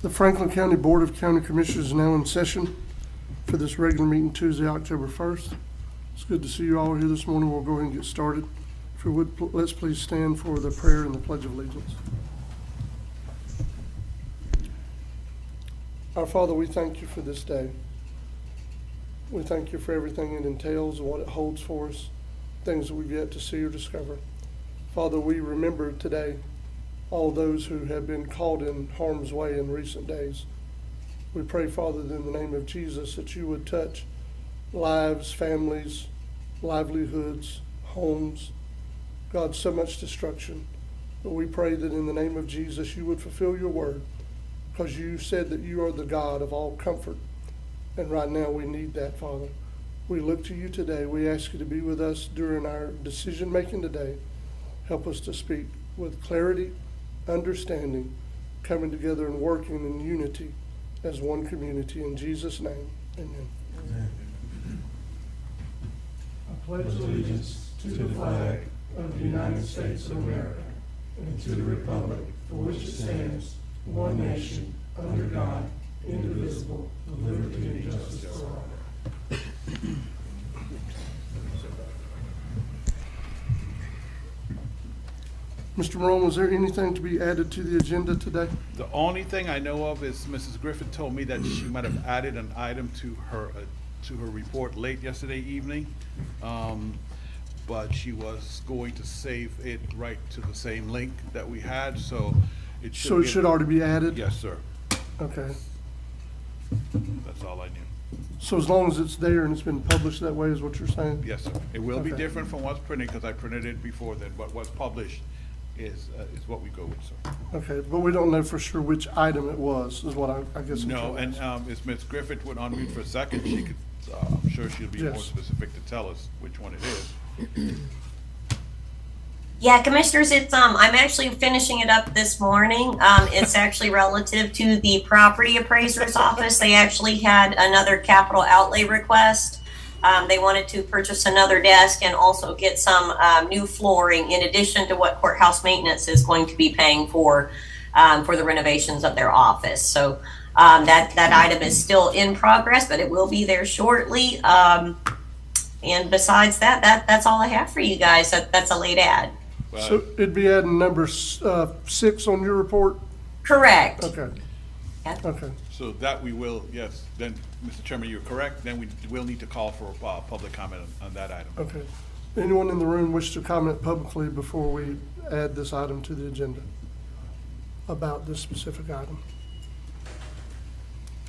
The Franklin County Board of County Commissioners is now in session for this regular meeting Tuesday, October 1st. It's good to see you all here this morning. We'll go ahead and get started. If you would, let's please stand for the prayer and the Pledge of Allegiance. Our Father, we thank you for this day. We thank you for everything it entails and what it holds for us, things that we've yet to see or discover. Father, we remember today all those who have been caught in harm's way in recent days. We pray, Father, that in the name of Jesus, that you would touch lives, families, livelihoods, homes. God, so much destruction. But we pray that in the name of Jesus, you would fulfill your word, because you said that you are the God of all comfort. And right now we need that, Father. We look to you today. We ask you to be with us during our decision making today. Help us to speak with clarity, understanding, coming together and working in unity as one community. In Jesus' name, amen. Amen. I pledge allegiance to the flag of the United States of America and to the republic for which it stands, one nation, under God, indivisible, with liberty and justice for all. Mr. Morone, was there anything to be added to the agenda today? The only thing I know of is Mrs. Griffin told me that she might have added an item to her report late yesterday evening, but she was going to save it right to the same link that we had, so it should. So it should already be added? Yes, sir. Okay. That's all I knew. So as long as it's there and it's been published that way is what you're saying? Yes, sir. It will be Okay. different from what's printed because I printed it before then, but what's published is what we go with, sir. Okay, but we don't know for sure which item it was, is what I guess. I'm No, trying to and ask. if Ms. Griffith would unmute for a second, she could, I'm sure she'll be more Yes. specific to tell us which one it is. Yeah, commissioners, I'm actually finishing it up this morning. It's actually relative to the property appraiser's office. They actually had another capital outlay request. They wanted to purchase another desk and also get some new flooring in addition to what courthouse maintenance is going to be paying for the renovations of their office. So that item is still in progress, but it will be there shortly. And besides that's all I have for you guys. That's a late ad. So it'd be adding number 6 on your report? Correct. Okay, Yeah. okay. So that we will, yes, then, Mr. Chairman, you're correct, then we will need to call for public comment on that item. Okay. Anyone in the room wish to comment publicly before we add this item to the agenda about this specific item?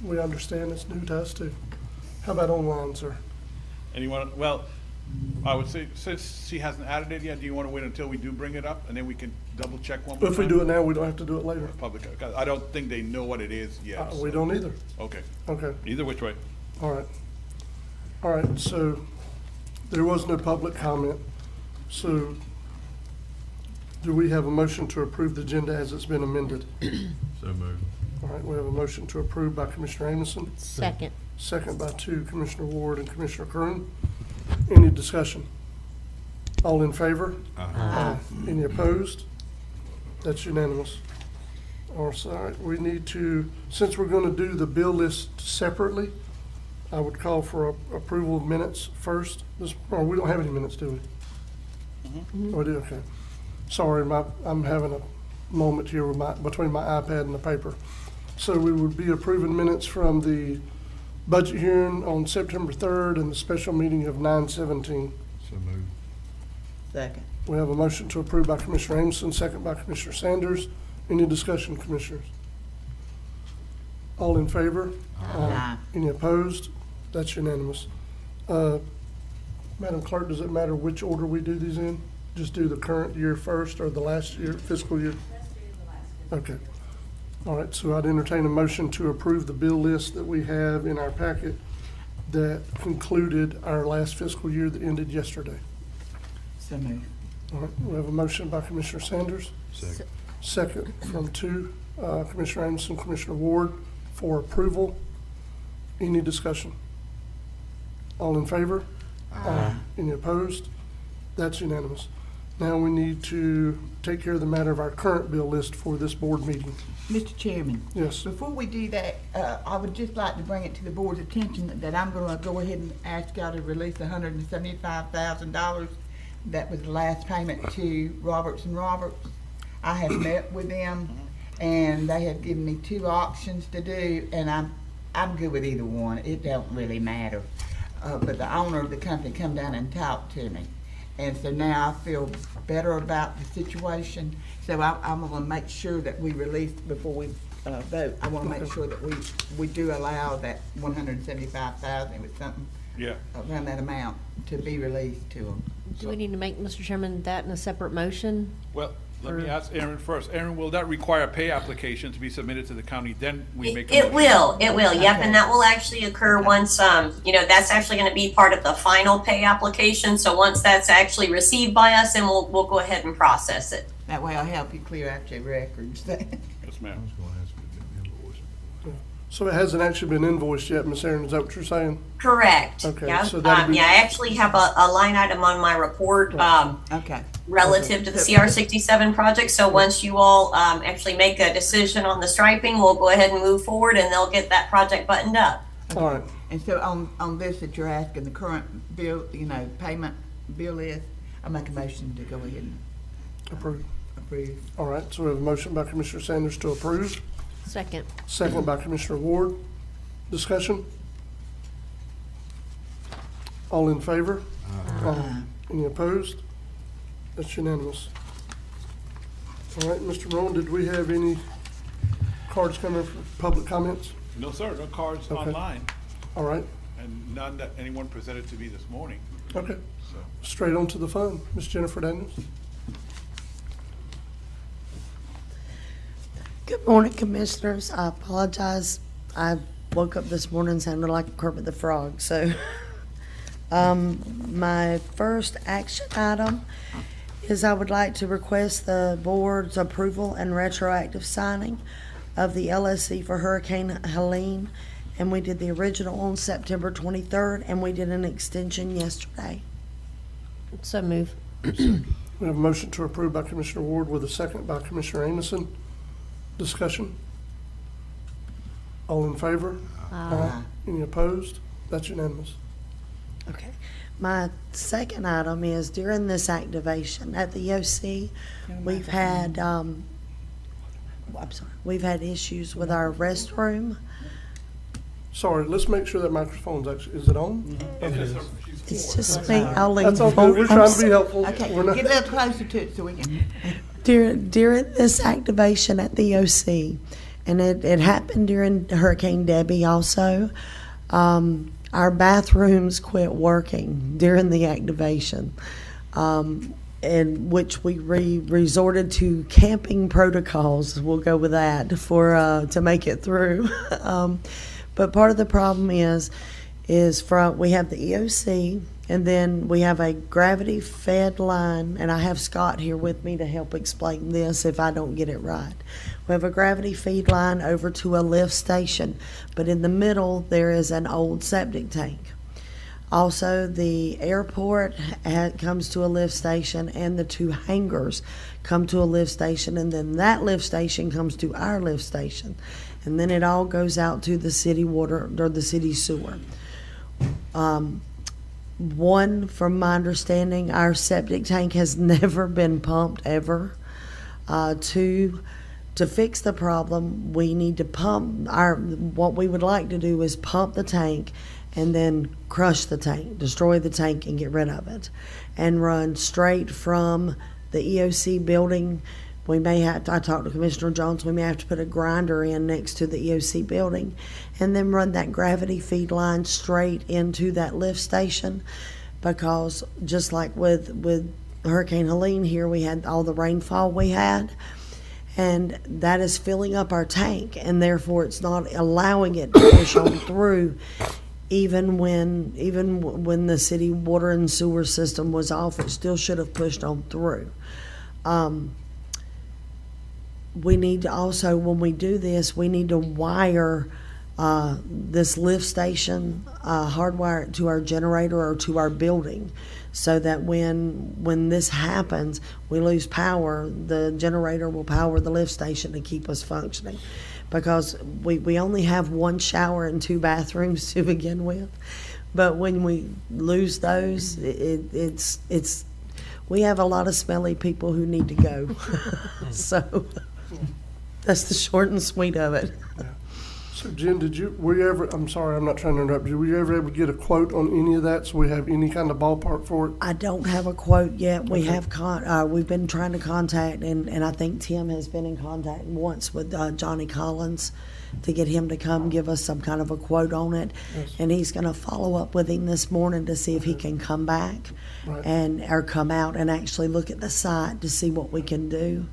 We understand it's new to us too. How about online, sir? Anyone, well, I would say, since she hasn't added it yet, do you want to wait until we do bring it up, and then we can double check one more time? If we do it now, we don't have to do it later. Public, I don't think they know what it is yet. We so- don't either. Okay, Okay, either which way. all right. All right, so there was no public comment. So do we have a motion to approve the agenda as it's been amended? So moved. All right, we have a motion to approve by Commissioner Amison, Second. second by Commissioner Ward and Commissioner Kern. Any discussion? All in favor? Aye. Any opposed? That's unanimous. All right, we need to, since we're going to do the bill list separately, I would call for approval of minutes first. Or we don't have any minutes, do we? Oh, we do, okay. Sorry, I'm having a moment here with between my iPad and the paper. So we would be approving minutes from the budget hearing on September 3rd and the special meeting of 9/17. So moved. Second. We have a motion to approve by Commissioner Amison, second by Commissioner Sanders. Any discussion, commissioners? All in favor? Aye. Any opposed? That's unanimous. Madam Clerk, does it matter which order we do these in? Just do the current year first or the last year, fiscal year? Let's do the last. Okay. All right, so I'd entertain a motion to approve the bill list that we have in our packet that concluded our last fiscal year that ended yesterday. So moved. All right, we have a motion by Commissioner Sanders, Second. second from Commissioner Amison, Commissioner Ward, for approval. Any discussion? All in favor? Aye. Any opposed? That's unanimous. Now we need to take care of the matter of our current bill list for this board meeting. Mr. Chairman, Yes, before we do that, I would just like to bring it to the board's attention that I'm gonna go ahead and ask y'all to release $175,000. That was the last payment to Roberts and Roberts. I have met with them, and they have given me 2 options to do, and I'm good with either one. It don't really matter. But the owner of the company come down and talked to me. And so now I feel better about the situation. So I'm gonna make sure that we release, before we vote, I wanna make sure that we do allow that 175,000 with something Yeah. around that amount to be released to them. Do we need to make, Mr. Chairman, that in a separate motion? Well, let me ask Aaron first. Aaron, will that require a pay application to be submitted to the county? Then we make a It motion. will, yep, Okay. and that will actually occur once, that's actually gonna be part of the final pay application. So once that's actually received by us, then we'll go ahead and process it. That way I'll help you clear out your records. Yes, ma'am. so it hasn't actually been invoiced yet, Ms. Aaron, is that what you're saying? Correct. Okay, Yeah, so that'll be- yeah, I actually have a line item on my report, Okay. relative to the CR 67 project. So once you all, actually make a decision on the striping, we'll go ahead and move forward and they'll get that project buttoned up. All right, And so on this that you're asking, the current bill, payment bill is, I make a motion to go ahead and approved. approve. All right, so we have a motion by Commissioner Sanders to approve, Second. second by Commissioner Ward. Discussion? All in favor? Aye. Any opposed? That's unanimous. All right, Mr. Rowan, did we have any cards coming for public comments? No, sir, no cards Okay. online, All right, and none that anyone presented to me this morning, okay. so. Straight on to the fun. Ms. Jennifer Daniels? Good morning, Commissioners. I apologize. I woke up this morning and sounded like Kermit the Frog, so. My first action item is I would like to request the board's approval and retroactive signing of the LSC for Hurricane Helene. And we did the original on September 23rd, and we did an extension yesterday. So move. We have a motion to approve by Commissioner Ward with a second by Commissioner Amison. Discussion? All in favor? Aye. Any opposed? That's unanimous. Okay. My second item is during this activation at the EOC, we've had, we've had issues with our restroom. Sorry, let's make sure that microphone's actually, is it on? Yes, sir. It's just me, I'll lean That's all good. forward. We're trying to be helpful. Okay, We're not- get a little closer to it so we can. During this activation at the EOC, and it happened during Hurricane Debbie also, our bathrooms quit working during the activation, in which we resorted to camping protocols. We'll go with that to make it through. But part of the problem is we have the EOC, and then we have a gravity fed line, and I have Scott here with me to help explain this if I don't get it right. We have a gravity feed line over to a lift station, but in the middle there is an old septic tank. Also, the airport comes to a lift station, and the 2 hangars come to a lift station, and then that lift station comes to our lift station, and then it all goes out to the city water or the city sewer. One, from my understanding, our septic tank has never been pumped ever. 2, to fix the problem, we need to what we would like to do is pump the tank and then crush the tank, destroy the tank and get rid of it, and run straight from the EOC building. We may have to, I talked to Commissioner Jones, we may have to put a grinder in next to the EOC building and then run that gravity feed line straight into that lift station, because just like with Hurricane Helene here, we had all the rainfall we had, and that is filling up our tank, and therefore it's not allowing it to push on through even when the city water and sewer system was off. It still should have pushed on through. We need to also, when we do this, we need to wire this lift station, hardwire it to our generator or to our building, so that when this happens, we lose power, the generator will power the lift station to keep us functioning. Because we only have one shower and 2 bathrooms to begin with. But when we lose those, it's we have a lot of smelly people who need to go. So that's the short and sweet of it. So Jen, were you ever, I'm sorry, I'm not trying to interrupt you, were you ever able to get a quote on any of that, so we have any kind of ballpark for it? I don't have a quote yet. We Okay. have we've been trying to contact, and I think Tim has been in contact once with Johnny Collins to get him to come give us some kind of a quote on it. Yes. And he's going to follow up with him this morning to see if he can come back Right. or come out and actually look at the site to see what we can do.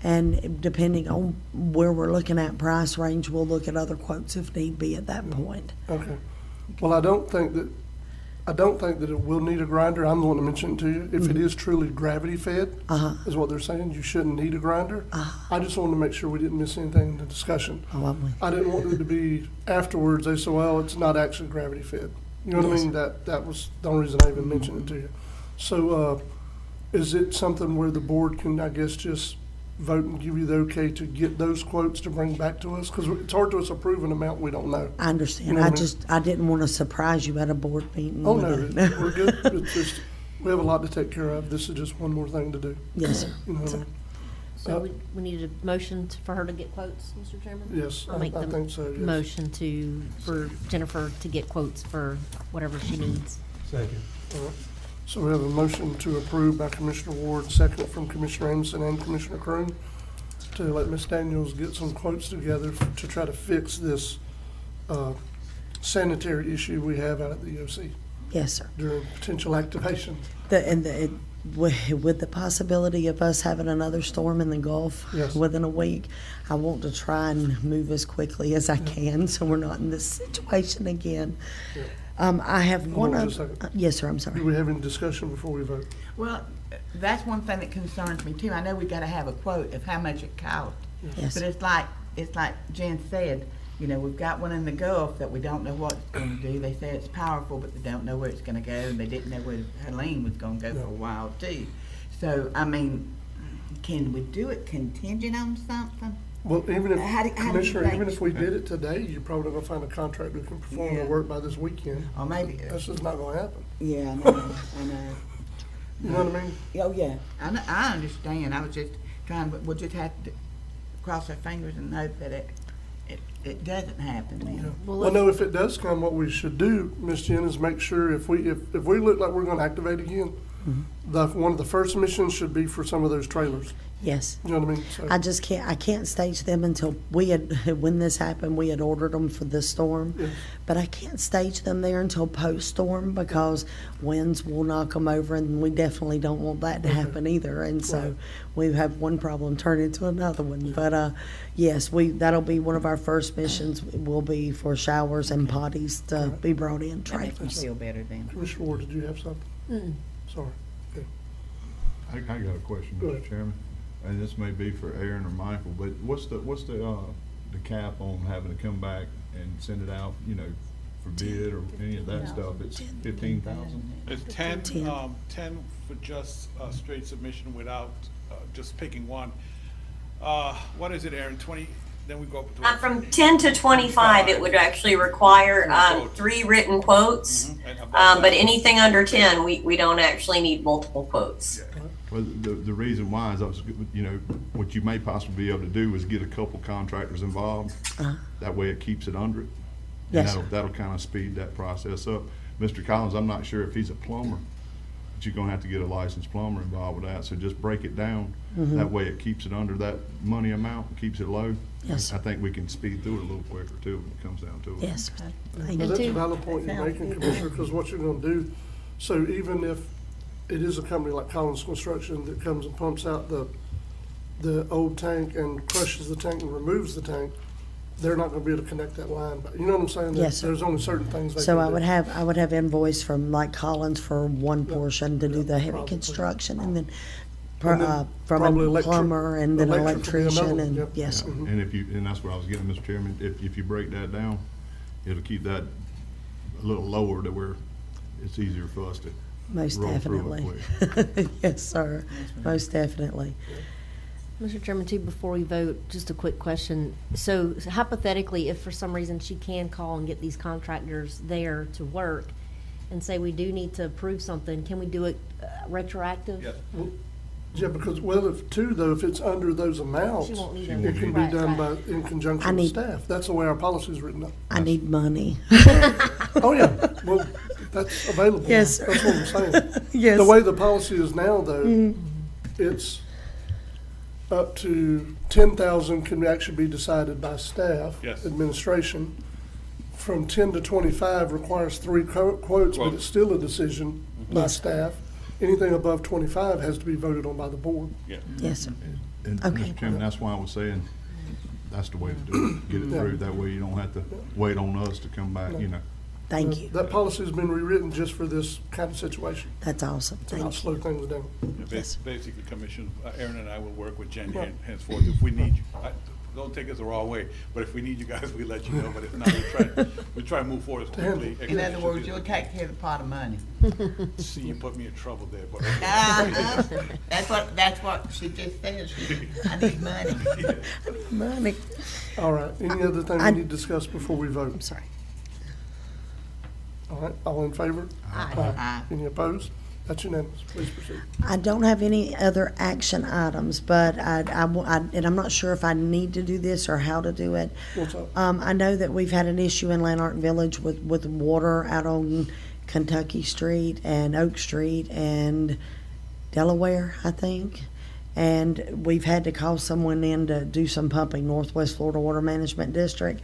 And depending on where we're looking at price range, we'll look at other quotes if need be at that point. Okay. Well, I don't think that it will need a grinder. I'm the one to mention it to you. If it is truly gravity fed, is what they're saying, you shouldn't need a grinder. I just wanted to make sure we didn't miss anything in the discussion. Oh, I'm with I didn't want it to be afterwards, they say, well, it's not actually gravity fed. You know what I Yes. mean? That was the only reason I even mentioned it to you. So, is it something where the board can, I guess, just vote and give you the okay to get those quotes to bring back to us? Because it's hard to us approve an amount we don't know. I understand. You know what I mean? I didn't want to surprise you at a board meeting. Oh, with no, it. we're good. It's just, we have a lot to take care of. This is just one more thing to do. Yes, sir. You know what I mean? So we needed a motion for her to get quotes, Mr. Chairman? Yes, I'll I make the think so, yes. motion for Jennifer to get quotes for whatever she needs. Second. All right. So we have a motion to approve by Commissioner Ward, second from Commissioner Amison and Commissioner Croom, to let Ms. Daniels get some quotes together to try to fix this sanitary issue we have out at the EOC Yes, sir. during potential activation. With the possibility of us having another storm in the Gulf Yes. within a week, I want to try and move as quickly as I can so we're not in this situation again. Yeah. I have one Hold on just a other. second. Yes, sir, I'm Do sorry. we have any discussion before we vote? Well, that's one thing that concerns me too. I know we gotta have a quote of how much it costs. Yes. But it's like Jen said, you know, we've got one in the Gulf that we don't know what it's gonna do. They say it's powerful, but they don't know where it's gonna go, and they didn't know where Helene was gonna go for a while too. So, I mean, can we do it contingent on something? Well, even How do if, you Commissioner, think? even if we did it today, you're probably gonna find a contractor who can perform the Yeah. work by this weekend. Or maybe, That's just not gonna happen. yeah, I know, I know. You know what I mean? Oh, yeah, I understand. I was just trying, we'll just have to cross our fingers and hope that it doesn't happen Yeah. then. Well, no, if it does come, what we should do, Ms. Jen, is make sure if we look like we're gonna activate again, one of the first missions should be for some of those trailers. Yes. You know what I mean? So, I can't stage them until when this happened, we had ordered them for this storm. Yes. But I can't stage them there until post-storm because winds will knock them over, and we definitely don't want that to happen either. And so Right. we have one problem turn into another one. But yes, that'll be one of our first missions. Will be for showers and potties to be brought in That makes me trailers. feel better then. Commissioner Ward, did you have something? Sorry. Okay. I got a question, Go ahead. Mr. Chairman, and this may be for Aaron or Michael, but what's the cap on having to come back and send it out, you know, for bid or any of that stuff? It's 15,000? It's 10. 10 for just straight submission without just picking one. What is it, Aaron, 20, then we go up to? From 10 to 25, it would actually require Quotes. 3 written quotes. And above But that- anything under 10, we don't actually need multiple quotes. Well, the reason why is, you know, what you may possibly be able to do is get a couple contractors involved. That way it keeps it under it. And Yes, sir. that'll kind of speed that process up. Mr. Collins, I'm not sure if he's a plumber, but you're gonna have to get a licensed plumber involved with that, so just break it down. That way it keeps it under that money amount, keeps it low. Yes, sir. I think we can speed through it a little quicker too when it comes down to it. Yes, sir. Thank Now, you. that's a too. valid point you're making, Commissioner, because what you're gonna do, so even if it is a company like Collins Construction that comes and pumps out the old tank and crushes the tank and removes the tank, they're not gonna be able to connect that line, but you know what I'm saying? Yes, sir. There's only certain things they So can I do. would have invoice from like Collins for one portion to do the heavy probably. construction, and then And then from probably a plumber and then electric will be another electrician one, and yep. yes, sir. And that's where I was getting, Mr. Chairman, if you break that down, it'll keep that a little lower to where it's easier for us to Most roll through it definitely. quick. Yes, sir. Most definitely. Mr. Chairman, too, before we vote, just a quick question. So hypothetically, if for some reason she can call and get these contractors there to work and say we do need to approve something, can we do it retroactive? Yes. Yeah, because, well, if it's under those amounts, She won't need it them. can be Right, done by, right. in I conjunction with need- staff. That's the way our policy is written up. I need money. Oh, yeah, well, that's available. Yes, sir. That's what I'm saying. Yes. The way the policy is now, though, it's up to 10,000 can actually be decided by staff. Yes. Administration. From 10 to 25 requires 3 quotes, but it's still a decision by staff. Anything above 25 has to be voted on by the board. Yeah. Yes, sir. And Okay. Mr. Chairman, that's why I was saying, that's the way to do it, get it Yeah. through, that way you don't have to wait on us to come back, you know. Thank you. That policy's been rewritten just for this kind of situation, That's awesome. to not Thank you. slow things down. Yes. Basically, Commissioner, Aaron and I will work with Jen henceforth. If we need you, don't take us the wrong way, but if we need you guys, we let you know. But if not, we try and move forward as quickly. In other words, you'll take care of the pot of money. See, you put me in trouble there, but. That's what she just said. I need money. Money. All right, any other thing we I- need to discuss before we vote? I'm sorry. All right, all in favor? Aye. Any opposed? That's unanimous. Please proceed. I don't have any other action items, but and I'm not sure if I need to do this or how to do it. What's up? I know that we've had an issue in Lanark Village with water out on Kentucky Street and Oak Street and Delaware, I think. And we've had to call someone in to do some pumping, Northwest Florida Water Management District.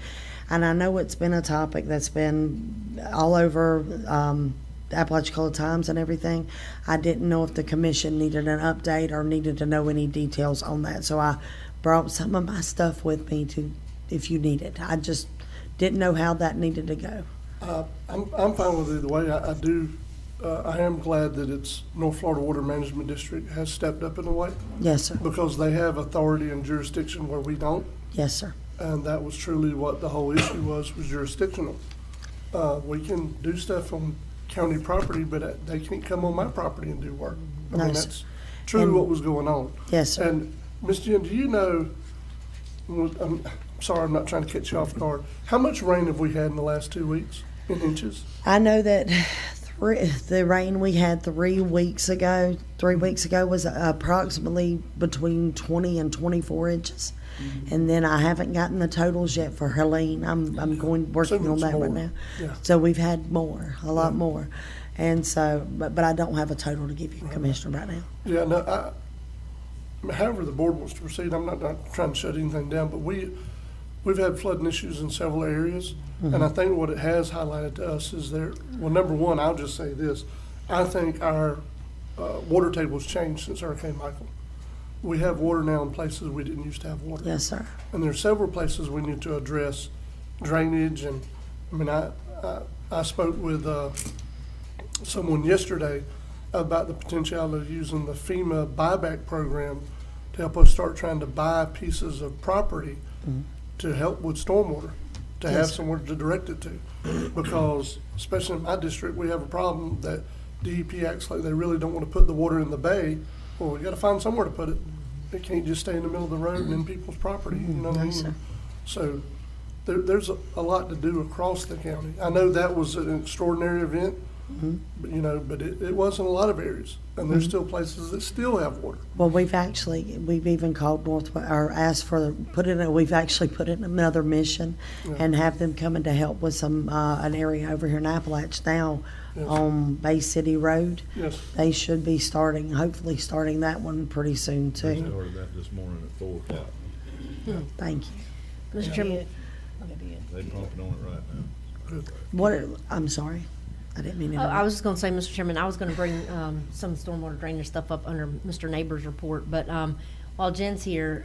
And I know it's been a topic that's been all over the Apalachicola Times and everything. I didn't know if the commission needed an update or needed to know any details on that. So I brought some of my stuff with me to, if you need it. I just didn't know how that needed to go. I'm fine with either way. I am glad that it's North Florida Water Management District has stepped up in a way Yes, sir. because they have authority and jurisdiction where we don't. Yes, sir. And that was truly what the whole issue was jurisdictional. We can do stuff on county property, but they can't come on my property and do work. I No, mean, sir. that's truly And- what was going on. Yes, sir. And, Ms. Jen, do you know, I'm sorry, I'm not trying to catch you off guard, how much rain have we had in the last 2 weeks in inches? I know that the rain we had 3 weeks ago was approximately between 20 and 24 inches. And then I haven't gotten the totals yet for Helene. I'm working Assuming on it's that right more. now. Yeah. So we've had more, a lot more. And so, but I don't have a total to give you, Commissioner, right now. Yeah, no, however the board wants to proceed, I'm not trying to shut anything down, but we've had flooding issues in several areas. And I think what it has highlighted to us is well, number one, I'll just say this. I think our water table's changed since Hurricane Michael. We have water now in places we didn't used to have water. Yes, sir. And there's several places we need to address drainage and, I mean, I spoke with someone yesterday about the potentiality of using the FEMA buyback program to help us start trying to buy pieces of property to help with stormwater, to have Yes. somewhere to direct it to. Because, especially in my district, we have a problem that DEP acts like they really don't want to put the water in the bay. Well, we gotta find somewhere to put it. It can't just stay in the middle of the road and in people's property, you know what I No, sir. mean? So, there's a lot to do across the county. I know that was an extraordinary event, but, but it was in a lot of areas. And there's still places that still have water. Well, we've even called or asked we've actually put in another mission and have them coming to help with some, an area over here in Appalachia now Yes. on Bay City Road. Yes, They should be hopefully starting that one pretty soon They too. started that this morning at 4 o'clock. Thank you. Mr. Chairman, They pumping on it right now. I'm sorry. I didn't mean to. I was just gonna say, Mr. Chairman, I was gonna bring, some stormwater drainage stuff up under Mr. Neighbor's report, but, while Jen's here,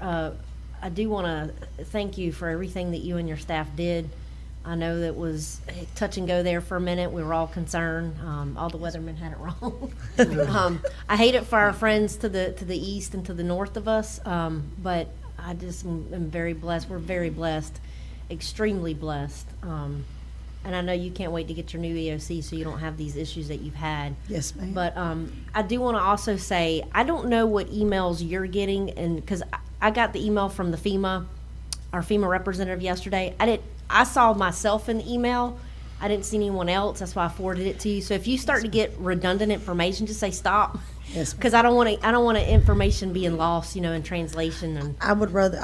I do wanna thank you for everything that you and your staff did. I know that was touch and go there for a minute. We were all concerned. All the weathermen had it wrong. I hate it for our friends to the east and to the north of us, but I just am very blessed. We're very blessed, extremely blessed, and I know you can't wait to get your new EOC so you don't have these issues that you've had. Yes, ma'am. But I do want to also say, I don't know what emails you're getting, and because I got the email from our FEMA representative yesterday. I saw myself in the email. I didn't see anyone else. That's why I forwarded it to you. So if you start to get redundant information, just say stop. Yes, Because I don't want information being lost, in translation. And I would rather,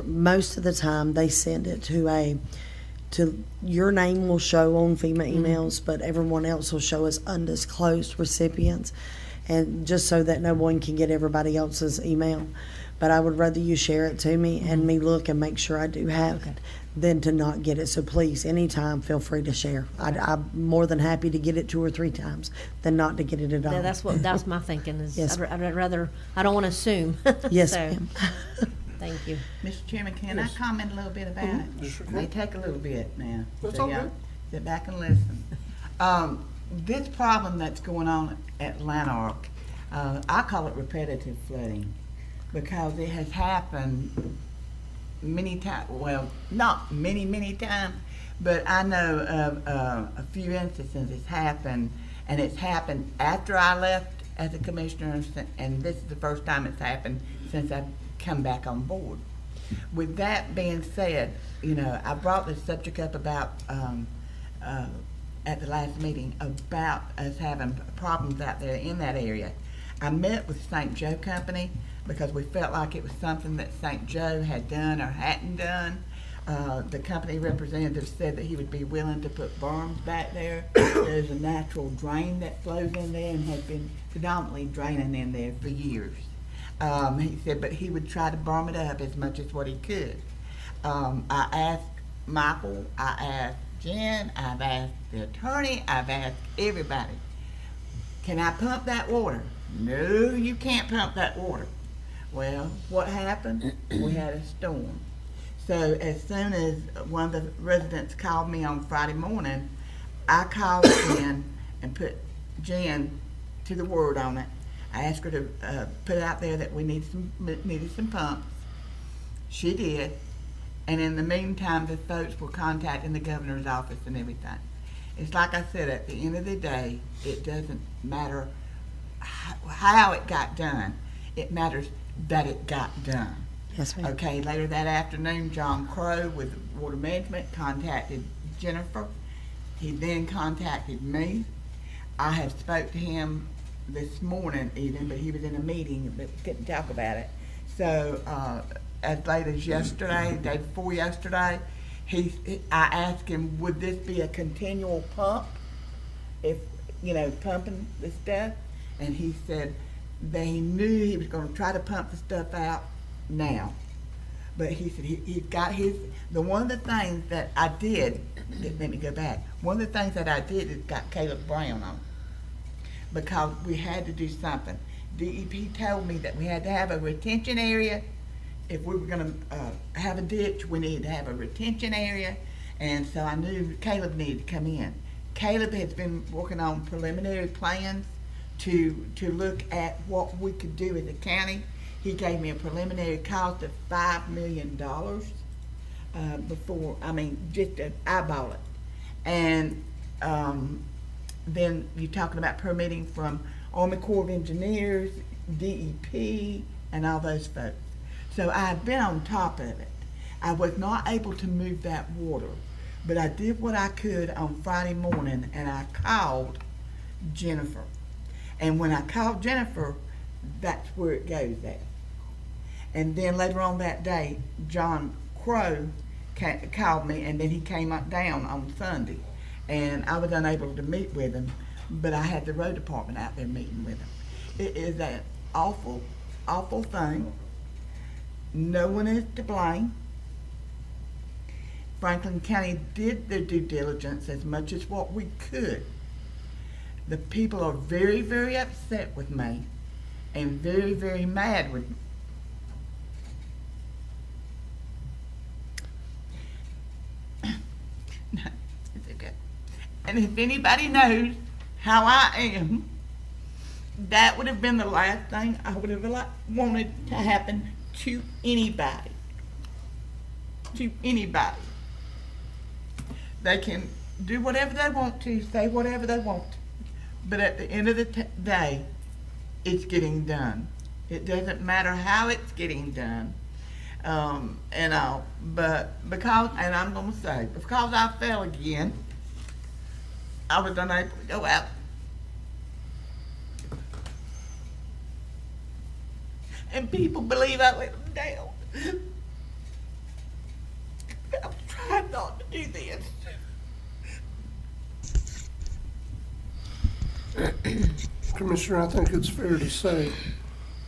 most of the time, they send it to your name will show on FEMA emails, but everyone else will show as undisclosed recipients, and just so that no one can get everybody else's email. But I would rather you share it to me and me look and make sure I do have it than to not get it. So please, anytime, feel free to share. I'm more than happy to get it 2 or 3 times than not to get it at all. yeah, that's my thinking. Is Yes. I'd rather, I don't want to assume. Yes, So, ma'am. Thank you. Mr. Chairman, can I comment a little bit about it? Yes, you can. May take a little bit now. That's So all y'all good. sit back and listen. This problem that's going on at Lanark, I call it repetitive flooding, because it has happened many times, well, not many times, but I know of a few instances it's happened, and it's happened after I left as a commissioner, and this is the first time it's happened since I've come back on board. With that being said, I brought this subject up about, at the last meeting, about us having problems out there in that area. I met with St. Joe Company because we felt like it was something that St. Joe had done or hadn't done. The company representative said that he would be willing to put berms back there. There's a natural drain that flows in there and has been predominantly draining in there for years. He said, but he would try to berm it up as much as what he could. I asked Michael, I asked Jen, I've asked the attorney, I've asked everybody, can I pump that water? No, you can't pump that water. Well, what happened? We had a storm. So as soon as one of the residents called me on Friday morning, I called in and put Jen to the word on it. I asked her to put it out there that we needed some pumps. She did. And in the meantime, the folks were contacting the governor's office and everything. It's like I said, at the end of the day, it doesn't matter how it got done. It matters that it got done. Yes, ma'am. Okay, later that afternoon, John Crow with Water Management contacted Jennifer. He then contacted me. I have spoke to him this morning even, but he was in a meeting, but couldn't talk about it. So, as late as yesterday, day before yesterday, I asked him, would this be a continual pump? If, pumping the stuff? And he said that he knew he was gonna try to pump the stuff out now. But he said he's got one of the things that I did, let me go back, one of the things that I did is got Caleb Brown on it, because we had to do something. DEP told me that we had to have a retention area. If we were gonna have a ditch, we needed to have a retention area, and so I knew Caleb needed to come in. Caleb has been working on preliminary plans to look at what we could do as a county. He gave me a preliminary cost of $5 million just to eyeball it. And then you're talking about permitting from Army Corps of Engineers, DEP, and all those folks. So I've been on top of it. I was not able to move that water, but I did what I could on Friday morning, and I called Jennifer. And when I called Jennifer, that's where it goes at. And then later on that day, John Crow called me, and then he came down on Sunday. And I was unable to meet with him, but I had the road department out there meeting with him. It is an awful, awful thing. No one is to blame. Franklin County did their due diligence as much as what we could. The people are very, very upset with me and very, very mad with me. It's okay. And if anybody knows how I am, that would have been the last thing I would have wanted to happen to anybody. To anybody. They can do whatever they want to, say whatever they want. But at the end of the day, it's getting done. It doesn't matter how it's getting done. But because, and I'm gonna say, because I fell again, I was unable to go out. And people believe I let them down. I'm trying not to do this. Commissioner, I think it's fair to say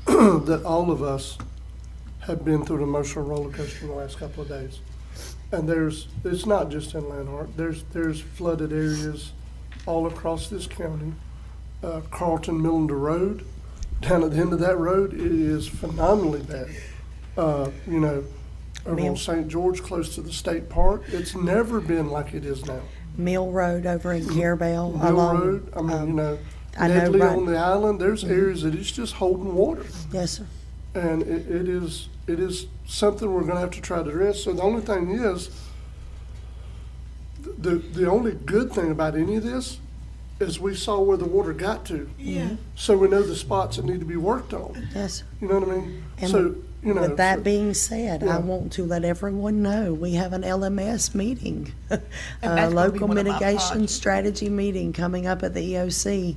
that all of us have been through an emotional roller coaster in the last couple of days. And it's not just in Lanhart. There's flooded areas all across this county. Carlton Millender Road, down at the end of that road, it is phenomenally bad. Over on St. George, close to the state park, it's never been like it is now. Mill Road over in Carabel. Mill Road, I know Nedley on the island, there's areas that it's just holding water. Yes, sir. And it is something we're gonna have to try to address. So the only thing is, the only good thing about any of this is we saw where the water got to. Yeah. So we know the spots that need to be worked on. Yes, sir. You know what I mean? And So, With that being said, Yeah. I want to let everyone know we have an LMS meeting, a that's gonna be local one of my mitigation projects. strategy meeting coming up at the EOC.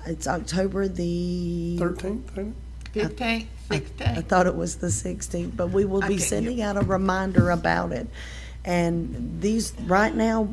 It's October the 13th, ain't 15th, I 16th. thought it was the 16th, but we will I be can't sending out a reminder about it. And these, right now,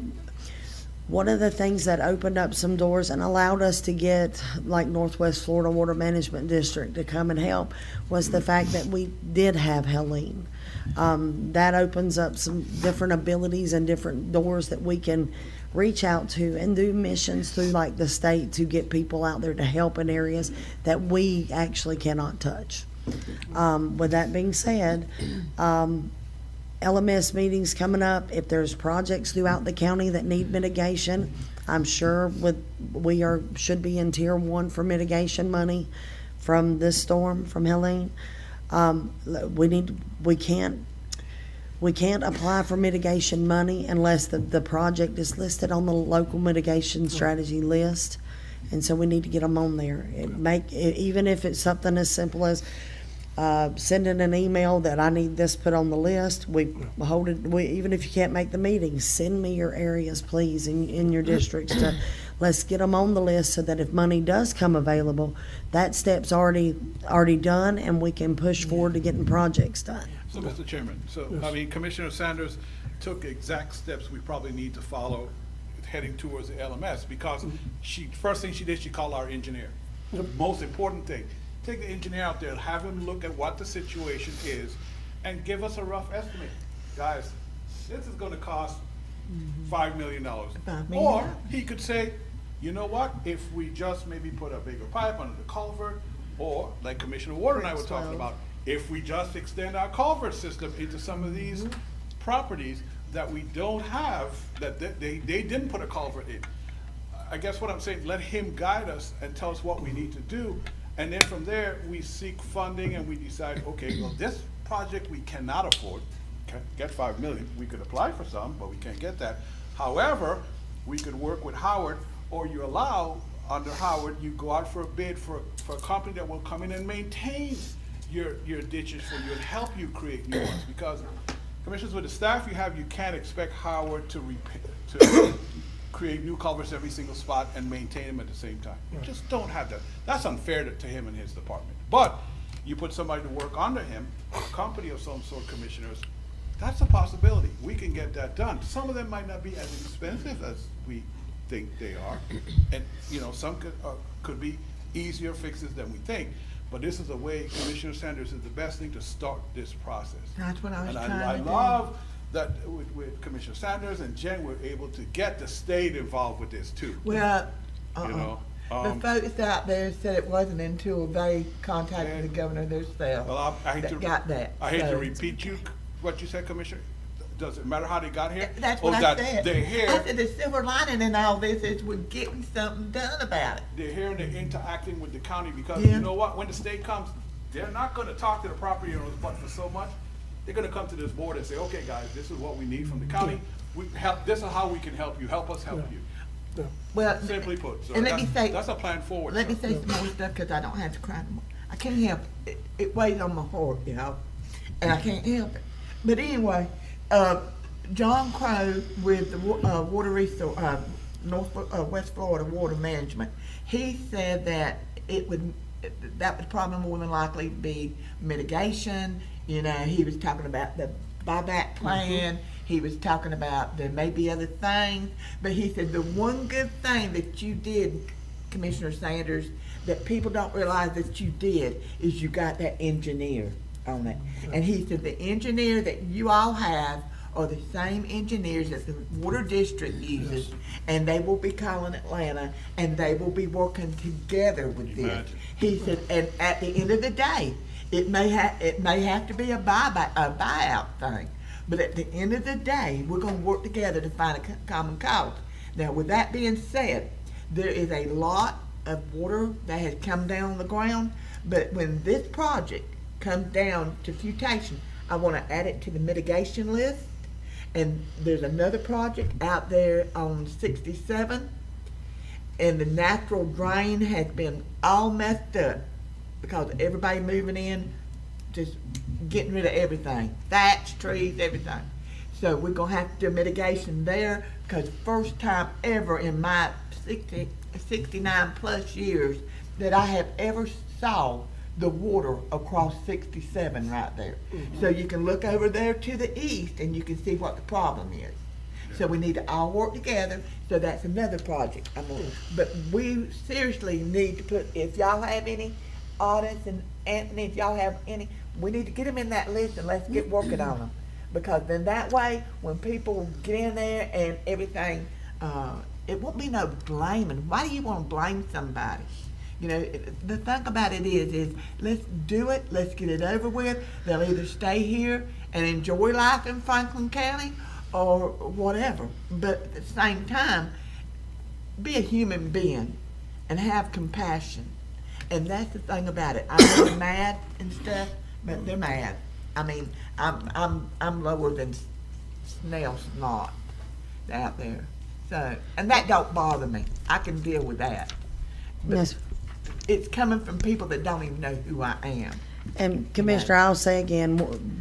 one of the things that opened up some doors and allowed us to get, like Northwest Florida Water Management District to come and help, was the fact that we did have Helene. That opens up some different abilities and different doors that we can reach out to and do missions through like the state to get people out there to help in areas that we actually cannot touch. With that being said, LMS meetings coming up. If there's projects throughout the county that need mitigation, I'm sure should be in tier 1 for mitigation money from this storm, from Helene. We can't apply for mitigation money unless the project is listed on the local mitigation strategy list. And so we need to get them on there. Even if it's something as simple as sending an email that I need this put on the list. Even if you can't make the meeting, send me your areas, please, in your districts. Let's get them on the list so that if money does come available, that step's already done, and we can push forward to getting projects done. So, Mr. Chairman, Commissioner Sanders took exact steps we probably need to follow heading towards the LMS, because first thing she did, she called our engineer. Most important thing, take the engineer out there, have him look at what the situation is, and give us a rough estimate. Guys, this is gonna cost $5 million. $5 million. Or he could say, you know what, if we just maybe put a bigger pipe under the culvert, or like Commissioner Ward and I were talking about, if we just extend our culvert system into some of these properties that we don't have, that they didn't put a culvert in. I guess what I'm saying, let him guide us and tell us what we need to do. And then from there, we seek funding and we decide, okay, well, this project we cannot afford, get $5 million. We could apply for some, but we can't get that. However, we could work with Howard, or you allow, under Howard, you go out for a bid for a company that will come in and maintain your ditches for you and help you create new ones. Because, Commissioners, with the staff you can't expect Howard to create new culverts every single spot and maintain them at the same time. You just don't have that. That's unfair to him and his department. But you put somebody to work under him, a company of some sort, Commissioners, that's a possibility. We can get that done. Some of them might not be as expensive as we think they are. And, some could be easier fixes than we think. But this is a way, Commissioner Sanders, is the best thing to start this process. That's what I was And trying I to do. love that with Commissioner Sanders and Jen, we're able to get the state involved with this too. Well, know, the folks out there said it wasn't until they contacted the governor themselves Well, I hate that to got that. I hate to So- repeat what you said, Commissioner. Does it matter how they got here? That's Or what I that said. they're here. I said the silver lining in all this is we're getting something done about it. They're here and they're interacting with the county, because Yeah. you know what? When the state comes, they're not going to talk to the property owners, but for so much, they're gonna come to this board and say, okay, guys, this is what we need from the county. This is how we can help you. Help us help you. Well, Simply put. So and let me say, that's a plan forward. let me sir. say some more stuff, because I don't have to cry no more. I can't help it. It weighs on my heart, you know, and I can't help it. But anyway, John Crow with the Water Resource, West Florida Water Management, he said that that would probably more than likely be mitigation. You know, he was talking about the buyback plan. He was talking about there may be other things, but he said the one good thing that you did, Commissioner Sanders, that people don't realize that you did is you got that engineer on it. And he said the engineer that you all have are the same engineers that the water district uses, and they will be calling Atlanta, and they will be working together with this. Imagine. He said, and at the end of the day, it may have to be a buyout thing, but at the end of the day, we're going to work together to find a common cause. Now, with that being said, there is a lot of water that has come down on the ground, but when this project comes down to futation, I want to add it to the mitigation list. And there's another project out there on 67, and the natural drain has been all messed up because everybody moving in, just getting rid of everything, thatch, trees, everything. So we're gonna have to do mitigation there, because first time ever in my 69 plus years that I have ever saw the water across 67 right there. So you can look over there to the east and you can see what the problem is. So we need to all work together, so that's another project. But we seriously need to put, if y'all have any audits, and Anthony, if y'all have any, we need to get them in that list and let's get working on them. Because then that way, when people get in there and everything, it won't be no blaming. Why do you want to blame somebody? You know, the thing about it is let's do it, let's get it over with. They'll either stay here and enjoy life in Franklin County or whatever. But at the same time, be a human being and have compassion. And that's the thing about it. I know they're mad and stuff, but they're mad. I mean, I'm lower than snail snot out there. So, and that don't bother me. I can deal with that. But Yes. it's coming from people that don't even know who I am. And Commissioner, I'll say again,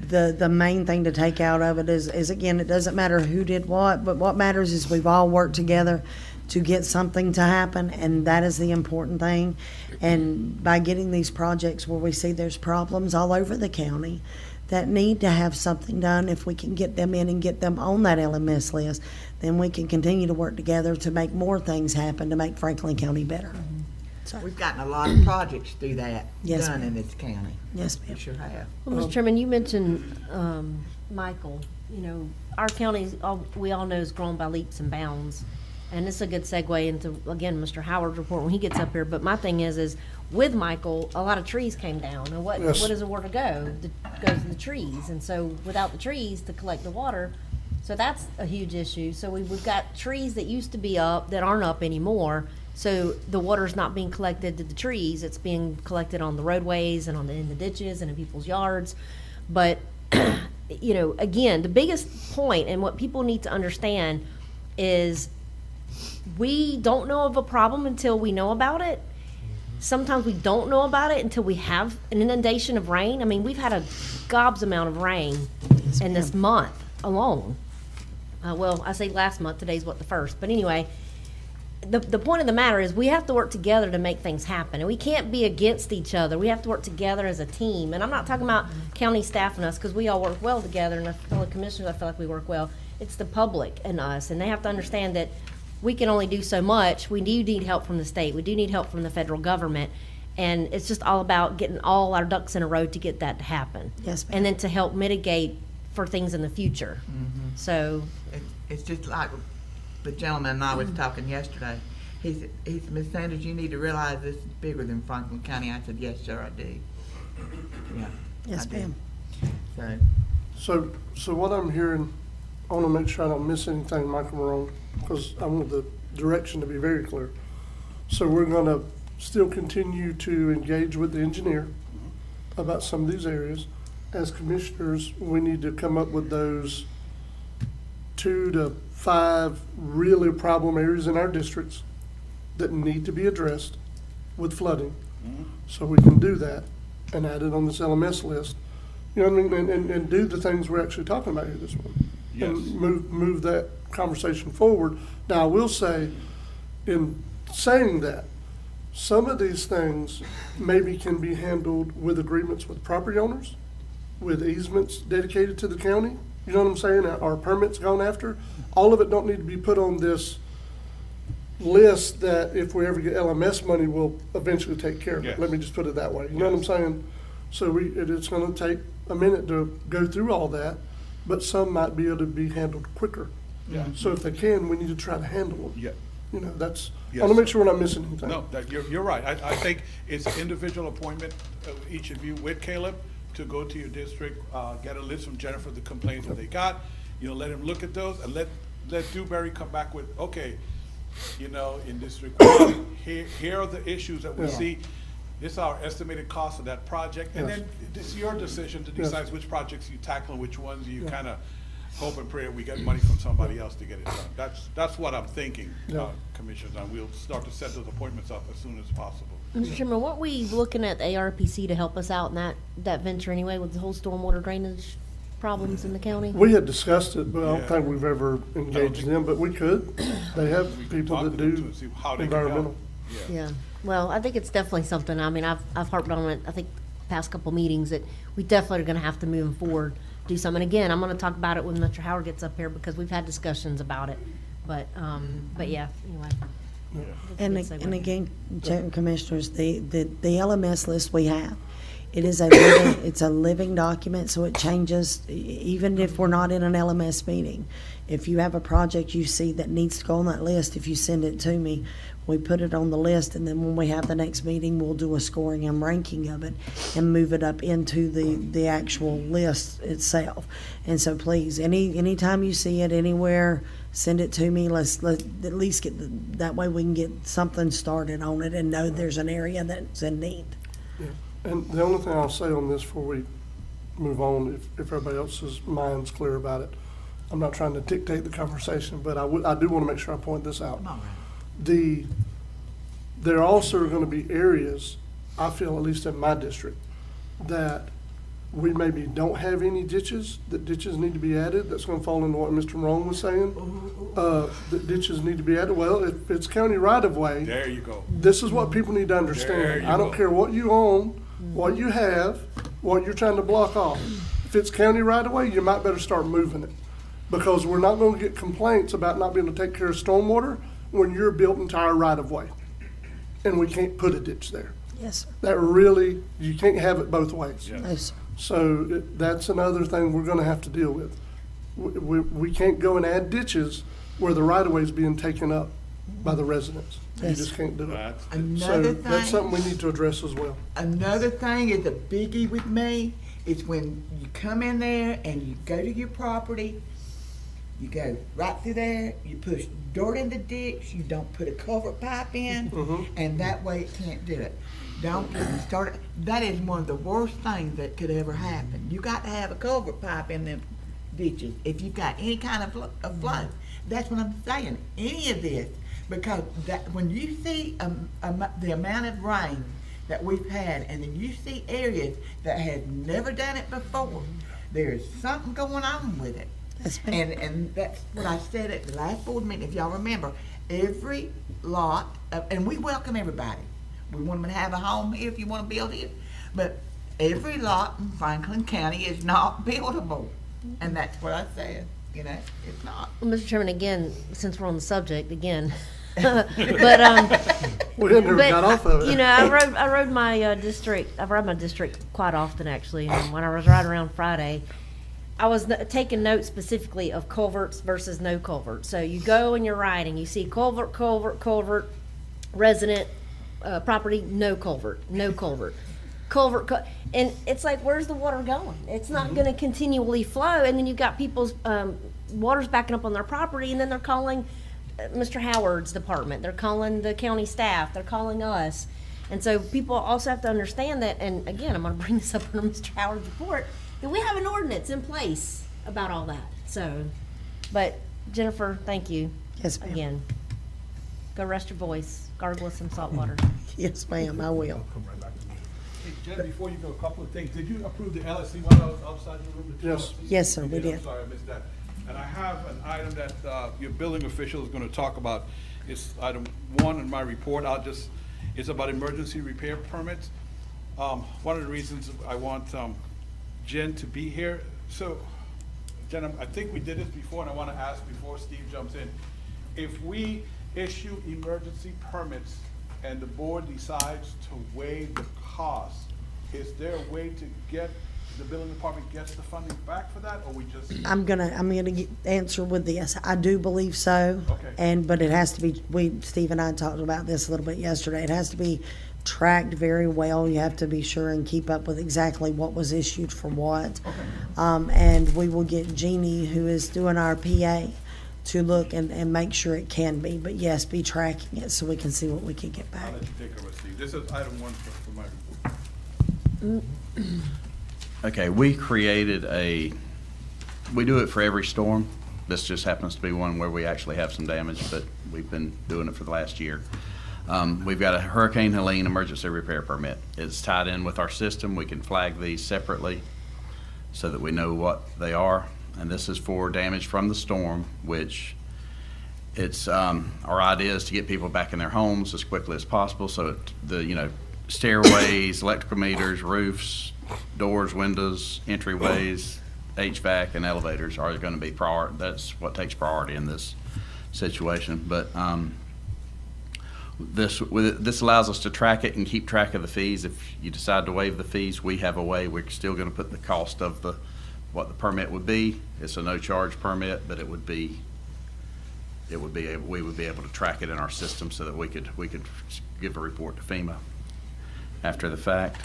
the main thing to take out of it is again, it doesn't matter who did what, but what matters is we've all worked together to get something to happen, and that is the important thing. And by getting these projects where we see there's problems all over the county that need to have something done, if we can get them in and get them on that LMS list, then we can continue to work together to make more things happen to make Franklin County better. So, We've gotten a lot of projects through that Yes, done ma'am. in this county. yes, We ma'am. sure have. Well, Mr. Chairman, you mentioned Michael. You know, our county, we all know, is grown by leaps and bounds. And it's a good segue into, again, Mr. Howard's report when he gets up here. But my thing is with Michael, a lot of trees came down. And what Yes. does the water go? It goes to the trees. And so without the trees to collect the water, so that's a huge issue. So we've got trees that used to be up that aren't up anymore. So the water's not being collected to the trees. It's being collected on the roadways and in the ditches and in people's yards. But, you know, again, the biggest point and what people need to understand is we don't know of a problem until we know about it. Sometimes we don't know about it until we have an inundation of rain. I mean, we've had a gobs amount of rain in this month alone. Well, I say last month, today's what, the 1st. But anyway, the point of the matter is we have to work together to make things happen. And we can't be against each other. We have to work together as a team. And I'm not talking about county staff and us, because we all work well together. And the fellow commissioners, I feel like we work well. It's the public and us. And they have to understand that we can only do so much. We do need help from the state. We do need help from the federal government. And it's just all about getting all our ducks in a row to get that to happen. Yes, ma'am. And then to help mitigate for things in the future. So, It's just like the gentleman and I was talking yesterday. He said, Ms. Sanders, you need to realize this is bigger than Franklin County. I said, yes, sir, I do. Yeah. Yes, I do. ma'am. So, what I'm hearing, I want to make sure I don't miss anything, Michael Marone, because I want the direction to be very clear. So we're going to still continue to engage with the engineer about some of these areas, as commissioners, we need to come up with those 2 to 5 really problem areas in our districts that need to be addressed with flooding. So we can do that and add it on this LMS list. You know what I mean? And do the things we're actually talking about here this morning. Yes. And move that conversation forward. Now, I will say, in saying that, some of these things maybe can be handled with agreements with property owners, with easements dedicated to the county. You know what I'm saying? Our permits gone after. All of it don't need to be put on this list that if we ever get LMS money, we'll eventually take care of it. Yes. Let me just put it that way. You know what I'm saying? So it's gonna take a minute to go through all that, but some might be able to be handled quicker. Yeah. So if they can, we need to try to handle them. Yeah. You know, that's, I Yes, wanna make sir. sure we're not missing anything. No, that, you're right. I think it's an individual appointment, each of you with Caleb, to go to your district, get a list from Jennifer of the complaints that they got. You know, let him look at those and let Dewberry come back with, okay, you know, in District 1, here are the issues that we Yeah. see. This is our estimated cost of that project. And Yes. then it's your decision to Yes. decide which projects you tackle and which ones you Yeah. kind of hope and pray that we get money from somebody else to get it done. That's what I'm thinking, Yeah. Commissioners, and we'll start to set those appointments up as soon as possible. Mr. Chairman, weren't we looking at the ARPC to help us out in that venture anyway with the whole stormwater drainage problems in the county? We had discussed it, but I don't Yeah. think we've ever engaged think- them, but we could. They have We could people talk that to them do too and see how they can help. environmental. Yeah, well, I think it's definitely something, I mean, I've harped on it, I think, past couple meetings, that we definitely are gonna have to move forward, do something. And again, I'm gonna talk about it when Mr. Howard gets up here, because we've had discussions about it, but yeah, anyway. And, Good segue. and again, Chair and Commissioners, the LMS list we have, it is it's a living document, so it changes, even if we're not in an LMS meeting. If you have a project you see that needs to go on that list, if you send it to me, we put it on the list, and then when we have the next meeting, we'll do a scoring and ranking of it and move it up into the actual list itself. And so please, anytime you see it anywhere, send it to me. Let's at least get, that way we can get something started on it and know there's an area that's in need. Yeah. And the only thing I'll say on this before we move on, if everybody else's mind's clear about it, I'm not trying to dictate the conversation, but I do want to make sure I point this out. There also are going to be areas, I feel, at least in my district, that we maybe don't have any ditches, that ditches need to be added. That's going to fall into what Mr. Morone was saying. That ditches need to be added. Well, if it's county right-of-way, There you go. this is what people need to There understand. you I don't go. care what you own, what you have, what you're trying to block off. If it's county right-of-way, you might better start moving it. Because we're not gonna get complaints about not being able to take care of stormwater when you're built into our right-of-way. And we can't put a ditch there. Yes, sir. That really, you can't have it both ways. Yeah. No, sir. So that's another thing we're gonna have to deal with. We can't go and add ditches where the right-of-way is being taken up by the residents. You Yes. just can't do it. That's, So Another that's thing, something we need to address as well. another thing is a biggie with me, is when you come in there and you go to your property, you go right through there, you push dirt in the ditch, you don't put a culvert pipe in, Mhm. and that way it can't do it. Don't get me started, that is one of the worst things that could ever happen. You got to have a culvert pipe in them ditches if you've got any kind of flow. That's what I'm saying, any of this, because that, when you see the amount of rain that we've had, and then you see areas that had never done it before, there's something going on with it. That's been- And that's what I said at the last board meeting, if y'all remember, every lot, and we welcome everybody. We want them to have a home here if you want to build here, but every lot in Franklin County is not buildable. And that's what I said, you know, it's not. Well, Mr. Chairman, again, since we're on the subject, again, but, We never got off of it. you know, I rode my district, I've rode my district quite often, actually, and when I was riding around Friday, I was taking notes specifically of culverts versus no culvert. So you go and you're riding, you see culvert, resident, property, no culvert, and it's like, where's the water going? It's not gonna continually flow, and then you've got people's, water's backing up on their property, and then they're calling Mr. Howard's department, they're calling the county staff, they're calling us. And so people also have to understand that, and again, I'm gonna bring this up in Mr. Howard's report, And we have an ordinance in place about all that, so. But Jennifer, thank you Yes, ma'am. again. Go rest your voice, gargle with some salt water. Yes, ma'am, I will. Hey, Jen, before you go, a couple of things. Did you approve the LSC while I was outside your room? the Yes. LSC? Yes, sir, You we I'm did. sorry, I missed that. And I have an item that your building official is going to talk about. It's item 1 in my report. It's about emergency repair permits. One of the reasons I want Jen to be here, so Jen, I think we did this before, and I want to ask before Steve jumps in. If we issue emergency permits and the board decides to waive the cost, is there a way to get, the building department gets the funding back for that, or we just? I'm gonna answer with this. I do believe so. Okay. But it has to be, Steve and I talked about this a little bit yesterday. It has to be tracked very well. You have to be sure and keep up with exactly what was issued for what. And we will get Jeannie, who is doing our PA, to look and make sure it can be. But yes, be tracking it so we can see what we can get back. I'll let you take over, Steve. This is item 1 for my report. Okay, we do it for every storm. This just happens to be one where we actually have some damage, but we've been doing it for the last year. We've got a Hurricane Helene emergency repair permit. It's tied in with our system. We can flag these separately so that we know what they are. And this is for damage from the storm, which it's, our idea is to get people back in their homes as quickly as possible. So stairways, electrical meters, roofs, doors, windows, entryways, HVAC, and elevators are going to be that's what takes priority in this situation. But this allows us to track it and keep track of the fees. If you decide to waive the fees, we have a way. We're still going to put the cost of what the permit would be. It's a no-charge permit, but we would be able to track it in our system so that we could give a report to FEMA after the fact.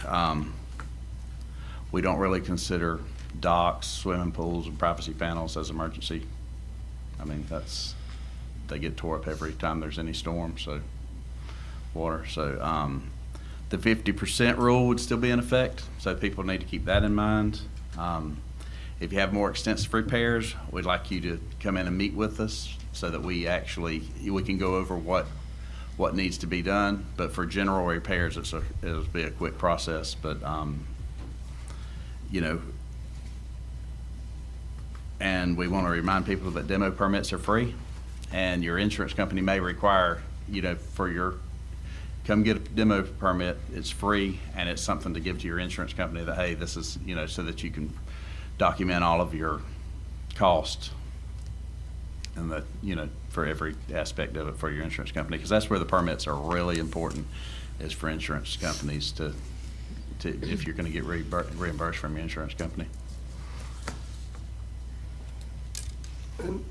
We don't really consider docks, swimming pools, and privacy panels as emergency. I mean, they get tore up every time there's any storm, water. So the 50% rule would still be in effect, so people need to keep that in mind. If you have more extensive repairs, we'd like you to come in and meet with us so that we can go over what needs to be done. But for general repairs, it'll be a quick process. But and we want to remind people that demo permits are free, and your insurance company may require, come get a demo permit. It's free, and it's something to give to your insurance company that, hey, this is, so that you can document all of your costs and that, for every aspect of it for your insurance company, because that's where the permits are really important, is for insurance companies to if you're going to get reimbursed from your insurance company. And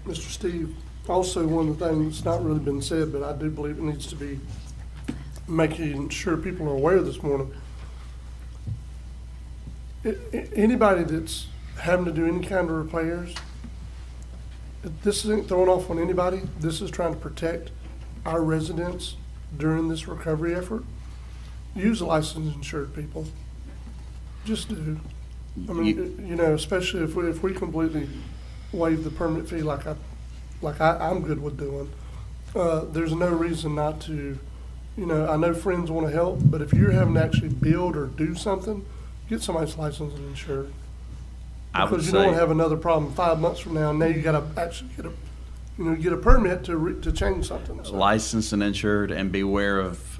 Mr. Steve, also one of the things that's not really been said, but I do believe it needs to be making sure people are aware this morning. Anybody that's having to do any kind of repairs, this isn't throwing off on anybody. This is trying to protect our residents during this recovery effort. Use licensed insured people. Just do. I mean, especially if we completely waive the permit fee like I'm good with doing. There's no reason not to. I know friends want to help, but if you're having to actually build or do something, get somebody's licensed and insured. Because you don't want to have another problem 5 months from now, and now you got to actually get a permit to change something. So. Licensed and insured, and beware of,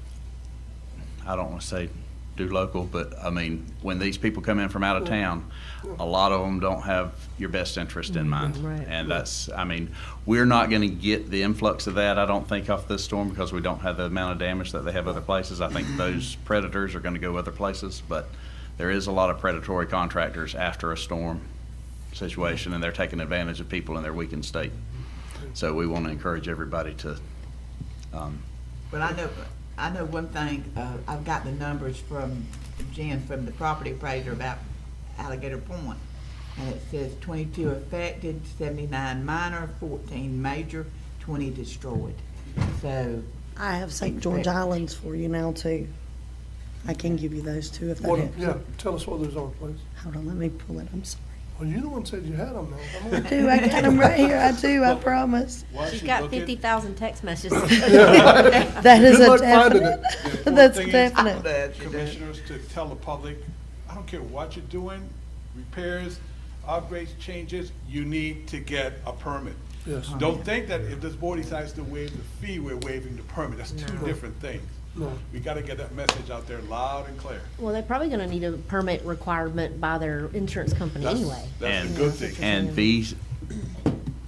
I don't want to say do local, but I mean, when these people come in from out of town, a lot of them don't have your best interest in mind. Right. And we're not going to get the influx of that, I don't think, off this storm, because we don't have the amount of damage that they have other places. I think those predators are going to go other places, but there is a lot of predatory contractors after a storm situation, and they're taking advantage of people in their weakened state. So we want to encourage everybody to. Well, I know one thing. I've got the numbers from Jen from the property appraiser about Alligator Point, and it says 22 affected, 79 minor, 14 major, 20 destroyed. So I have St. George Islands for you now too. I can give you those too if that What, helps. yeah, tell us what those are, please. Hold on, let me pull it. I'm sorry. Well, you the one said you had them now. I do. I got them right here. I do. I promise. While She's she's got looking, 50,000 text messages. That is Good a luck finding definite. it. the important That's thing is, definite. Commissioners, to tell the public, I don't care what you're doing, repairs, upgrades, changes, you need to get a permit. Yes. Don't think that if this board decides to waive the fee, we're waiving the permit. That's two different things. No. We gotta get that message out there loud and clear. Well, they're probably gonna need a permit requirement by their insurance company That's- anyway. That's a And- good thing. And fees,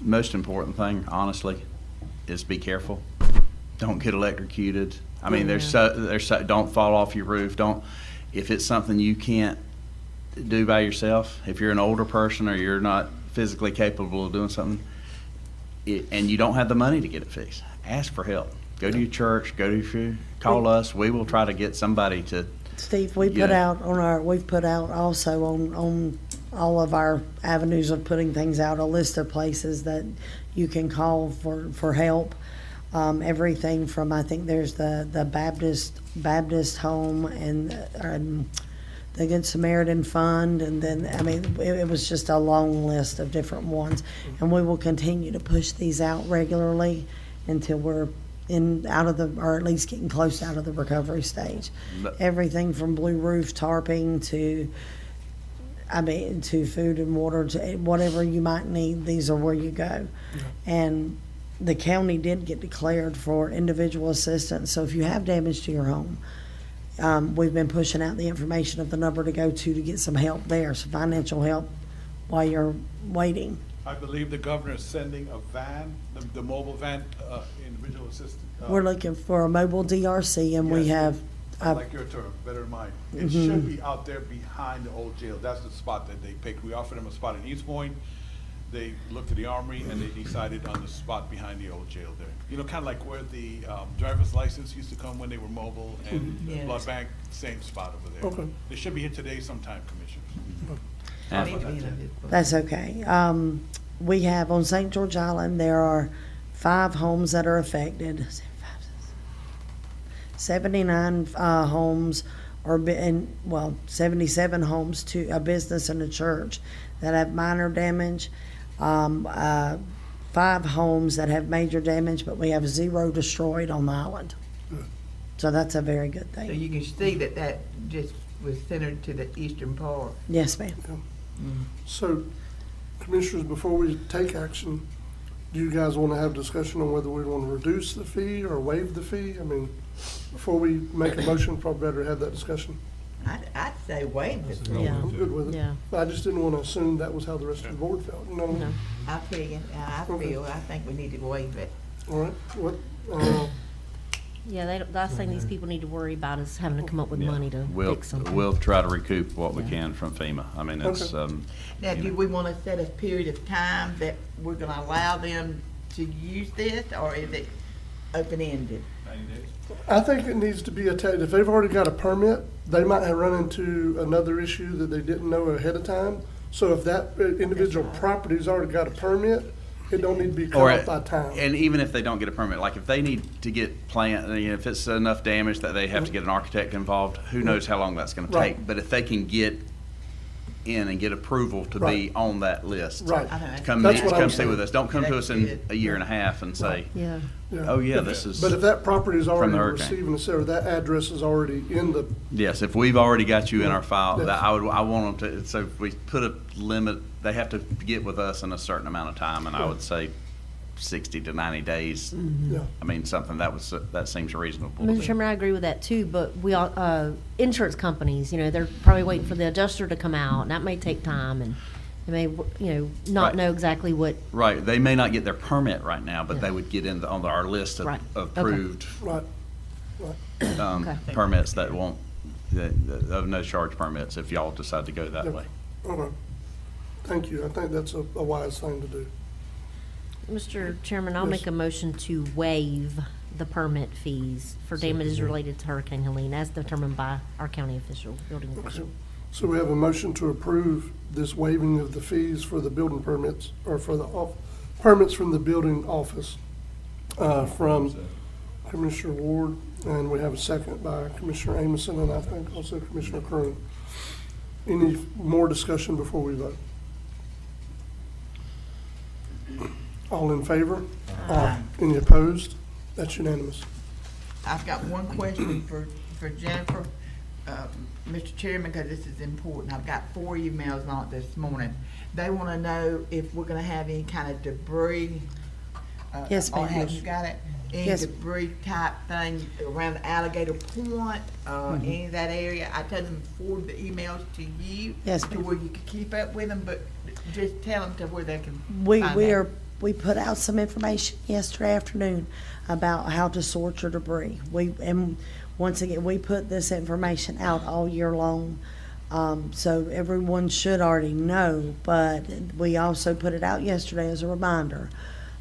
most important thing, honestly, is be careful. Don't get electrocuted. I mean, there's so, don't fall off your roof. If it's something you can't do by yourself, if you're an older person or you're not physically capable of doing something, and you don't have the money to get it fixed, ask for help. Go to your church, call us. We will try to get somebody to, Steve, we've put out also on all of our avenues of putting things out, a list of places that you can call for help. Everything from, I think there's the Baptist home and the Good Samaritan Fund, and then, I mean, it was just a long list of different ones. And we will continue to push these out regularly until we're or at least getting close out of the recovery stage. But- Everything from blue roof tarping to food and water, to whatever you might need, these are where you go. And the county did get declared for individual assistance, so if you have damage to your home, we've been pushing out the information of the number to go to get some help there, some financial help while you're waiting. I believe the governor is sending a van, the mobile van, individual assistant. We're looking for a mobile DRC, and we Yes. have, I like your term, better than mine. It should be out there behind the old jail. That's the spot that they picked. We offered them a spot in East Point. They looked at the Armory and they decided on the spot behind the old jail there. You know, kind of like where the driver's license used to come when they were mobile, and the Yes. blood bank, same spot over there. Okay. They should be here today sometime, commissioners. that's okay. We have on St. George Island, there are 5 homes that are affected. 79 homes or 77 homes to a business and a church that have minor damage. 5 homes that have major damage, but we have 0 destroyed on the island. So that's a very good So thing. you can see that just was centered to the eastern part. Yes, ma'am. So, Commissioners, before we take action, do you guys want to have discussion on whether we want to reduce the fee or waive the fee? I mean, before we make a motion, probably better have that discussion. I'd say waive it. Yeah. I'm good with it. Yeah. I just didn't want to assume that was how the rest of the board felt, you know? No. I think we need to waive it. All right, what, Yeah, the last thing these people need to worry about is having to come up with money to we'll, fix something. we'll try to recoup what we Yeah. can from FEMA. I mean, it's, Okay. Now, You do know. we want to set a period of time that we're gonna allow them to use this, or is it open-ended? I think it needs to be if they've already got a permit, they might have run into another issue that they didn't know ahead of time. So if that individual property's already got a permit, it don't need to be cut Or, off by time. and even if they don't get a permit, like if they need to get if it's enough damage that they have to get an architect involved, who knows how long that's gonna Right. take. But if they can get in and get approval to be Right. on that list. Right. I think Come That's meet, what I'm come stay saying. with us. Don't come to That's us in good. a year and a half and say, Yeah. oh yeah, this is. But if that property is already the hurricane. receiving a, or that address is already in the, Yes, if we've already got you in our file, Yes. that I want them to, so if we put a limit, they have to get with us in a certain amount of time, and I would say 60 to 90 days. yeah. I mean, something that seems reasonable. to Mr. me. Chairman, I agree with that too, but we all, insurance companies, they're probably waiting for the adjuster to come out, and that may take time, and they may, not Right. know exactly what, Right, they may not get their permit right now, but Yeah. they would get on our list of Right. Okay. approved Right. Okay. permits that won't, of no charge permits if y'all decide to go that way. Okay. Thank you. I think that's a wise thing to do. Mr. Chairman, I'll Yes. make a motion to waive the permit fees for damages related to Hurricane Helene as determined by our county official, building official. So we have a motion to approve this waiving of the fees for the building permits, or for the permits from the building office, from Commissioner Ward And we have a second by Commissioner Amison and I think also Commissioner Cronin. Any more discussion before we vote? All in favor? Aye. Any opposed? That's unanimous. I've got one question for Jennifer, Mr. Chairman, because this is important. I've got 4 emails on it this morning. They want to know if we're going to have any kind of debris. Yes, Or ma'am. have you got it? Any Yes. debris type thing around Alligator Point, any of that area? I told them to forward the emails to you. Yes, To ma'am. where you can keep up with them, but just tell them to where they can We find we that. are we put out some information yesterday afternoon about how to sort your debris. And once again, we put this information out all year long, so everyone should already know. But we also put it out yesterday as a reminder.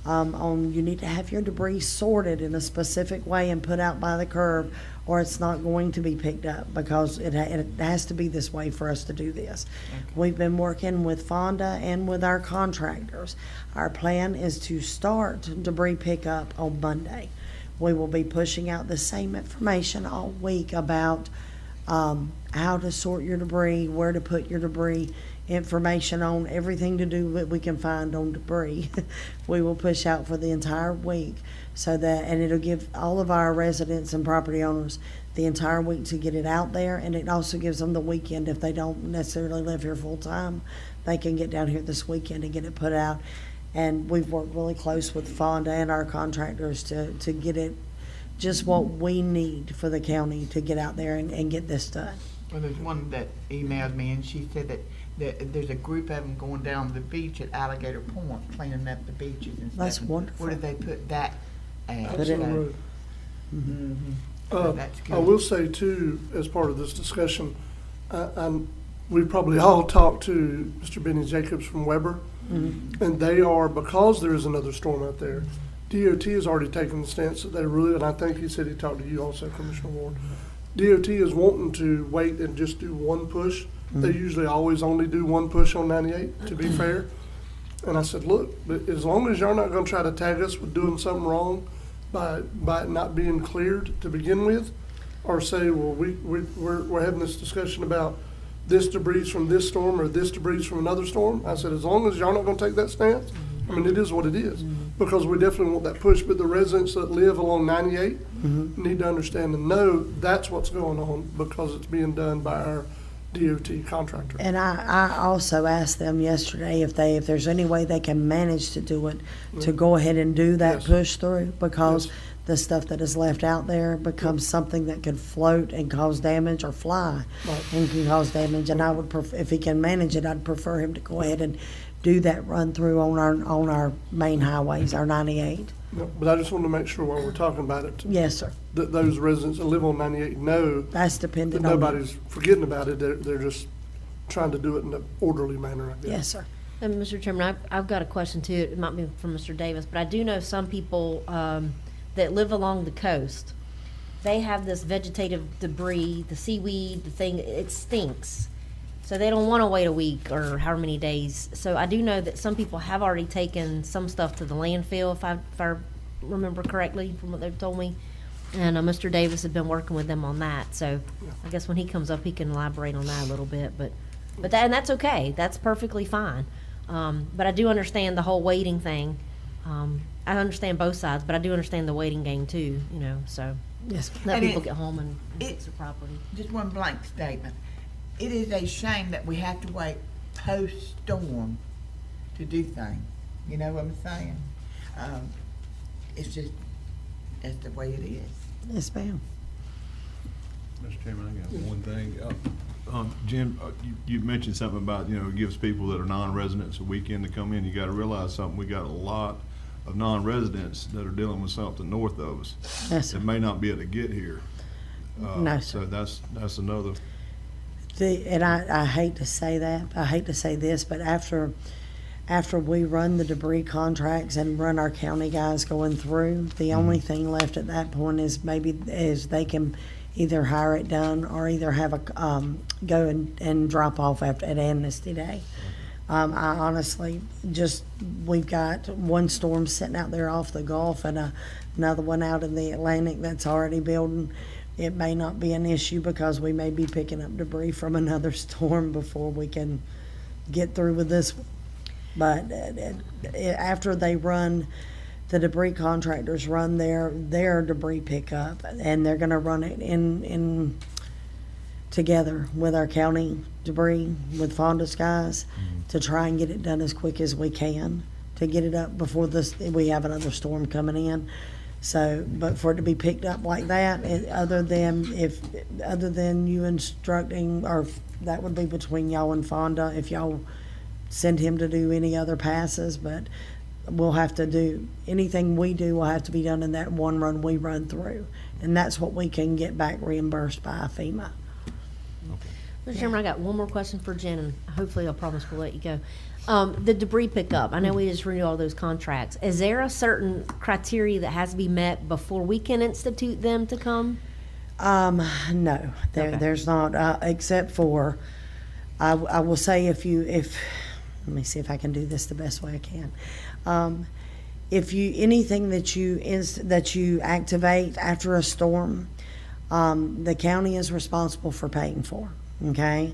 On you need to have your debris sorted in a specific way and put out by the curb, or it's not going to be picked up because it has to be this way for us to do this. We've been working with Fonda and with our contractors. Our plan is to start debris pickup on Monday. We will be pushing out the same information all week about how to sort your debris, where to put your debris, information on everything to do that we can find on debris. We will push out for the entire week so that, and it'll give all of our residents and property owners the entire week to get it out there, and it also gives them the weekend if they don't necessarily live here full time. They can get down here this weekend and get it put out. And we've worked really close with Fonda and our contractors to get it just what we need for the county to get out there and get this done. Well, there's one that emailed me, and she said that there's a group of them going down the beach at Alligator Point, cleaning up the beaches and stuff. That's wonderful. Where did they put that at? That's on the road. That's I good. will say too, as part of this discussion, we probably all talked to Mr. Benny Jacobs from Weber, and they are, because there is another storm out there, DOT has already taken the stance that they really, and I think he said he talked to you also, Commissioner Ward. DOT is wanting to wait and just do one push. They usually always only do one push on 98, to be fair. And I said, look, but as long as y'all not gonna try to tag us with doing something wrong by it not being cleared to begin with, or say, well, we're having this discussion about this debris from this storm or this debris from another storm. I said, as long as y'all not gonna take that stance, I mean, it is what it is, because we definitely want that push. But the residents that live along 98 need to understand and know that's what's going on, because it's being done by our DOT contractor. And I also asked them yesterday if there's any way they can manage to do it, to go ahead and do that Yes. push through, because Yes. the stuff that is left out there becomes something that could float and cause damage, or fly Right. and can cause damage. And I would if he can manage it, I'd prefer him to go ahead and do that run through on our main highways, our 98. No, but I just want to make sure while we're talking about it, Yes, sir. that those residents that live on 98 know That's that dependent on. nobody's forgetting about it. They're just trying to do it in an orderly manner, I guess. Yes, sir. And Mr. Chairman, I've got a question too. It might be from Mr. Davis, but I do know some people that live along the coast. They have this vegetative debris, the seaweed, the thing, it stinks. So they don't want to wait a week or however many days. So I do know that some people have already taken some stuff to the landfill, if I remember correctly from what they've told me. And Mr. Davis has been working with them on that. So I guess when he comes up, he can elaborate on that a little bit. But that's okay. That's perfectly fine. But I do understand the whole waiting thing. I understand both sides, but I do understand the waiting game too, so Yes. let And people it- get home and it- fix their property. Just one blank statement. It is a shame that we have to wait post-storm to do things. You know what I'm saying? It's just, that's the way it is. Yes, ma'am. Mr. Chairman, I got one thing. Jim, you mentioned something about, it gives people that are non-residents a weekend to come in. You gotta realize something, we got a lot of non-residents that are dealing with something north of us. Yes, sir. That may not be able to get here. No, sir. So that's another. And I hate to say that, I hate to say this, but after we run the debris contracts and run our county guys going through, the only thing left at that point is they can either hire it done or either have go and drop off at Amnesty Day. I honestly we've got one storm sitting out there off the Gulf and another one out in the Atlantic that's already building. It may not be an issue because we may be picking up debris from another storm before we can get through with this one. But after they run, the debris contractors run their debris pickup, and they're gonna run it in together with our county debris, with Fonda Skies, to try and get it done as quick as we can, to get it up before we have another storm coming in. So, but for it to be picked up like that, other than you instructing, or that would be between y'all and Fonda, if y'all send him to do any other passes, but we'll have to do, anything we do will have to be done in that one run we run through. And that's what we can get back reimbursed by FEMA. Mr. Chairman, I got one more question for Jen, and hopefully I promise we'll let you go. The debris pickup, I know we just renewed all those contracts. Is there a certain criteria that has to be met before we can institute them to come? No, there's not, except for, I will say if let me see if I can do this the best way I can. Anything that you activate after a storm, the county is responsible for paying for, okay?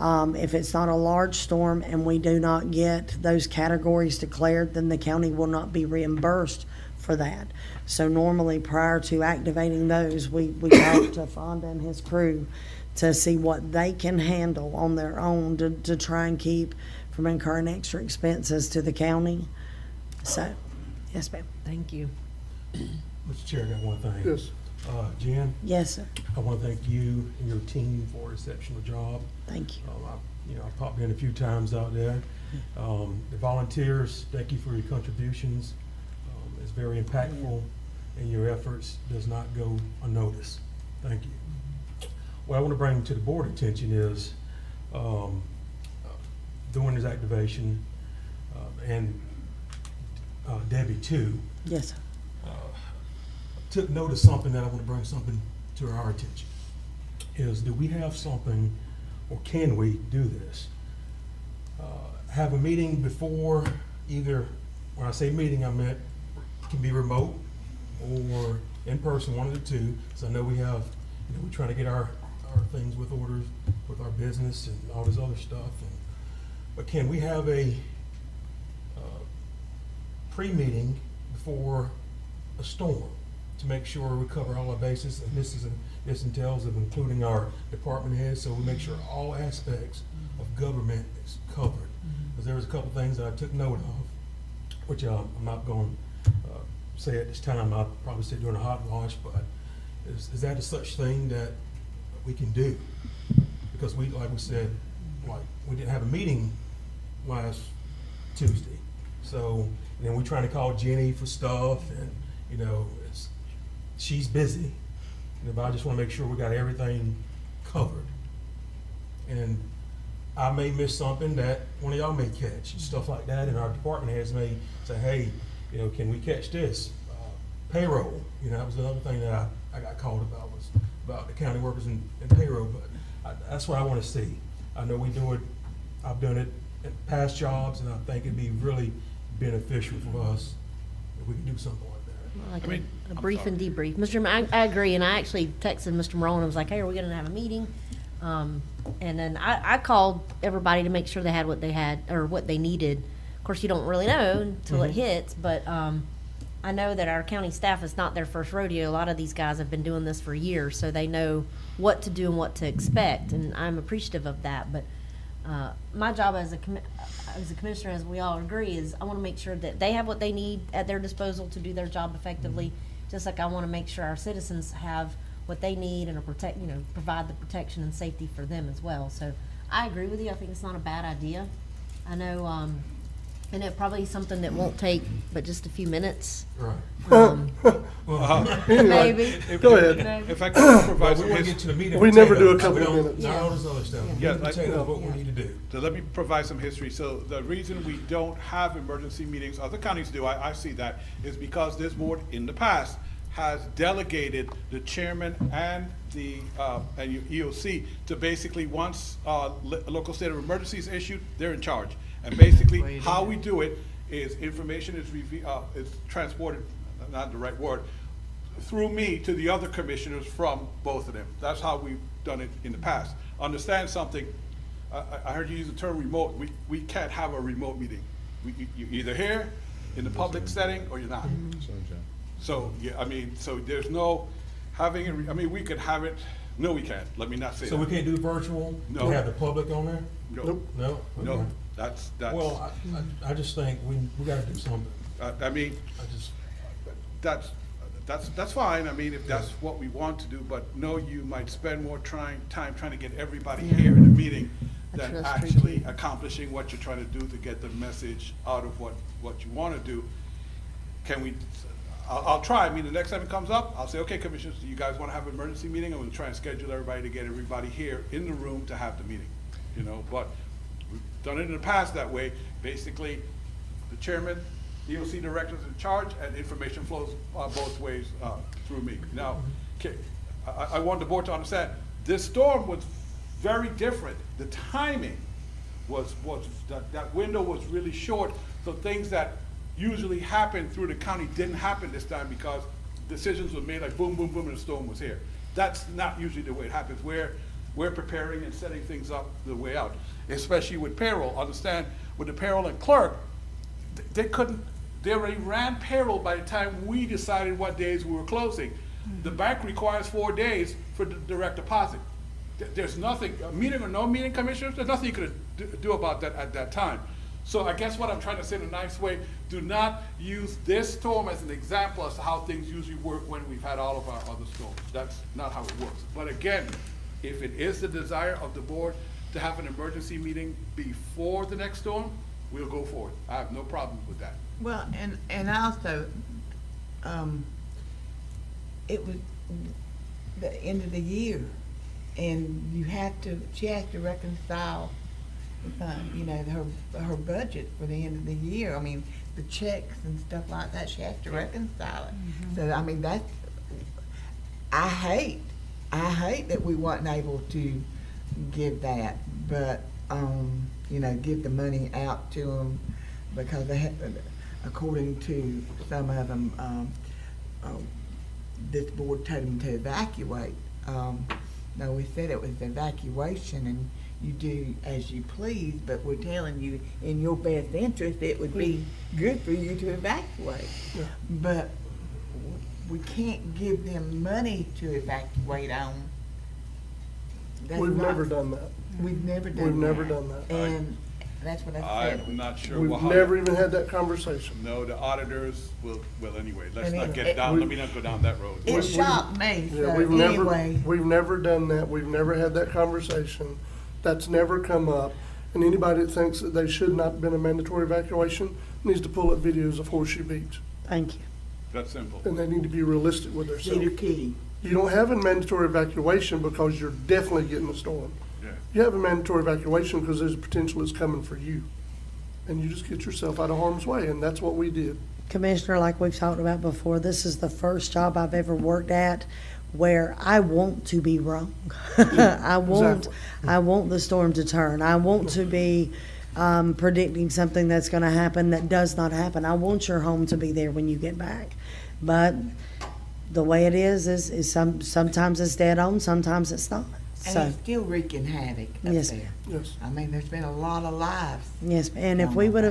If it's not a large storm and we do not get those categories declared, then the county will not be reimbursed for that. So normally, prior to activating those, we talk to Fonda and his crew to see what they can handle on their own to try and keep from incurring extra expenses to the county. So, yes, ma'am. Thank you. Mr. Chair, I got one thing. Yes. Jen, Yes, sir. I want to thank you and your team for an exceptional job. Thank you. I've popped in a few times out there. The volunteers, thank you for your contributions. It's very impactful, and your efforts does not go unnoticed. Thank you. What I want to bring to the board attention is during this activation, and Debbie too, Yes, sir. took note of something that I want to bring something to our attention. Is, do we have something, or can we do this? Have a meeting before, either, when I say meeting, I meant can be remote or in person, one of the two. So I know we have, we're trying to get our things with orders, with our business and all this other stuff. But can we have a pre-meeting before a storm to make sure we cover all our bases? And this entails of including our department heads, so we make sure all aspects of government is covered. Because there was a couple things that I took note of, which I'm not going to say at this time. I'll probably say during a hot wash, but is that a such thing that we can do? Because we, like we said, we didn't have a meeting last Tuesday. So, and then we're trying to call Jenny for stuff, and she's busy. But I just want to make sure we got everything covered. And I may miss something that one of y'all may catch, stuff like that, and our department heads may say, hey, can we catch this? Payroll, that was another thing that I got called about, was about the county workers and payroll, but that's what I want to see. I know we do it, I've done it in past jobs, and I think it'd be really beneficial for us if we could do something like that. Like a brief and debrief. Mr. Chairman, I agree, and I actually texted Mr. Morone and was like, hey, are we gonna have a meeting? And then I called everybody to make sure they had what they had, or what they needed. Of course, you don't really know until it hits, but I know that our county staff is not their first rodeo. A lot of these guys have been doing this for years, so they know what to do and what to expect, and I'm appreciative of that. But my job as a commissioner, as we all agree, is I want to make sure that they have what they need at their disposal to do their job effectively, just like I want to make sure our citizens have what they need and provide the protection and safety for them as well. So I agree with you. I think it's not a bad idea. I know, and it probably is something that won't take but just a few minutes. Right. Maybe. Go ahead. If I could provide But some we want to get history. to the meat and We never do a potatoes. couple We of don't- minutes. Not all this other stuff. Meat Yeah, and potatoes, what we need to do. So let me provide some history. So the reason we don't have emergency meetings, other counties do, I see that, is because this board in the past has delegated the chairman and the and your EOC to basically, once a local state of emergency is issued, they're in charge. And basically, how we do it is information is transported, not the right word, through me to the other commissioners from both of them. That's how we've done it in the past. Understand something, I heard you use the term remote. We can't have a remote meeting. You're either here in the public setting or you're not. So, yeah, I mean, so there's no having, we could have it, no, we can't. Let me not say that. So we can't do virtual? No. To have the public on there? No, No? no, Okay. that's, Well, I just think we gotta do something. I mean, I just, that's fine, I mean, if that's what we want to do, but no, you might spend more time trying to get everybody here in the meeting than That's true, actually too. accomplishing what you're trying to do to get the message out of what you wanna do. Can we, I'll try, I mean, the next time it comes up, I'll say, okay, commissioners, do you guys wanna have an emergency meeting? I'm gonna try and schedule everybody to get everybody here in the room to have the meeting, you know, but we've done it in the past that way. Basically, the chairman, EOC director's in charge, and information flows both ways through me. Now, I want the board to understand, this storm was very different. The timing was that window was really short, so things that usually happen through the county didn't happen this time because decisions were made like boom, boom, boom, and the storm was here. That's not usually the way it happens. We're preparing and setting things up the way out, especially with payroll. Understand, with the payroll and clerk, they already ran payroll by the time we decided what days we were closing. The bank requires 4 days for the direct deposit. There's nothing, a meeting or no meeting, commissioners, there's nothing you could do about that at that time. So I guess what I'm trying to say in a nice way, do not use this storm as an example as to how things usually work when we've had all of our other storms. That's not how it works. But again, if it is the desire of the board to have an emergency meeting before the next storm, we'll go for it. I have no problem with that. Well, and also, it was the end of the year, and she has to reconcile, you know, her budget for the end of the year. I mean, the checks and stuff like that, she has to reconcile it. So, I mean, I hate that we weren't able to give that, but, you know, give the money out to them because they had, according to some of them, this board told them to evacuate. No, we said it was evacuation and you do as you please, but we're telling you in your best interest, it would be good for you to evacuate. Yeah. But we can't give them money to evacuate on. That's We've not- never done that. We've never done that. We've never done that. And that's what I said. I'm not sure. We've how- never even had that conversation. No, the auditors will, well, anyway, let's I mean, not get it- down, let me not go down that road. It we- shocked me, Yeah, so anyway. we've never done that. We've never had that conversation. That's never come up. And anybody that thinks that they should not have been a mandatory evacuation needs to pull up videos of Horseshoe Beach. Thank you. That's simple. And they need to be realistic with Cedar themselves. Key. You don't have a mandatory evacuation because you're definitely getting a storm. Yeah. You have a mandatory evacuation because there's a potential it's coming for you. And you just get yourself out of harm's way, and that's what we did. Commissioner, like we've talked about before, this is the first job I've ever worked at where I want to be wrong. I want the storm to turn. I want to be predicting something that's going to happen that does not happen. I want your home to be there when you get back. But the way it is sometimes it's dead on, sometimes it's not. And So, it's still wreaking havoc up Yes, there. Yes. I mean, there's been a lot of lives. yes, and if we would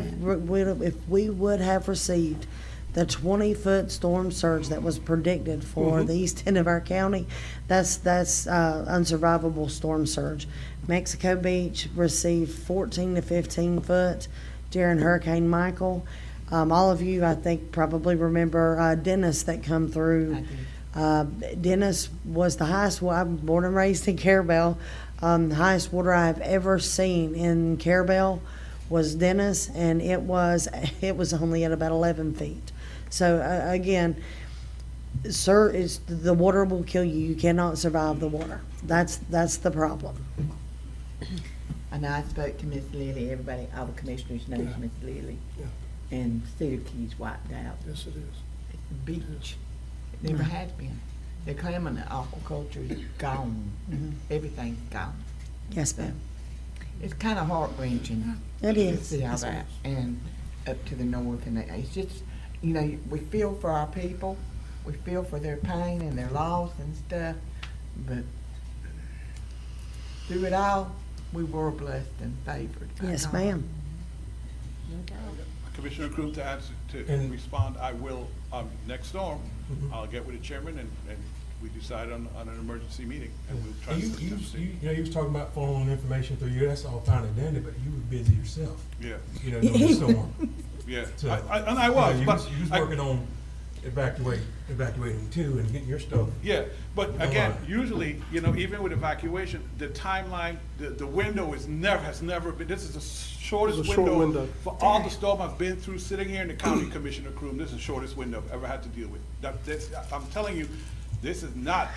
have received the 20-foot storm surge that was predicted for the east end of our county, that's unsurvivable storm surge. Mexico Beach received 14 to 15 foot during Hurricane Michael. All of you, I think, probably remember Dennis that come through. I do. Dennis was the highest, I'm born and raised in Carabel. The highest water I've ever seen in Carabel was Dennis, and it was only at about 11 feet. So again, sir, the water will kill you. You cannot survive the water. That's the problem. I know I spoke to Miss Lily, everybody, all the commissioners know Yeah. Miss Lily. Yeah. And Cedar Key's wiped out. Yes, it is. It's the beach. It never has been. The claiming that aquaculture is gone. Everything's gone. Yes, ma'am. It's kind of heart-wrenching. It To is. see all Yes, that, ma'am. and up to the north, and it's just, you know, we feel for our people, we feel for their pain and their loss and stuff, but through it all, we were blessed and favored. by Yes, God. ma'am. Commissioner Crew, to answer, to And- respond, I will, next storm, I'll get with the chairman and we decide on an emergency meeting and we'll try to. You was talking about following information through you, that's all fine and dandy, but you were busy yourself, Yeah, you know, during the storm. yeah, So, and I was, you but. You was I- working on evacuating too and getting your stuff. Yeah, but No again, lie. usually, you know, even with evacuation, the timeline, the window has never been, this is the shortest It's a short window. for all the storm I've been through, sitting here in the county commissioner crew, this is the shortest window I've ever had to deal with. I'm telling you, this is not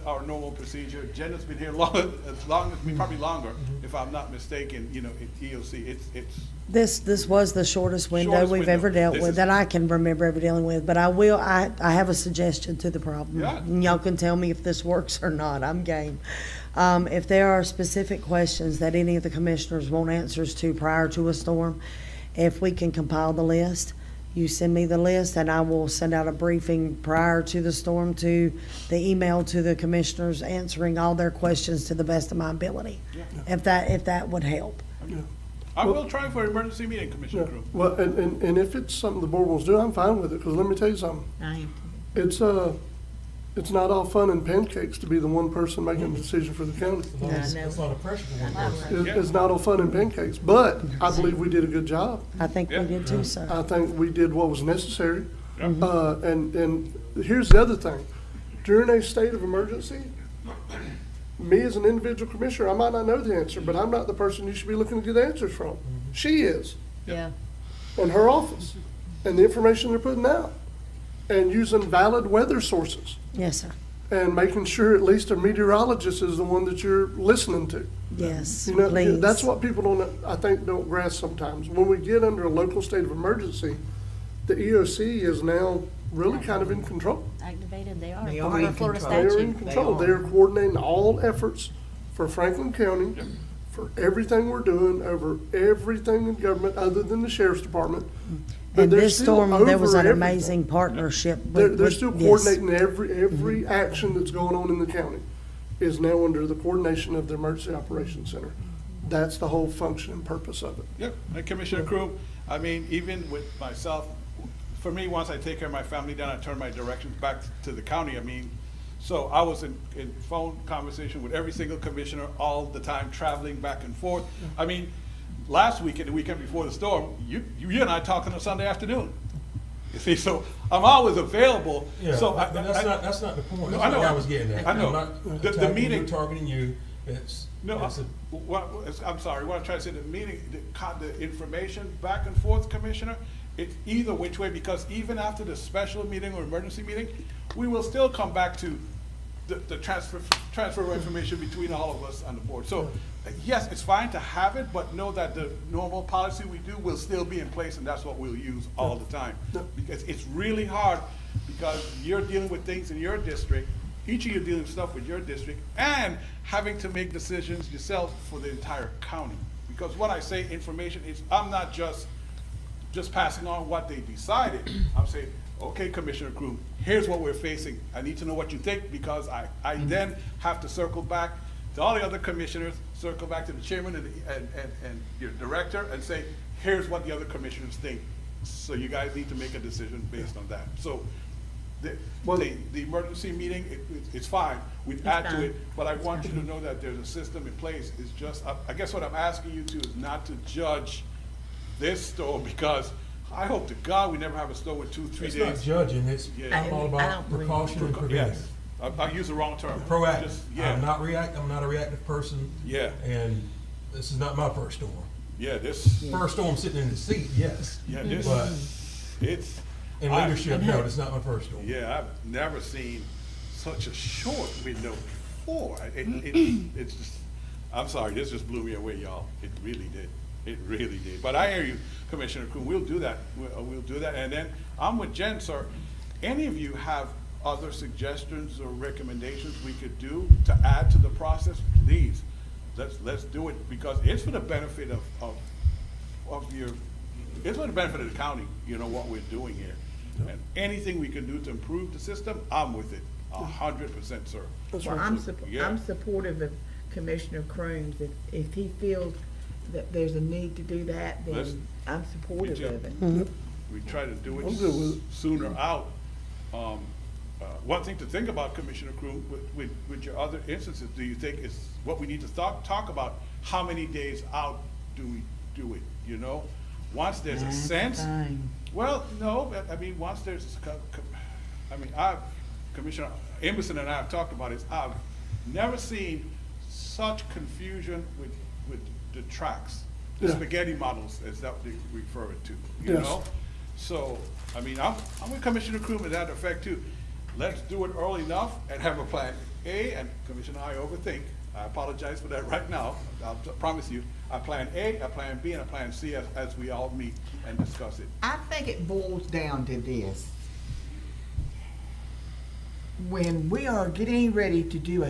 our normal procedure. Jenna's been here probably longer, if I'm not mistaken, you know, in EOC, it's. This was the shortest window Shortest we've window. ever dealt This with is- that I can remember ever dealing with, but I have a suggestion to the problem. Yeah. And y'all can tell me if this works or not, I'm game. If there are specific questions that any of the commissioners want answers to prior to a storm, if we can compile the list, you send me the list and I will send out a briefing prior to the storm to the email to the commissioners answering all their questions to the best of my ability. If that would help. I will try for an emergency meeting, Commissioner Yeah, Crew. well, and if it's something the board wants to do, I'm fine with it, because let me tell you something. It's not all fun and pancakes to be the one person making the decision for the county. That's a lot of pressure for one person. It's not all fun and pancakes, but I believe we did a good job. I think we Yeah. did too, sir. I think we did what was necessary. And here's the other thing. During a state of emergency, me as an individual commissioner, I might not know the answer, but I'm not the person you should be looking to get answers from. She is, Yeah. in her office, and the information they're putting out, and using valid weather sources, Yes, sir. and making sure at least a meteorologist is the one that you're listening to. Yes, You know, please. that's what people don't grasp sometimes. When we get under a local state of emergency, the EOC is now really kind of in control. Activated, they are. They From are the in Florida control. They're statute. in control. They're coordinating all efforts for Franklin County, for everything we're doing, over everything in government other than the sheriff's department. But And they're this still storm, there was over an everything. amazing partnership. They're still yes. coordinating every action that's going on in the county is now under the coordination of the Emergency Operations Center. That's the whole function and purpose of it. Yep, and Commissioner Crew, I mean, even with myself, for me, once I take care of my family, then I turn my directions back to the county. I mean, so I was in phone conversation with every single commissioner all the time, traveling back and forth. I mean, last weekend, the weekend before the storm, you and I talking on Sunday afternoon. You see, so I'm always available. Yeah, So but that's not the point. No, That's I not know. what I was getting at. I know. I'm not The attacking you, meeting- targeting you. No, I'm sorry, what I'm trying to say, the meeting, the information back and forth, Commissioner, it's either which way, because even after the special meeting or emergency meeting, we will still come back to the transfer of information between all of us on the board. So, yes, it's fine to have it, but know that the normal policy we do will still be in place, and that's what we'll use all the time. Because it's really hard, because you're dealing with things in your district, each of you dealing with stuff with your district, and having to make decisions yourself for the entire county. Because when I say information, I'm not just passing on what they decided. I'm saying, okay, Commissioner Crew, here's what we're facing. I need to know what you think, because I then have to circle back to all the other commissioners, circle back to the chairman and your director, and say, here's what the other commissioners think. So you guys need to make a decision based on that. So the emergency meeting, it's fine, we'd add to it, but I want you to know that there's a system in place. It's just, I guess what I'm asking you to is not to judge this storm, because I hope to God we never have a storm with 2-3 It's days. not judging, it's Yeah. all I about don't believe precaution and Yes, prevention. I use the wrong term. Proactive. Just- Yeah, I'm not a reactive person. Yeah. And this is not my first storm. yeah, this, First storm sitting in the seat, yes. yeah, this, But it's. in I- leadership, no, it's not my first storm. Yeah, I've never seen such a short window before. It's just, I'm sorry, this just blew me away, y'all. It really did. It really did. But I hear you, Commissioner Kuhn, we'll do that. We'll do that. And then I'm with Jen, sir. Any of you have other suggestions or recommendations we could do to add to the process? Please, let's do it, because it's for the benefit of your, it's for the benefit of the county, you know, what we're doing here. And anything we can do to improve the system, I'm with it, 100%, sir. That's Well, right. Yeah. I'm supportive of Commissioner Crooms. If he feels that there's a need to do that, Let's- then I'm supportive Me too. of it. We try to do I'm good with it it. sooner out. One thing to think about, Commissioner Crew, with your other instances, do you think is what we need to talk about, how many days out do we do it, you know? Once there's a sense, well, no, I mean, once there's, I mean, Commissioner Emerson and I have talked about this, I've never seen such confusion with the tracks, the Yeah. spaghetti models, as that they refer it to, you Yes. know? So, I mean, I'm with Commissioner Crew to that effect too. Let's do it early enough and have a plan A, and Commissioner, I overthink. I apologize for that right now. I'll promise you, a plan A, a plan B, and a plan C as we all meet and discuss it. I think it boils down to this. When we are getting ready to do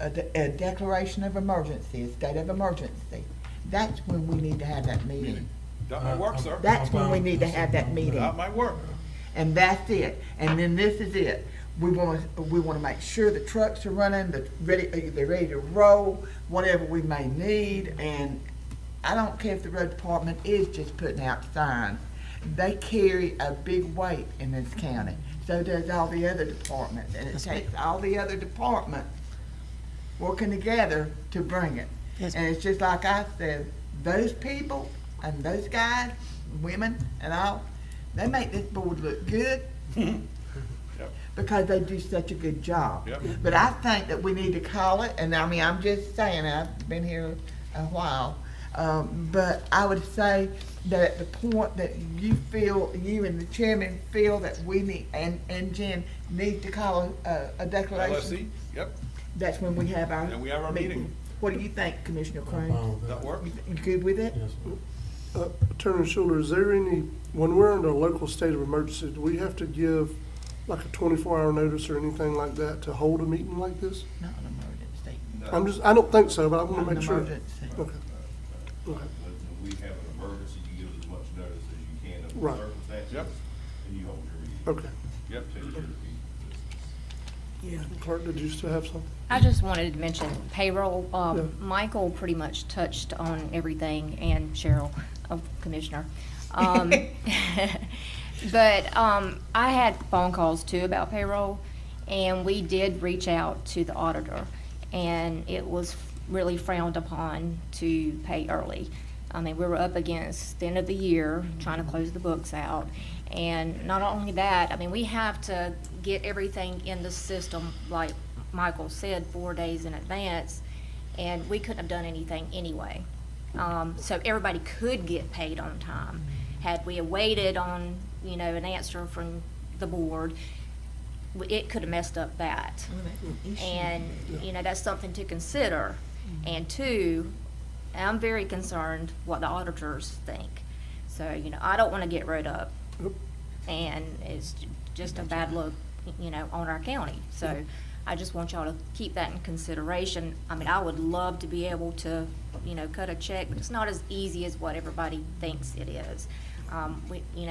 a declaration of emergency, a state of emergency, that's when we need to have that meeting. That might work, sir. That's when we need to have that meeting. That might work. And that's it. And then this is it. We wanna make sure the trucks are running, they're ready to roll, whatever we may need. And I don't care if the road department is just putting out signs. They carry a big weight in this county. So does all the other departments. And it takes all the other departments working together to bring it. Yes. And it's just like I said, those people and those guys, women and all, they make this board look good Yep. because they do such a good job. Yep. But I think that we need to call it, and I mean, I'm just saying, I've been here a while, but I would say that at the point that you and the chairman feel that we need, and Jen need to call a declaration, LSC, yep, that's when we have our. and we have our meeting. What do you think, Commissioner Crane? That work? You good with it? Attorney Schuler, is there any, when we're under a local state of emergency, do we have to give like a 24-hour notice or anything like that to hold a meeting like this? Not an emergency. I don't think so, but I want Not to an make sure. emergency. Okay. When we have an emergency, you give as much notice as you can of Right. the circumstances. Yep. And you hold your meeting. Okay. Yep. Take care of the people. Clerk, did you still have something? I just wanted to mention payroll. Yeah. Michael pretty much touched on everything, and Cheryl, Commissioner. But I had phone calls too about payroll, and we did reach out to the auditor, and it was really frowned upon to pay early. I mean, we were up against the end of the year, trying to close the books out. And not only that, I mean, we have to get everything in the system, like Michael said, 4 days in advance, and we couldn't have done anything anyway. So everybody could get paid on time. Had we waited on, an answer from the board, it could have messed up that. And, that's something to consider. And two, I'm very concerned what the auditors think. So, I don't want to get wrote up. And it's just a bad look, on our county. So I just want y'all to keep that in consideration. I mean, I would love to be able to, cut a check, but it's not as easy as what everybody thinks it is.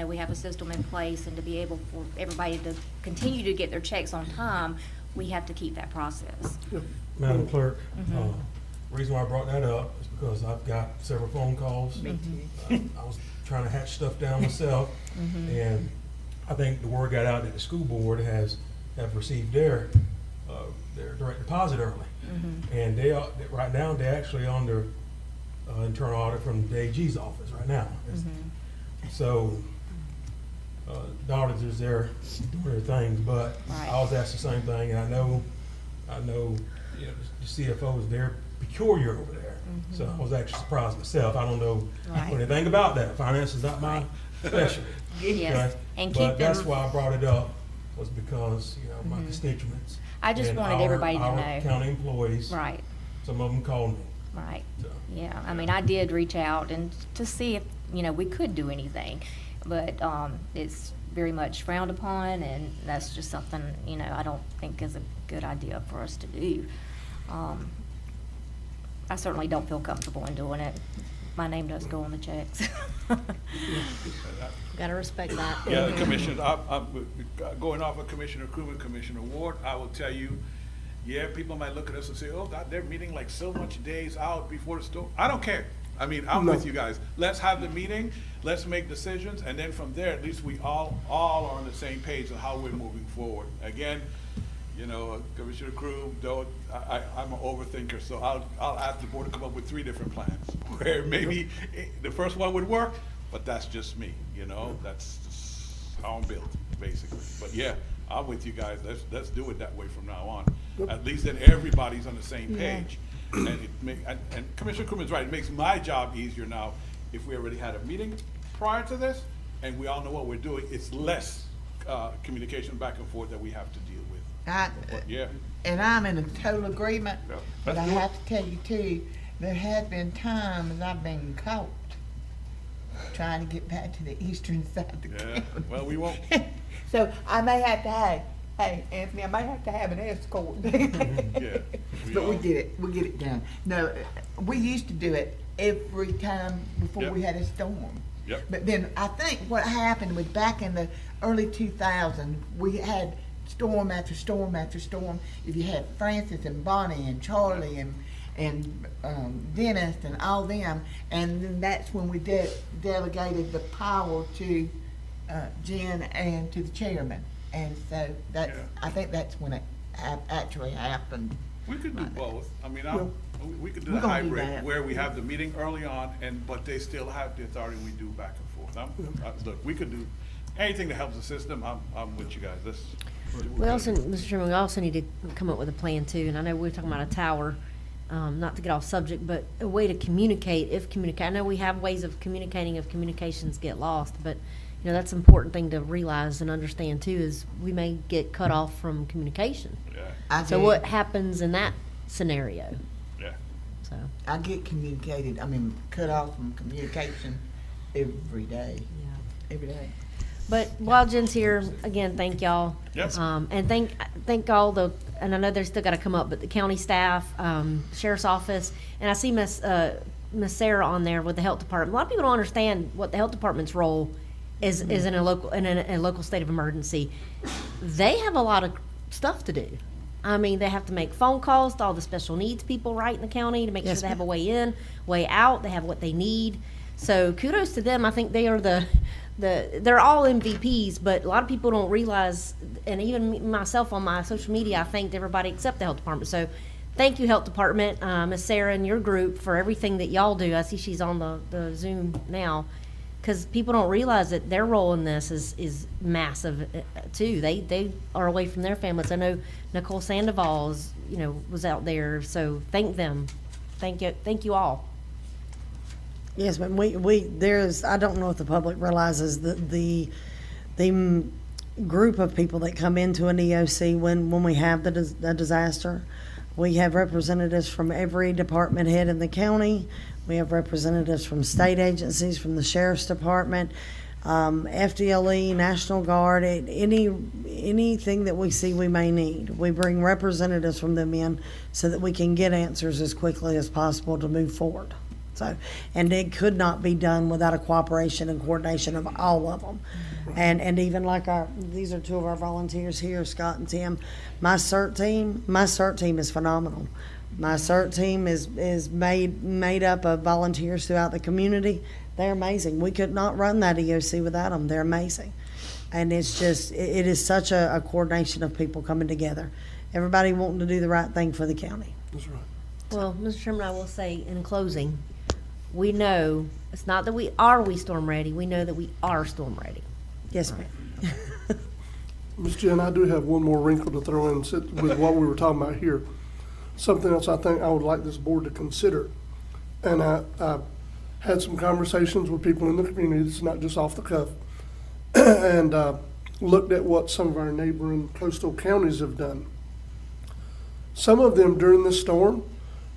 We have a system in place, and to be able for everybody to continue to get their checks on time, we have to keep that process. Madam Clerk, reason why I brought that up is because I've got several phone calls. Me too. I was trying to hatch stuff down myself, and I think the word got out that the school board have received their direct deposit early. And they are, right now, they're actually under internal audit from the AG's office right now. So, the auditors, they're doing their things, but Right. I was asked the same thing, and I know, the CFO is very peculiar over there. So I was actually surprised myself. I don't know Right. anything about that. Finance is not my specialty. Yes, Okay? and But keep that's them, why I brought it up, was because, my constituents. I just and wanted our- everybody to Our know. county employees, Right, some of them called me, right. so. Yeah, I mean, I did reach out and to see if, we could do anything, but, it's very much frowned upon, and that's just something, I don't think is a good idea for us to do. I certainly don't feel comfortable in doing it. my name does go on the checks. Gotta respect that. Yeah, Commissioner, I'm going off of Commissioner Crewman, Commissioner Ward, I will tell you, yeah, people might look at us and say, oh, God, they're meeting like so much days out before the storm. I don't care. I mean, I'm with you guys. Let's have the meeting, let's make decisions, and then from there, at least we all are on the same page of how we're moving forward. Again, you know, Commissioner Crew, though, I'm an overthinker, so I'll ask the board to come up with 3 different plans, where maybe the first one would work, but that's just me, you know, that's just how I'm built, basically. But yeah, I'm with you guys, let's do it that way from now on. At least then everybody's on the same page. And Commissioner Crewman's right, it makes my job easier now if we already had a meeting prior to this, and we all know what we're doing, it's less communication back and forth that we have to deal with. But yeah. And I'm in a total agreement, Yeah. but I Let's do it. have to tell you too, there has been times I've been caught trying to get back to the eastern side of the Yeah, county. well, we won't, So I may have to have, hey, Anthony, I may have to have an escort. yeah. But we get it done. No, we used to do it every time before Yep. we had a storm. Yep. But then I think what happened was back in the early 2000s, we had storm after storm after storm. If you had Francis and Bonnie and Charlie and Dennis and all them, and then that's when we delegated the power to Jen and to the chairman. And so that's, Yeah. I think that's when it actually happened. We could do both. I mean, we could do We're the gonna do hybrid that. where we have the meeting early on but they still have the authority we do back and forth. Look, we could do anything that helps the system. I'm with you guys. Let's do what We we also, gotta do. Mr. Chairman, we also need to come up with a plan too, and I know we're talking about a tower, not to get off subject, but a way to communicate, I know we have ways of communicating if communications get lost, but, you know, that's an important thing to realize and understand too, is we may get cut off from communication. Yeah, So what happens in that scenario? yeah. So, I get cut off from communication every day, yeah. every day. But while Jen's here, again, thank y'all. Yes. And thank all and I know they're still gotta come up, but the county staff, sheriff's office, and I see Miss Sarah on there with the health department. A lot of people don't understand what the health department's role is in a local state of emergency. They have a lot of stuff to do. I mean, they have to make phone calls to all the special needs people right in the county to make sure Yes, they have a ma'am. way in, way out, they have what they need. So kudos to them. I think they are they're all MVPs, but a lot of people don't realize, and even myself on my social media, I thanked everybody except the health department. So thank you, health department, Miss Sarah and your group for everything that y'all do. I see she's on the Zoom now, because people don't realize that their role in this is massive too. They are away from their families. I know Nicole Sandoval was out there, so thank them. Thank you all. Yes, but I don't know if the public realizes that the group of people that come into an EOC when we have the disaster, we have representatives from every department head in the county. We have representatives from state agencies, from the sheriff's department, FDLE, National Guard, anything that we see we may need. We bring representatives from them in so that we can get answers as quickly as possible to move forward. So, and it could not be done without a cooperation and coordination of all of them. And even like these are 2 of our volunteers here, Scott and Tim. My CERT team is phenomenal. My CERT team is made up of volunteers throughout the community. They're amazing. We could not run that EOC without them. They're amazing. And it's just, it is such a coordination of people coming together. Everybody wanting to do the right thing for the county. That's right. Well, Mr. Chairman, I will say in closing, we know it's not that we storm ready. We know that we are storm ready. Yes, ma'am. Ms. Jen, I do have one more wrinkle to throw in with what we were talking about here. Something else I think I would like this board to consider. And I had some conversations with people in the community, it's not just off the cuff, and looked at what some of our neighboring coastal counties have done. Some of them during this storm,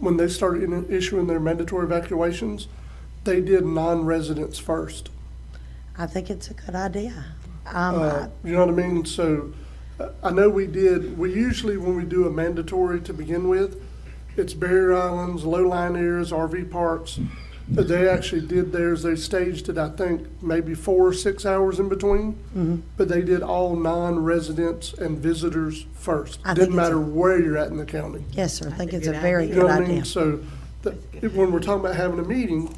when they started issuing their mandatory evacuations, they did non-residents first. I think it's a good idea. You know what I mean? So I know we usually, when we do a mandatory to begin with, it's barrier islands, low-lying areas, RV parks, But they actually did theirs, they staged it, I think, maybe 4 or 6 hours in between. But they did all non-residents and visitors first. I think Didn't it's matter a- where you're at in the county. Yes, sir. I think it's a good very You good know what I mean? idea. So, when we're talking about having a meeting,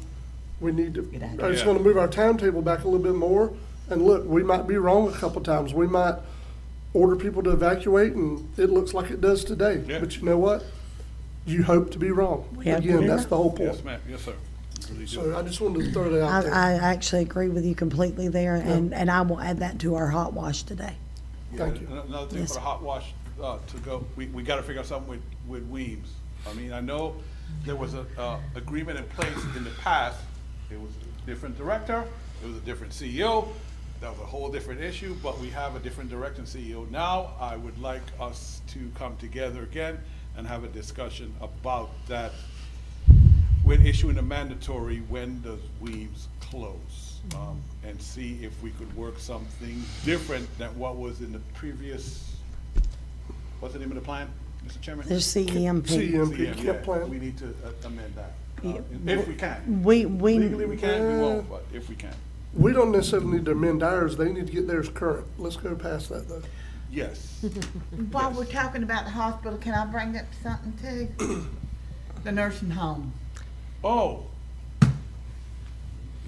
we need to, Good idea. I just Yeah. wanna move our timetable back a little bit more. And look, we might be wrong a couple times. We might order people to evacuate and it looks like it does today. Yeah. But you know what? You hope to be wrong. We have to Again, be that's right. the whole point. Yes, ma'am, yes, sir. Really do. So I just wanted to throw that out there. I actually agree with you completely there, and I will add that to our hot wash today. Thank you. Another thing Yes. for the hot wash, to go, we gotta figure out something with Weems. I mean, I know there was a, agreement in place in the past. It was a different director, it was a different CEO. That was a whole different issue, but we have a different director and CEO now. I would like us to come together again and have a discussion about that. When issuing a mandatory, when does Weems close? And see if we could work something different than what was in the previous, what's the name of the plan, Mr. Chairman? There's CEMP. CEMP, CM, Camp yeah. Plan. We need to amend that, Yeah. if we can. We Legally, we can, we won't, but if we can. We don't necessarily need to amend ours, they need to get theirs current. Let's go past that though. Yes. While we're talking about the hospital, can I bring up something too? The nursing home. Oh.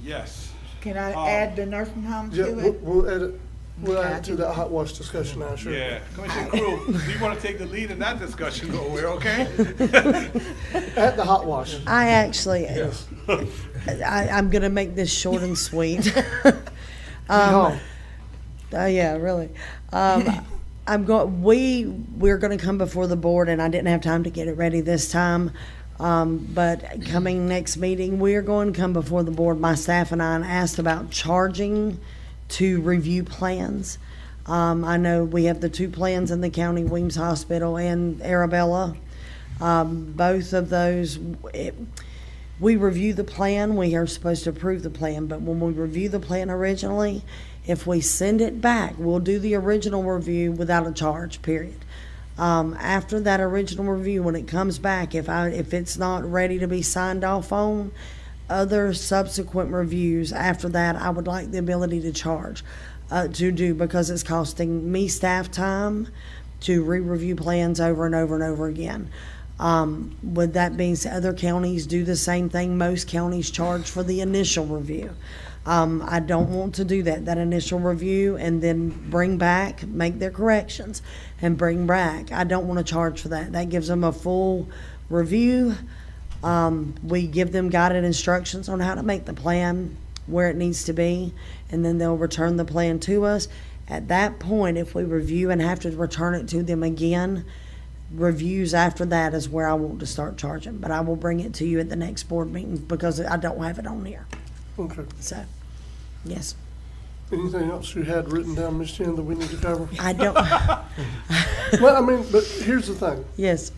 Yes. Can I Oh. add the nursing home Yeah, to it? we'll add it to that hot wash discussion now, sure. Yeah. Commissioner Crew, do you want to take the lead in that discussion, or we're okay? At the hot wash. I actually, I'm gonna make this short and sweet. Yeehaw. Yeah, really. We're gonna come before the board, and I didn't have time to get it ready this time. But coming next meeting, we are going to come before the board, my staff and I, and asked about charging to review plans. I know we have the 2 plans in the county, Weems Hospital and Arabella. Both of those, we review the plan, we are supposed to approve the plan, but when we review the plan originally, if we send it back, we'll do the original review without a charge, period. After that original review, when it comes back, if it's not ready to be signed off on, other subsequent reviews after that, I would like the ability to charge, to do, because it's costing me staff time to re-review plans over and over and over again. With that being said, other counties do the same thing. Most counties charge for the initial review. I don't want to do that initial review and then bring back, make their corrections and bring back. I don't want to charge for that. That gives them a full review. We give them guided instructions on how to make the plan where it needs to be, and then they'll return the plan to us. At that point, if we review and have to return it to them again, reviews after that is where I want to start charging. But I will bring it to you at the next board meeting because I don't have it on here. Okay. So, yes. Anything else you had written down, Ms. Jen, that we need to cover? I don't, Well, I mean, but here's the thing. yes,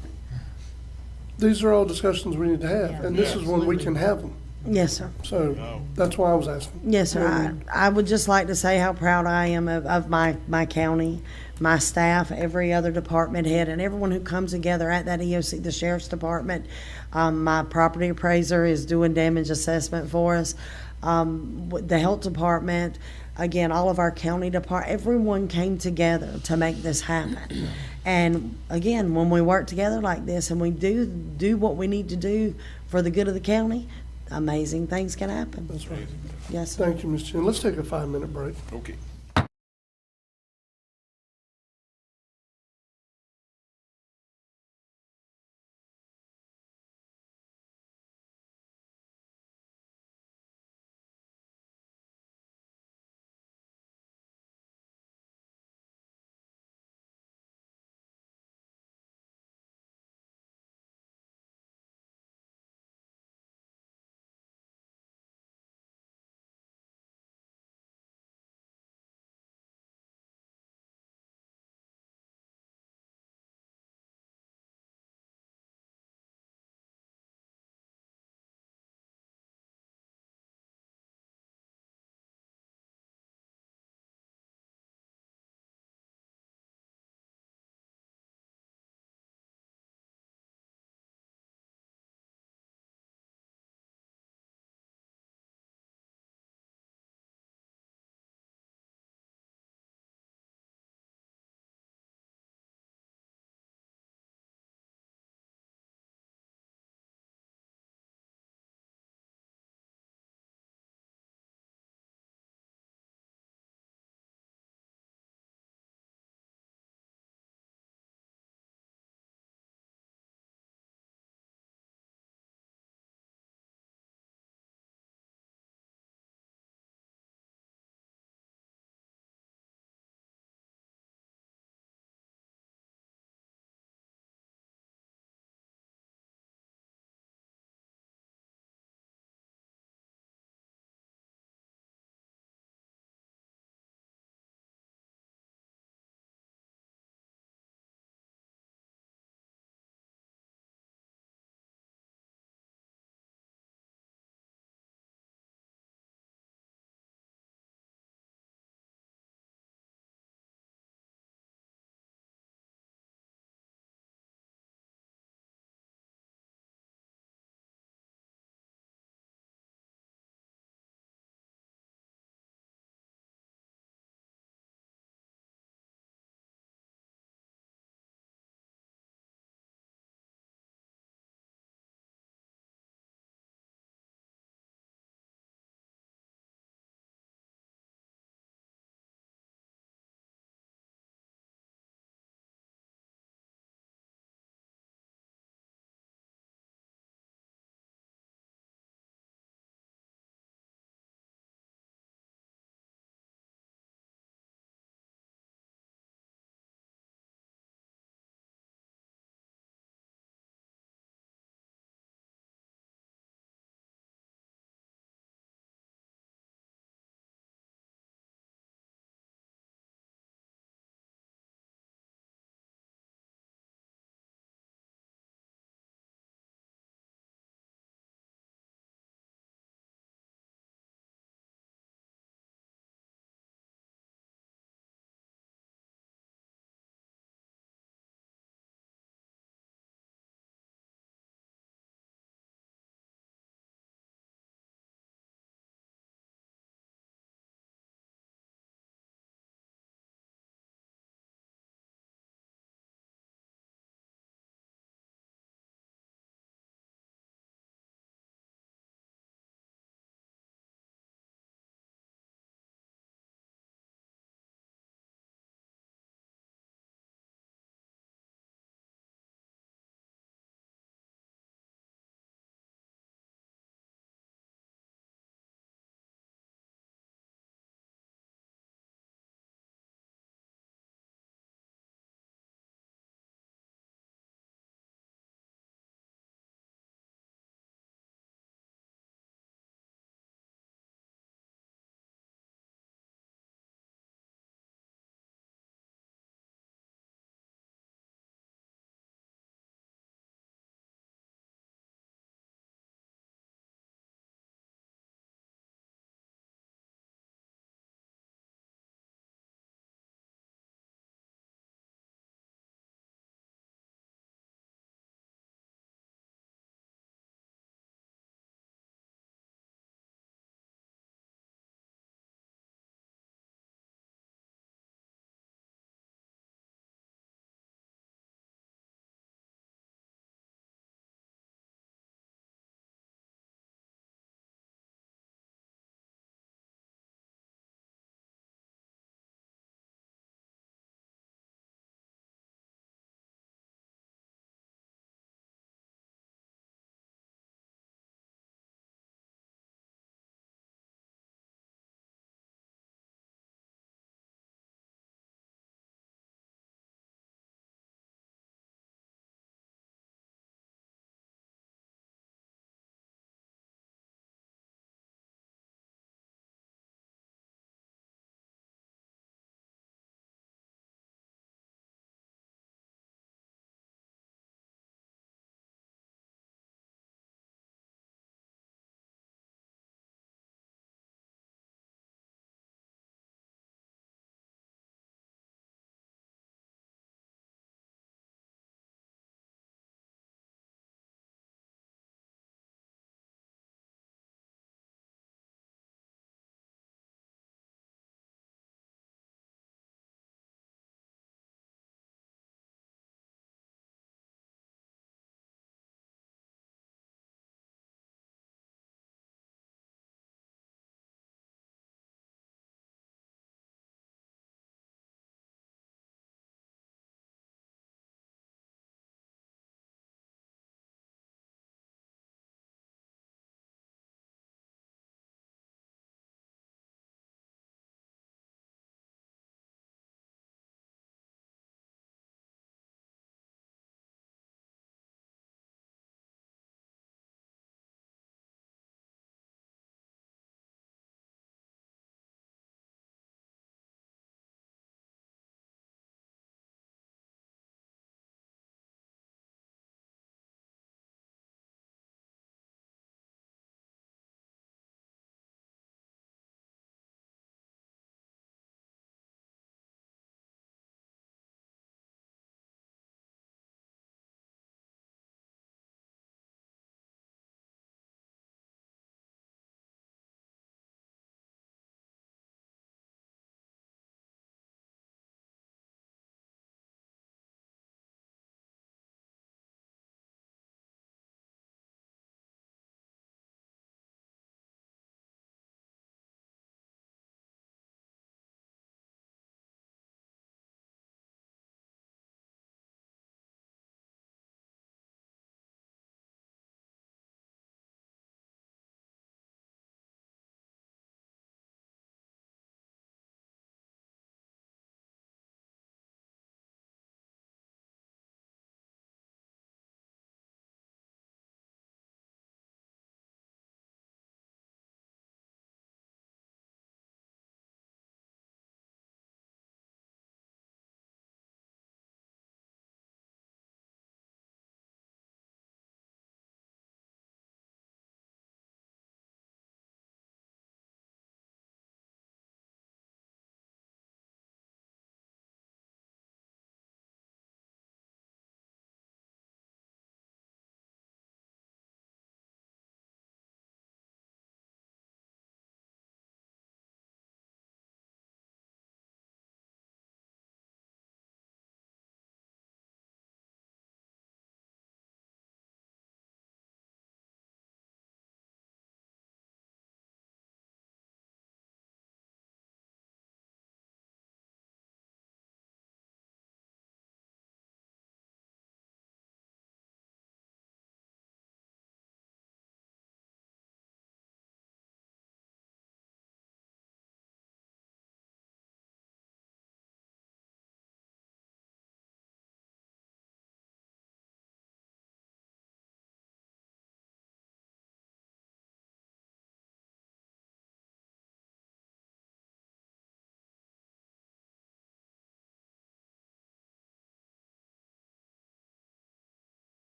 These are all discussions we need to have, and this is when we can have them. yes, sir. So that's why I was asking. Yes, sir. I would just like to say how proud I am of my county, my staff, every other department head, and everyone who comes together at that EOC, the sheriff's department. My property appraiser is doing damage assessment for us. The health department, again, all of our county everyone came together to make this happen. And again, when we work together like this and we do what we need to do for the good of the county, amazing things can happen. That's right. Yes, sir. Thank you, Ms. Jen. Let's take a 5-minute break. Okay.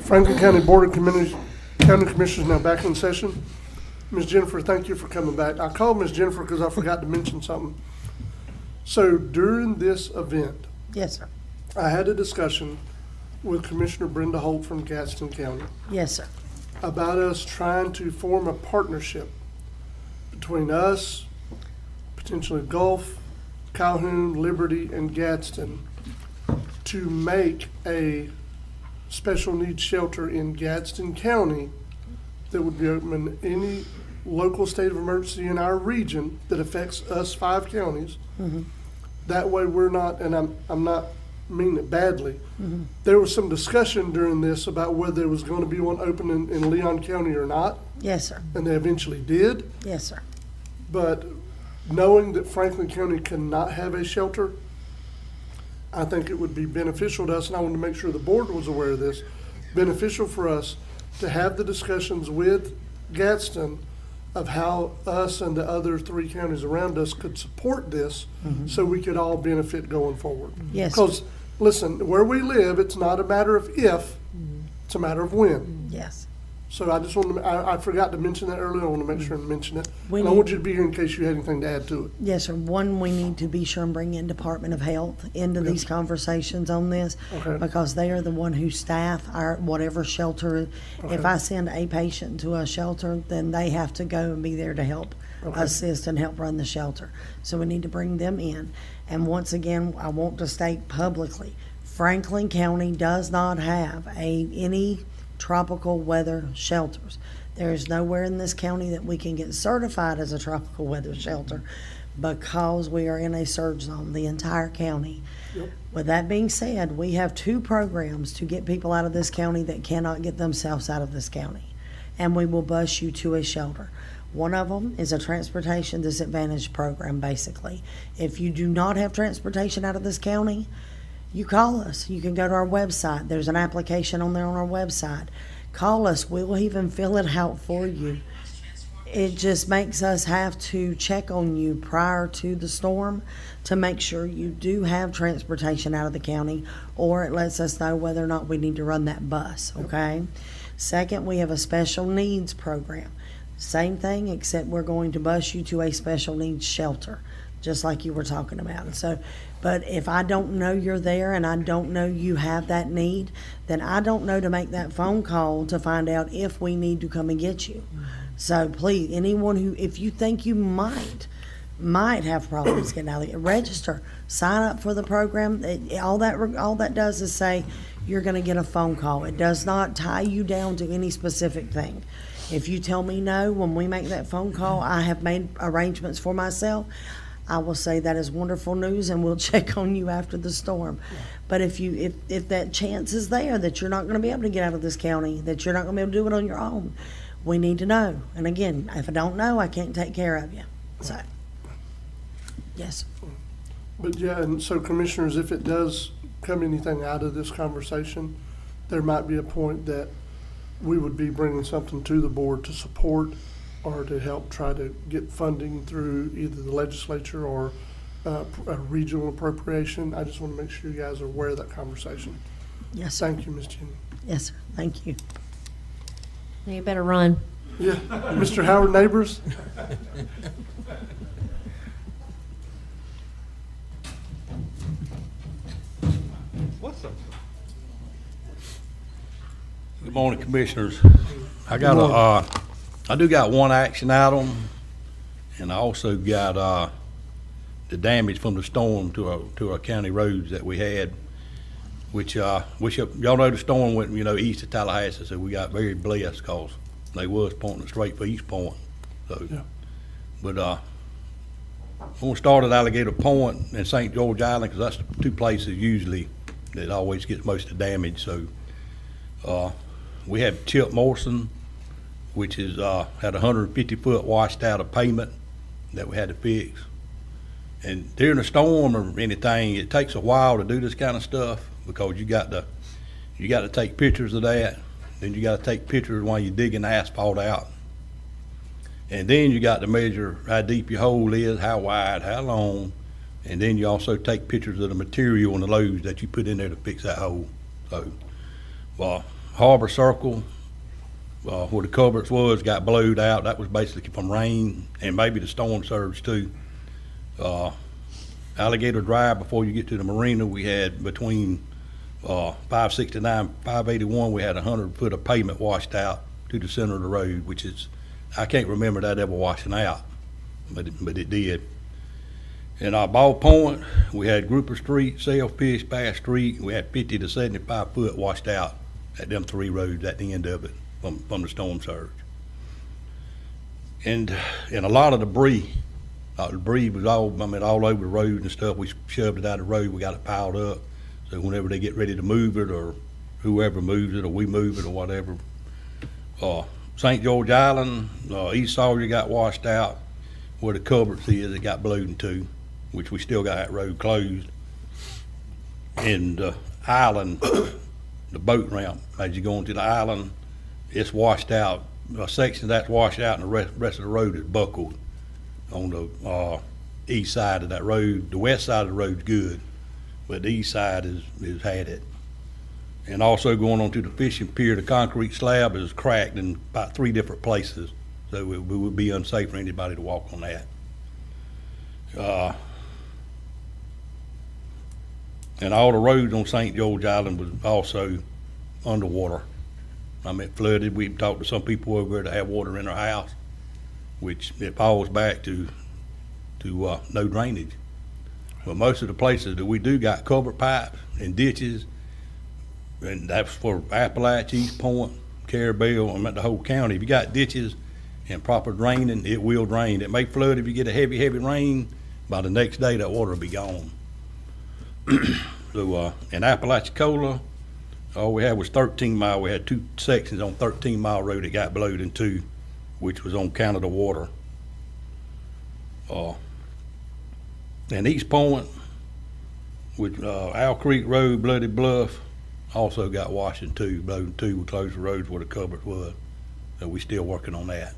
Franklin County Board of County Commissioners now back in session. Ms. Jennifer, thank you for coming back. I called Ms. Jennifer because I forgot to mention something. So during this event, Yes, sir. I had a discussion with Commissioner Brenda Holt from Gadsden County Yes, sir. about us trying to form a partnership between us, potentially Gulf, Calhoun, Liberty, and Gadsden to make a special needs shelter in Gadsden County that would be open in any local state of emergency in our region that affects us 5 counties. That way we're not, and I'm not meaning it badly. There was some discussion during this about whether there was going to be one open in Leon County or not, Yes, sir. and they eventually did. Yes, sir. But knowing that Franklin County cannot have a shelter, I think it would be beneficial to us, and I wanted to make sure the board was aware of this, beneficial for us to have the discussions with Gadsden of how us and the other 3 counties around us could support this so we could all benefit going forward. Yes. Because, listen, where we live, it's not a matter of if, it's a matter of when. Yes. So I just wanted to, I forgot to mention that earlier. I want to make sure and mention it. We And I need- want you to be here in case you had anything to add to it. Yes, sir. One, we need to be sure and bring in Department of Health into these conversations on this Okay. because they are the one who staff our whatever shelter. If Okay. I send a patient to a shelter, then they have to go and be there to help Okay. assist and help run the shelter. So we need to bring them in. And once again, I want to state publicly, Franklin County does not have any tropical weather shelters. There is nowhere in this county that we can get certified as a tropical weather shelter because we are in a surge zone, the entire county. Yep. With that being said, we have 2 programs to get people out of this county that cannot get themselves out of this county. And we will bus you to a shelter. One of them is a transportation disadvantage program, basically. If you do not have transportation out of this county, you call us. You can go to our website. There's an application on there on our website. Call us. We'll even fill it out for you. It just makes us have to check on you prior to the storm to make sure you do have transportation out of the county, or it lets us know whether or not we need to run that bus, okay? Second, we have a special needs program. Same thing, except we're going to bus you to a special needs shelter, just like you were talking about. So, but if I don't know you're there and I don't know you have that need, then I don't know to make that phone call to find out if we need to come and get you. So please, anyone who, if you think you might have problems getting out of it, register, sign up for the program. All that does is say you're going to get a phone call. It does not tie you down to any specific thing. If you tell me no, when we make that phone call, I have made arrangements for myself. I will say that is wonderful news, and we'll check on you after the storm. But if that chance is there that you're not going to be able to get out of this county, that you're not going to be able to do it on your own, we need to know. And again, if I don't know, I can't take care of you. So, yes. But yeah, and so commissioners, if it does come anything out of this conversation, there might be a point that we would be bringing something to the board to support or to help try to get funding through either the legislature or a regional appropriation. I just want to make sure you guys are aware of that conversation. Yes, sir. Thank you, Ms. Jenny. Yes, sir. Thank you. Now you better run. Yeah, Mr. Howard Neighbors? What's up? Good morning, Commissioners. I do got one action item, and I also got, the damage from the storm to our county roads that we had, which y'all know the storm went, east of Tallahassee, so we got very blessed because they was pointing straight for East Point. So, Yeah. but, I'm gonna start at Alligator Point and St. George Island, because that's the 2 places usually that always gets most of the damage. So, we have Chip Morrison, which is, had 150 foot washed out of pavement that we had to fix. And during a storm or anything, it takes a while to do this kind of stuff because you got to take pictures of that. Then you got to take pictures while you're digging the asphalt out. And then you got to measure how deep your hole is, how wide, how long. And then you also take pictures of the material and the loads that you put in there to fix that hole. So Harbor Circle, where the culverts was, got blowed out. That was basically from rain and maybe the storm surge too. Alligator Drive, before you get to the marina, we had between 569, 581, we had 100 foot of pavement washed out to the center of the road, which is, I can't remember that ever washing out, but it did. In our Ball Point, we had Grouper Street, Sailfish, Bass Street, we had 50 to 75 foot washed out at them 3 roads at the end of it from the storm surge. And a lot of debris was all over the road and stuff. We shoved it out of the road, we got it piled up. So whenever they get ready to move it, or whoever moves it, or we move it, or whatever. St. George Island, East Sawyer got washed out. Where the culverts is, it got blowed into, which we still got that road closed. And Island, the boat ramp, as you go into the island, it's washed out. A section of that's washed out, and the rest of the road is buckled on the east side of that road. The west side of the road's good, but the east side is had it. And also going on to the fishing pier, the concrete slab is cracked in about 3 different places, so it would be unsafe for anybody to walk on that. And all the roads on St. George Island was also underwater. Flooded. We talked to some people over there that have water in their house, which it falls back to no drainage. But most of the places that we do got culvert pipes and ditches, and that's for Appalachia, East Point, Carabel, the whole county. If you got ditches and proper draining, it will drain. It may flood if you get a heavy rain. By the next day, that water will be gone. So in Apalachicola, all we had was 13 mile. We had 2 sections on 13 Mile Road that got blowed in 2, which was on account of the water. And East Point, with Owl Creek Road, Bloody Bluff, also got washed in 2, blowed in 2. We closed the roads where the culvert was. So we still working on that.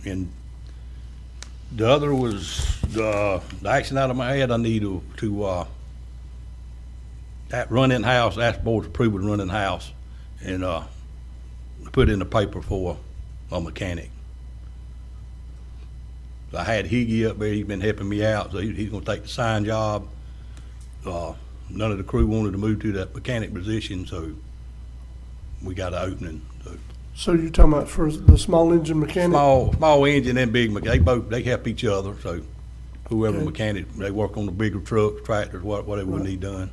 And the other was the action out of my head. I need to that run-in house, ask board's approval to run-in house, and put in the paper for a mechanic. I had Higgy up there. He's been helping me out, so he's going to take the sign job. None of the crew wanted to move to that mechanic position, so we got an opening. So you're talking about for the small engine mechanic? Small engine and big mechanic. They help each other. So whoever mechanic, they work on the bigger trucks, tractors, whatever we need done.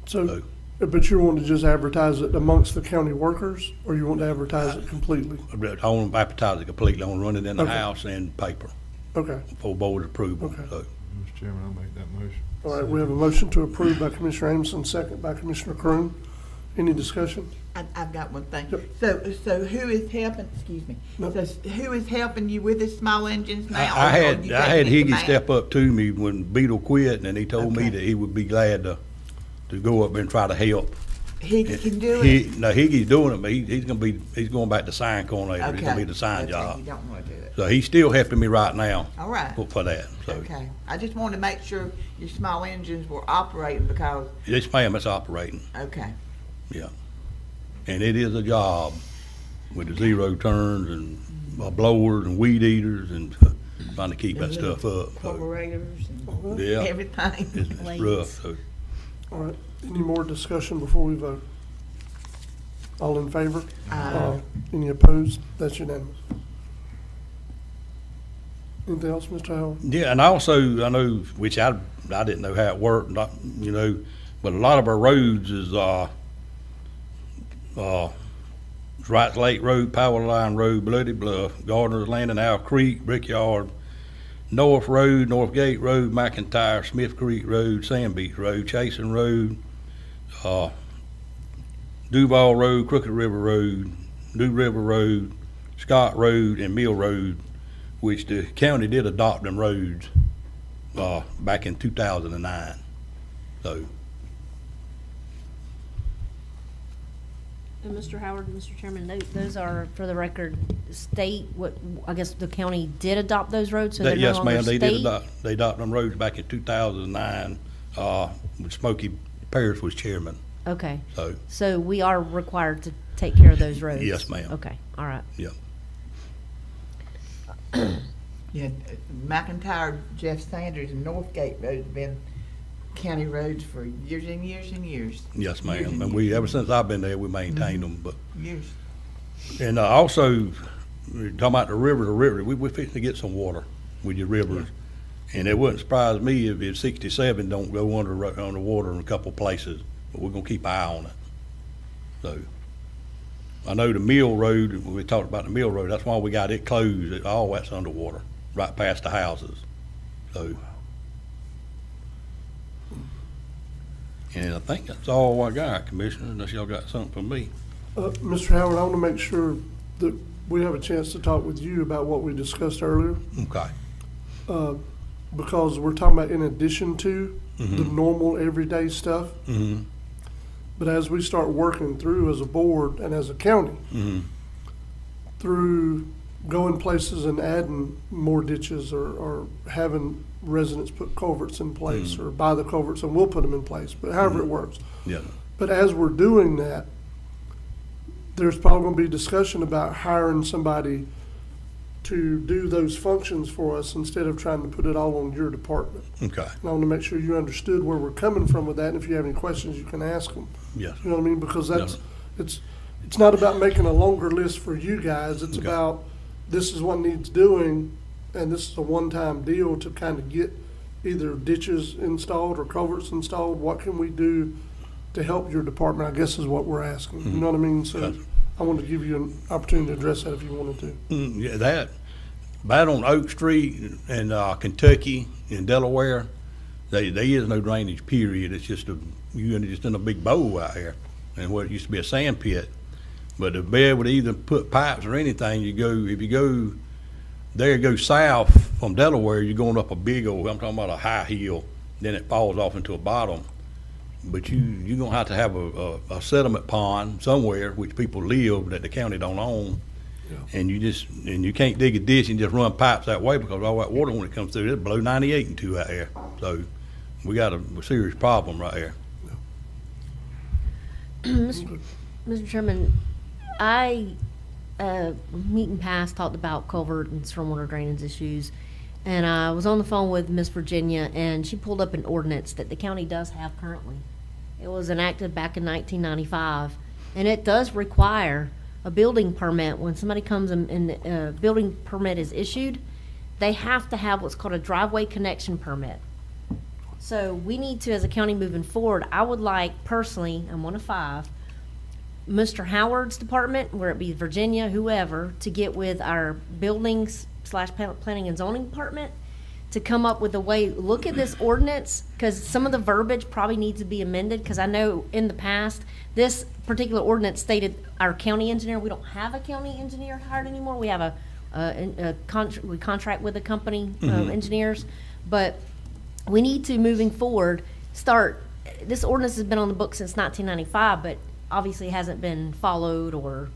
So, but you want to just advertise it amongst the county workers, or you want to advertise it completely? I want to advertise it completely. I want to run it in the house and paper. Okay. For board approval. Okay. So. Mr. Chairman, I'll make that motion. All right, we have a motion to approve by Commissioner Amison, second by Commissioner Croom. Any discussion? I've got one thing. Yep. So who is helping, excuse me, so who is helping you with the small engines now? I had Higgy Higgy step up to me when Beetle quit, and he told me that he would be glad to go up and try to help. Higgy can do it? No, Higgy's doing it, but he's going back to sign coordinator. He's gonna be the sign job. You don't want to do it. So he's still helping me right now. All right. For that, so. Okay, I just wanted to make sure your small engines were operating because, Yes, ma'am, it's operating, okay. yeah. And it is a job with the zero turns and blowers and weed eaters and trying to keep that stuff up. So, Carburetors and yeah, everything. it's rough, so. All right, any more discussion before we vote? All in favor? Any opposed? That's unanimous. Anything else, Mr. Howard? Yeah, and also, I know, which I didn't know how it worked, but a lot of our roads is, Wrights Lake Road, Power Line Road, Bloody Bluff, Gardner's Landing, Owl Creek, Brickyard, North Road, North Gate Road, McIntyre, Smith Creek Road, Sand Beach Road, Chasen Road, Duval Road, Crooked River Road, New River Road, Scott Road, and Mill Road, which the county did adopt them roads back in 2009. So. And Mr. Howard, Mr. Chairman, those are, for the record, state, I guess the county did adopt those roads, so they're no longer Yes, ma'am, state? they adopted them roads back in 2009, when Smokey Parrish was chairman. Okay. So, So we are required to take care of those roads? Yes, ma'am. Okay, all right. yeah. Yeah, McIntyre, Jeff Sanders, and Northgate Road have been county roads for years and years and years. Yes, Years ma'am. and And we, ever since I've been there, we maintained them, but, Years. and also, we're talking about the river, we're fixing to get some water with your rivers. And it wouldn't surprise me if 67 don't go underwater in a couple places, but we're gonna keep an eye on it. So, I know the Mill Road, we talked about the Mill Road, that's why we got it closed, all that's underwater, right past the houses, so. And I think that's all I got, Commissioner, unless y'all got something for me. Mr. Howard, I want to make sure that we have a chance to talk with you about what we discussed earlier, Okay. because we're talking about in addition to the normal everyday stuff. Mm-hmm. But as we start working through as a board and as a county, Mm-hmm. through going places and adding more ditches or having residents put culverts in place or buy the culverts and we'll put them in place, but however it works. Yeah. But as we're doing that, there's probably gonna be discussion about hiring somebody to do those functions for us instead of trying to put it all on your department. Okay. And I want to make sure you understood where we're coming from with that, and if you have any questions, you can ask them. Yes. You know what I mean? Because that's, Yeah. it's not about making a longer list for you guys, it's Okay. about, this is what needs doing, and this is a one-time deal to kind of get either ditches installed or culverts installed. What can we do to help your department, I guess is what we're asking. You know what I mean? So Yes. I wanted to give you an opportunity to address that if you wanted to. Yeah, that, bad on Oak Street and Kentucky and Delaware, there is no drainage, period. It's just you're just in a big bowl out here, and what used to be a sand pit. But to be able to either put pipes or anything, if you go there, go south from Delaware, you're going up a big old, I'm talking about a high hill, then it falls off into a bottom. But you're gonna have to have a settlement pond somewhere, which people live, that the county don't own. And you can't dig a ditch and just run pipes that way, because all that water, when it comes through, it'll blow 98 into out there. So we got a serious problem right here. Mr. Chairman, meeting past talked about culvert and stormwater drainage issues, and I was on the phone with Miss Virginia, and she pulled up an ordinance that the county does have currently. It was enacted back in 1995, and it does require a building permit. When somebody comes and a building permit is issued, they have to have what's called a driveway connection permit. So we need to, as a county moving forward, I would like personally, I'm one of 5, Mr. Howard's department, where it be Virginia, whoever, to get with our buildings / planning and zoning department to come up with a way, look at this ordinance, because some of the verbiage probably needs to be amended, because I know in the past, this particular ordinance stated our county engineer, we don't have a county engineer hired anymore, we have we contract with a company, engineers, but we need to, moving forward, this ordinance has been on the books since 1995, but obviously hasn't been followed or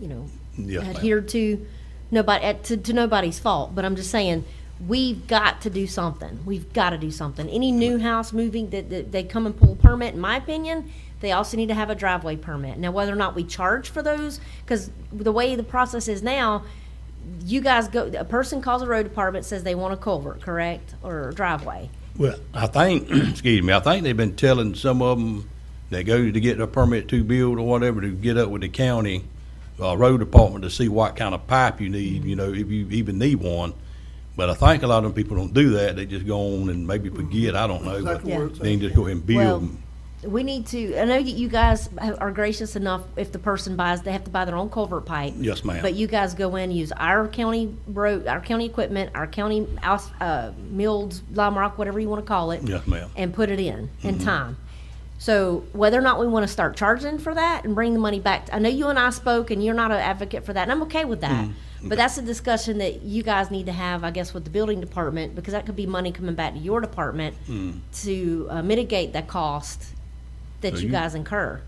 Yes, ma'am. adhered to. To nobody's fault, but I'm just saying, we've got to do something. We've got to do something. Any new house moving that they come and pull a permit, in my opinion, they also need to have a driveway permit. Now, whether or not we charge for those, because the way the process is now, you guys a person calls a road department, says they want a culvert, correct, or a driveway. Well, I think, excuse me, I think they've been telling some of them that go to get a permit to build or whatever, to get up with the county road department to see what kind of pipe you need, if you even need one. But I think a lot of them people don't do that. They just go on and maybe forget, I don't know. Exactly But where it's at. then just go ahead and build. Well, we need to, I know that you guys are gracious enough, if the person buys, they have to buy their own culvert pipe. Yes, ma'am. But you guys go in, use our county road, our county equipment, our county milled lime rock, whatever you want to call it. Yes, ma'am. And put it in time. So whether or not we want to start charging for that and bring the money back, I know you and I spoke, and you're not an advocate for that, and I'm okay with that. But that's a discussion that you guys need to have, I guess, with the building department, because that could be money coming back to your department to mitigate that cost that So you you- guys incur.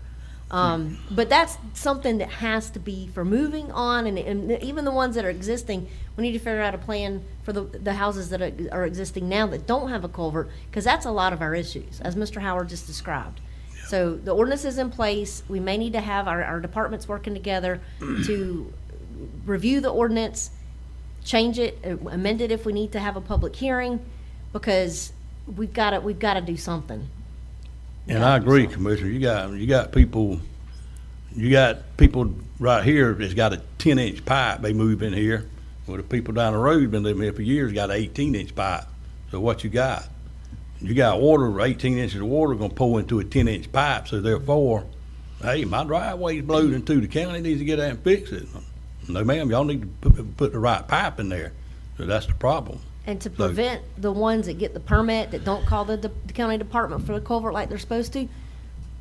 But that's something that has to be for moving on, and even the ones that are existing, we need to figure out a plan for the houses that are existing now that don't have a culvert, because that's a lot of our issues, as Mr. Howard just described. So the ordinance is in place. We may need to have our departments working together to review the ordinance, change it, amend it if we need to have a public hearing, because we've got to do something. And I agree, Commissioner, you got people right here that's got a 10-inch pipe, they move in here. Well, the people down the road been living here for years, got an 18-inch pipe. So what you got? You got water, 18 inches of water gonna pour into a 10-inch pipe, so therefore, hey, my driveway's blowed into, the county needs to get out and fix it. No, ma'am, y'all need to put the right pipe in there. So that's the problem. And to prevent the ones that get the permit, that don't call the county department for the culvert like they're supposed to,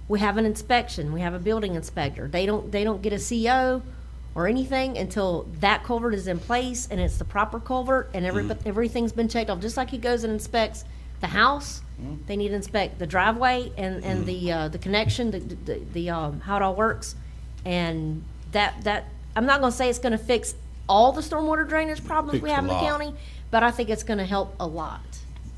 we have an inspection, we have a building inspector. They don't get a CO or anything until that culvert is in place and it's the proper culvert and everything's been checked off. Just like he goes and inspects the house, they need to inspect the driveway and the connection, the how it all works. And that I'm not gonna say it's gonna fix all the stormwater drainage problems we have in the county, but I think it's gonna help a lot.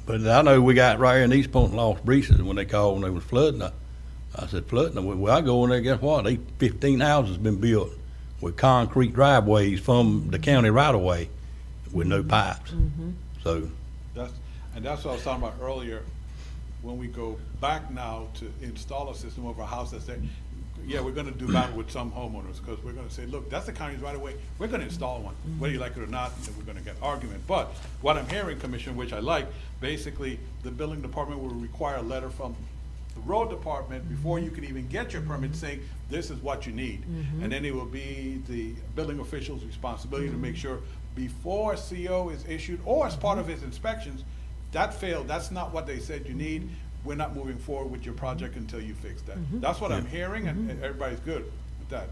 But I know we got right here in East Point, Lost Breezes, when they called when they was flooding, I said, flooding? Well, I go in there, guess what? 15 houses been built with concrete driveways from the county right away with no pipes. So. That's what I was talking about earlier, when we go back now to install a system over a house that's there. Yeah, we're gonna do battle with some homeowners, because we're gonna say, look, that's the county's right away, we're gonna install one, whether you like it or not, and we're gonna get argument. But what I'm hearing, Commissioner, which I like, basically, the building department will require a letter from the road department before you can even get your permit saying, this is what you need. And then it will be the building official's responsibility to make sure before a CO is issued, or as part of his inspections, that failed, that's not what they said you need, we're not moving forward with your project until you fix that. That's what I'm hearing, and everybody's good with that.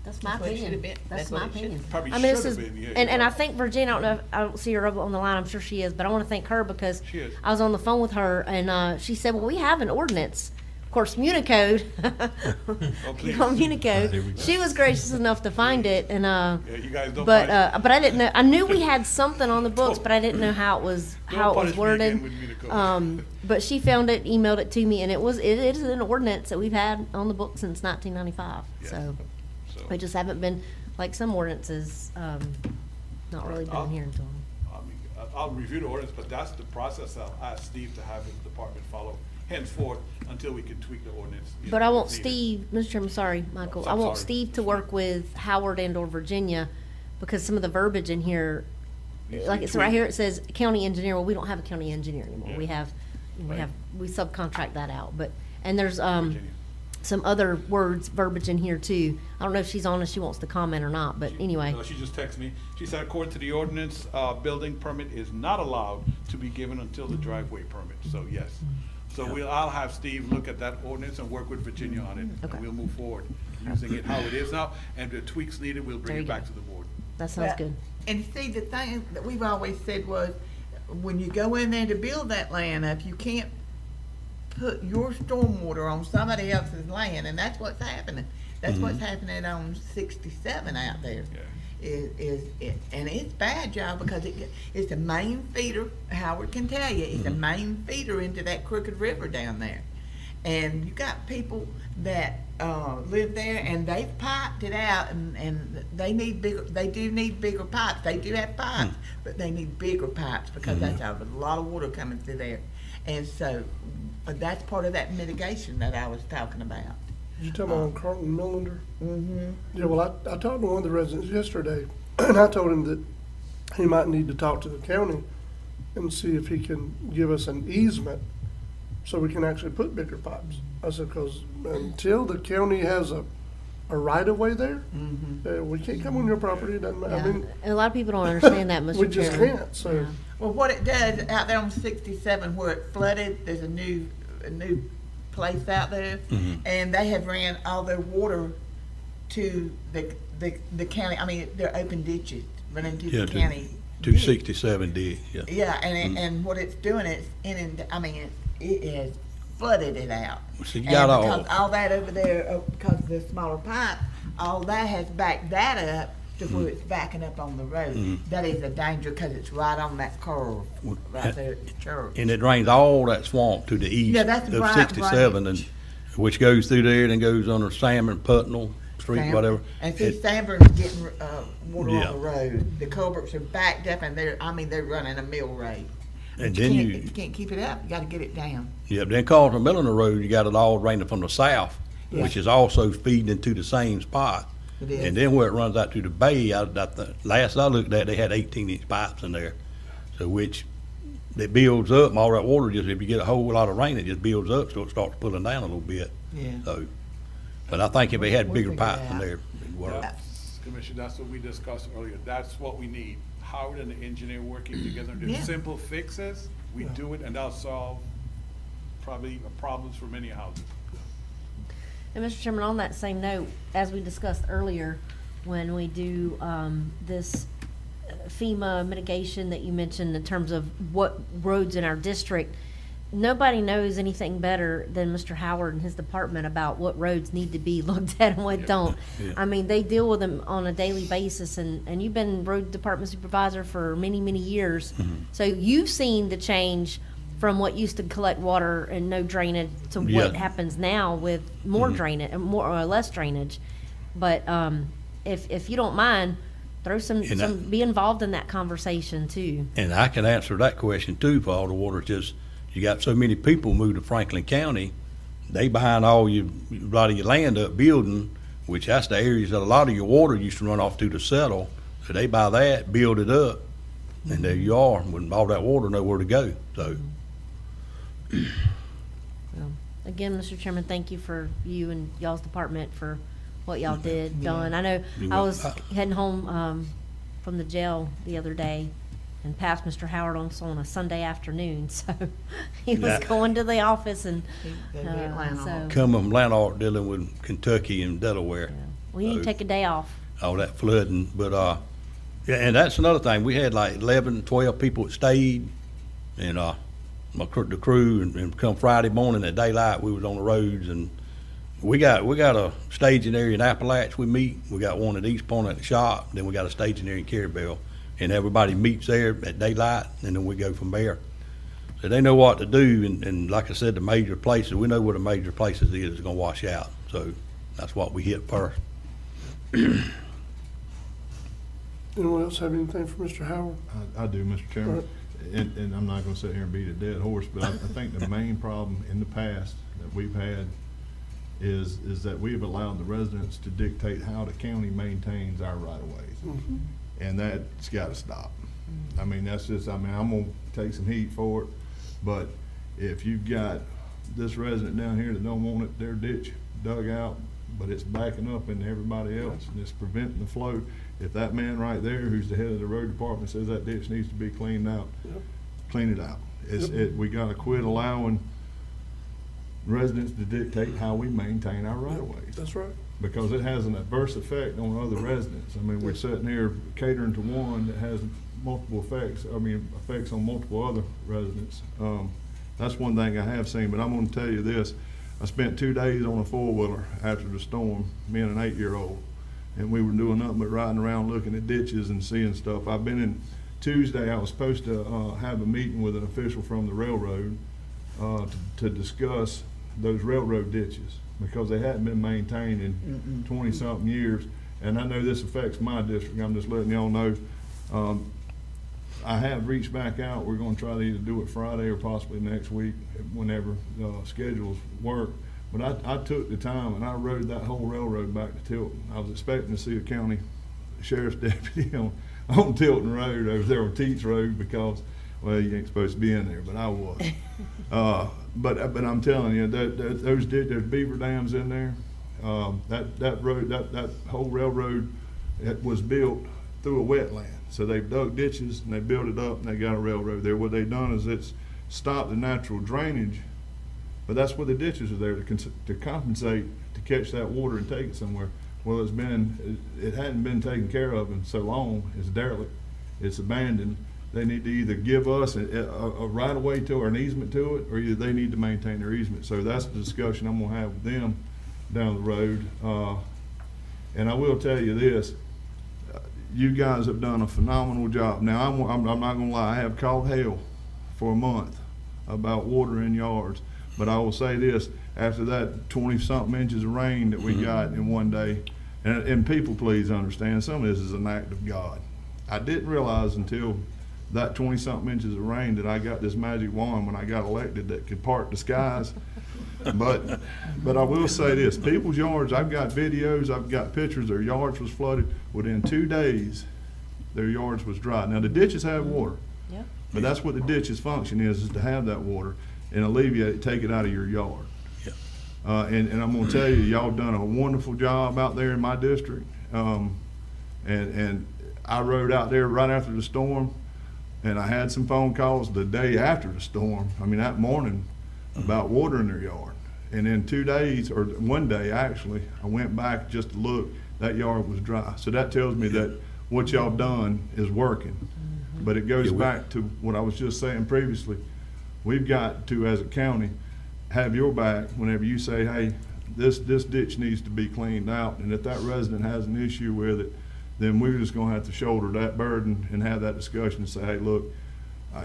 That's my what it should have opinion. been. That's That's what my it should opinion. Probably I mean, should this have is, been, yeah. and you're I right. think Virginia, I don't see her on the line, I'm sure she is, but I want to thank her because She is. I was on the phone with her and she said, well, we have an ordinance. Of course, Municode, please. Municode, she was gracious enough to find it and, Yeah, you guys don't but, punish- but I didn't know, I knew we had something on the books, but I didn't know how it was punish me worded. again with Municode. But she found it, emailed it to me, and it is an ordinance that we've had on the books since 1995, Yeah. so. So, We just haven't been, like some ordinances, not really been I'll- here until. I mean, I'll review the ordinance, but that's the process I'll ask Steve to have his department follow henceforth until we can tweak the ordinance. you But know, I want if needed. Steve, Mr. Chairman, sorry, Michael, I'm I want sorry. Steve to work with Howard and or Virginia, because some of the verbiage in here, Needs to like be it's right tweaked. here, it says county engineer, well, we don't have a county engineer anymore, Yeah. we subcontract that out, but, and there's, Virginia. some other words, verbiage in here too. I don't know if she's on, if she wants to comment or not, but anyway. No, she just texted me. She said, according to the ordinance, building permit is not allowed to be given until the driveway permit, so yes. So I'll have Steve look at that ordinance and work with Virginia on it, Okay. and we'll move forward using it how it is now, and if the tweaks needed, we'll bring There it you back go. to the board. That sounds Well, good. And see, the thing that we've always said was, when you go in there to build that land up, you can't put your stormwater on somebody else's land, and that's what's happening. That's what's happening on 67 out there. Yeah. And it's bad, y'all, because it's the main feeder, Howard can tell you, it's the main feeder into that Crooked River down there. And you got people that live there, and they've piped it out, and they do need bigger pipes. They do have pipes, but they need bigger pipes because that's a lot of water coming through there. And so that's part of that mitigation that I was talking about. You talking about on Carlton Millender? Mm-hmm. Yeah, well, I talked to one of the residents yesterday, and I told him that he might need to talk to the county and see if he can give us an easement so we can actually put bigger pipes. I said, because until the county has a right-of-way there, we can't come on your property, it doesn't matter. I Yeah. mean, And a lot of people don't understand that, Mr. Chairman. we just can't, so. Yeah. Well, what it does out there on 67 where it flooded, there's a new place out there, and they have ran all their water to the county. I mean, they're open ditches running to the county. 267 did, yeah. Yeah, and what it's doing is it has flooded it out. So you And got because all that over there, because of the smaller pipe, all that has backed that up to where it's backing up on the road. That is a danger because it's right on that curve, right there at the church. And it drains all that swamp to the east Yeah, that's of right, 67 right. which goes through there, then goes under Salmon, Putnell Street, Sam- whatever. And see, It- Sanborn's getting, water Yeah. on the road. The culverts are backed up and they're running a mill rate. And But then can't- you- if you can't keep it up, you gotta get it down. Yeah, then Carlton Milliner Road, you got it all draining from the south, which is also feeding into the same spot. It is. And then where it runs out to the bay, last I looked at, they had 18-inch pipes in there. So which, it builds up, and all that water just, if you get a whole lot of rain, it just builds up, so it starts pulling down a little bit. Yeah. So, but I think if they had We'll bigger figure it pipes in out. there, it'd work. Commissioner, that's what we discussed earlier. That's what we need. Howard and the engineer working together. Yeah. There's simple fixes. We do it and that'll solve probably problems for many houses. And Mr. Chairman, on that same note, as we discussed earlier, when we do this FEMA mitigation that you mentioned in terms of what roads in our district, nobody knows anything better than Mr. Howard and his department about what roads need to be looked at and what don't. Yeah. I mean, they deal with them on a daily basis, and you've been road department supervisor for many, many years. So you've seen the change from what used to collect water and no drainage to what Yeah. happens now with more drainage, more or less drainage. But if you don't mind, throw be involved in that conversation too. And I can answer that question too for all the water. It's just, you got so many people move to Franklin County, they behind a lot of your land up building, which that's the areas that a lot of your water used to run off to settle. So they buy that, build it up, and there you are, with all that water, nowhere to go, so. Well, again, Mr. Chairman, thank you for you and y'all's department for what y'all done. I know You I will- was heading home from the jail the other day and passed Mr. Howard on a Sunday afternoon, so he was Yeah. going to the office and They be at Lanark. so. Coming from Lanark, dealing with Kentucky and Delaware. We need to take a day off. All that flooding, but, yeah, and that's another thing, we had like 11, 12 people that stayed, and, the crew, and come Friday morning at daylight, we was on the roads, and we got a staging area in Appalachia we meet, we got one at East Point at the shop, then we got a staging area in Carabel, and everybody meets there at daylight, and then we go from there. So they know what to do, and like I said, the major places, we know where the major places is gonna wash out, so that's what we hit first. Anyone else have anything for Mr. Howard? I do, Mr. Chairman, Right. and I'm not gonna sit here and beat a dead horse, but I think the main problem in the past that we've had is that we've allowed the residents to dictate how the county maintains our right-of-ways. And that's gotta stop. I mean, I'm gonna take some heat for it, but if you've got this resident down here that don't want their ditch dug out, but it's backing up into everybody else, and it's preventing the flow, if that man right there, who's the head of the road department, says that ditch needs to be cleaned out, clean it out. We gotta quit allowing residents to dictate how we maintain our right-of-ways, That's right. because it has an adverse effect on other residents. I mean, we're sitting here catering to one that has multiple effects on multiple other residents. That's one thing I have seen, but I'm gonna tell you this. I spent 2 days on a four-wheeler after the storm, me and an 8-year-old, and we were doing nothing but riding around looking at ditches and seeing stuff. Tuesday, I was supposed to have a meeting with an official from the railroad to discuss those railroad ditches, because they hadn't been maintained in 20-something years. And I know this affects my district, I'm just letting y'all know. I have reached back out. We're gonna try to either do it Friday or possibly next week, whenever schedules work. But I took the time and I rode that whole railroad back to Tilton. I was expecting to see a county sheriff's deputy on Tilton Road over there on Teats Road, because, well, you ain't supposed to be in there, but I was. But I'm telling you, there's beaver dams in there. That road, that whole railroad, it was built through a wetland. So they've dug ditches and they built it up and they got a railroad there. What they've done is it's stopped the natural drainage, but that's where the ditches are there to compensate, to catch that water and take it somewhere. Well, it hadn't been taken care of in so long. It's derelict, it's abandoned. They need to either give us a right of way to or an easement to it, or either they need to maintain their easement. So that's the discussion I'm gonna have with them down the road. And I will tell you this, you guys have done a phenomenal job. Now, I'm not gonna lie, I have called hell for a month about water in yards. But I will say this, after that 20-something inches of rain that we got in one day, and people please understand, some of this is an act of God. I didn't realize until that 20-something inches of rain that I got this magic wand when I got elected that could part the skies. But I will say this, people's yards, I've got videos, I've got pictures, their yards was flooded. Within 2 days, their yards was dry. Now, the ditches have water. Yep. But that's what the ditch's function is to have that water and alleviate, take it out of your yard. Yeah. And I'm gonna tell you, y'all done a wonderful job out there in my district. And I rode out there right after the storm, and I had some phone calls the day after the storm, I mean that morning, about water in their yard. And in 2 days, or one day actually, I went back just to look, that yard was dry. So that tells me that what y'all done is working. But it goes back to what I was just saying previously. We've got to, as a county, have your back whenever you say, hey, this ditch needs to be cleaned out. And if that resident has an issue with it, then we're just gonna have to shoulder that burden and have that discussion and say, hey, look,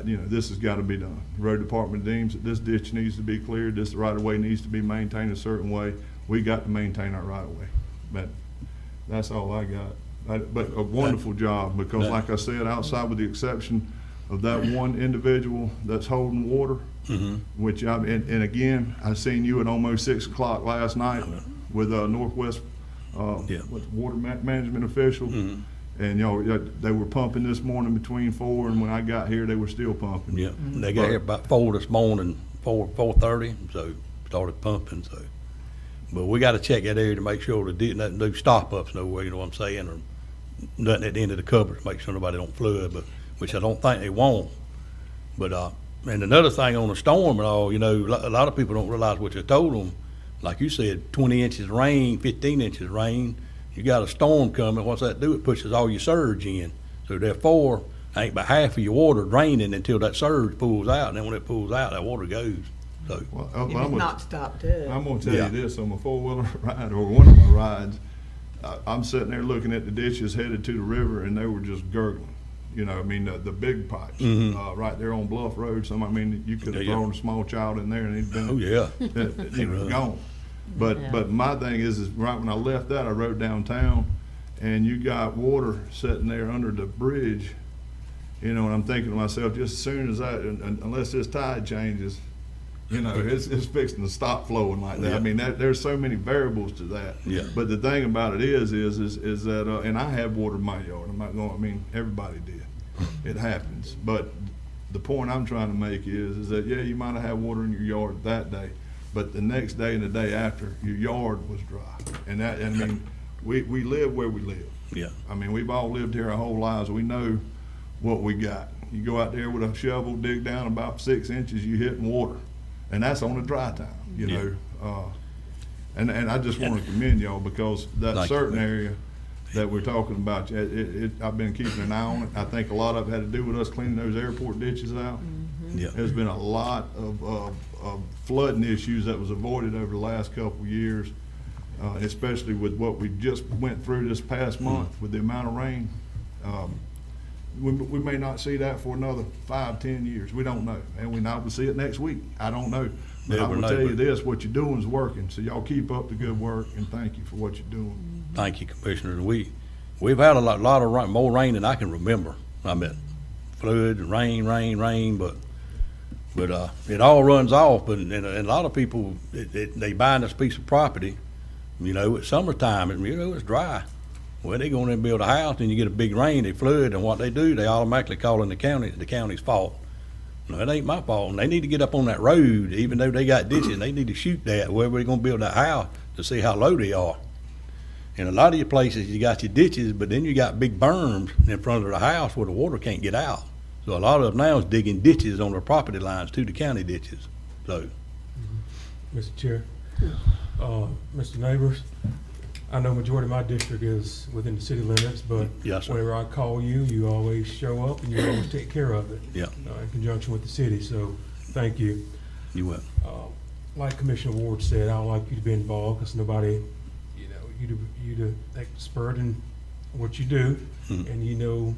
this has got to be done. The road department deems that this ditch needs to be cleared, this right-of-way needs to be maintained a certain way. We got to maintain our right-of-way. But that's all I got. But a wonderful job, because like I said, outside with the exception of that one individual that's holding water, which and again, I seen you at almost 6 o'clock last night with Northwest with water management official. And they were pumping this morning between 4, and when I got here, they were still pumping. Yeah, they got here about 4 this morning, 4:30, so started pumping. So, but we got to check that area to make sure that didn't do stop ups nowhere. You know what I'm saying, or nothing at the end of the cover to make sure nobody don't flood. But which I don't think they won't. But and another thing on the storm and all, a lot of people don't realize what you told them. Like you said, 20 inches rain, 15 inches rain. You got a storm coming, what's that do? It pushes all your surge in. So therefore, ain't but half of your water draining until that surge pulls out, and then when it pulls out, that water goes. So It's not stopped up. I'm gonna tell you this, on my 4-wheeler ride, or one of my rides, I'm sitting there looking at the ditches headed to the river, and they were just gurgling. The big pipes, right there on Bluff Road. You could have thrown a small child in there and he'd been, he was gone. But my thing is right when I left that, I rode downtown, and you got water sitting there under the bridge, and I'm thinking to myself, just as soon as that, unless this tide changes, it's fixing to stop flowing like that. Yeah. I mean, there's so many variables to that. Yeah. But the thing about it is that, and I have water in my yard. I'm not going. Everybody did. It happens. But the point I'm trying to make is that you might have had water in your yard that day, but the next day and the day after, your yard was dry. And we live where we live. Yeah. We've all lived here our whole lives. We know what we got. You go out there with a shovel, dig down about 6 inches, you hitting water. And that's on a dry time, And I just want to commend y'all, because that certain area that we're talking about, I've been keeping an eye on it. I think a lot of it had to do with us cleaning those airport ditches out. Yeah. There's been a lot of flooding issues that was avoided over the last couple of years, especially with what we just went through this past month with the amount of rain. We may not see that for another 5-10 years. We don't know. And we not will see it next week. I don't know. But I will tell you this, what you're doing is working. So y'all keep up the good work, and thank you for what you're doing. Thank you, Commissioner. We've had a lot of rain, more rain than I can remember. Flood, rain, but it all runs off, and a lot of people, they buying this piece of property, it's summertime, and it's dry. Well, they go in there and build a house, and you get a big rain, they flood, and what they do, they automatically call in the county's fault. No, it ain't my fault, and they need to get up on that road, even though they got ditches, they need to shoot that, wherever they're gonna build that house, to see how low they are. In a lot of your places, you got your ditches, but then you got big berms in front of the house where the water can't get out. So a lot of them now is digging ditches on their property lines to the county ditches, so. Mr. Chair, Mr. Neighbors, I know majority of my district is within the city limits, but yes, sir. Whenever I call you, you always show up and you always take care of it. Yeah. In conjunction with the city, so thank you. You will. Like Commissioner Ward said, I would like you to be involved, because nobody, you to expert in what you do, and you know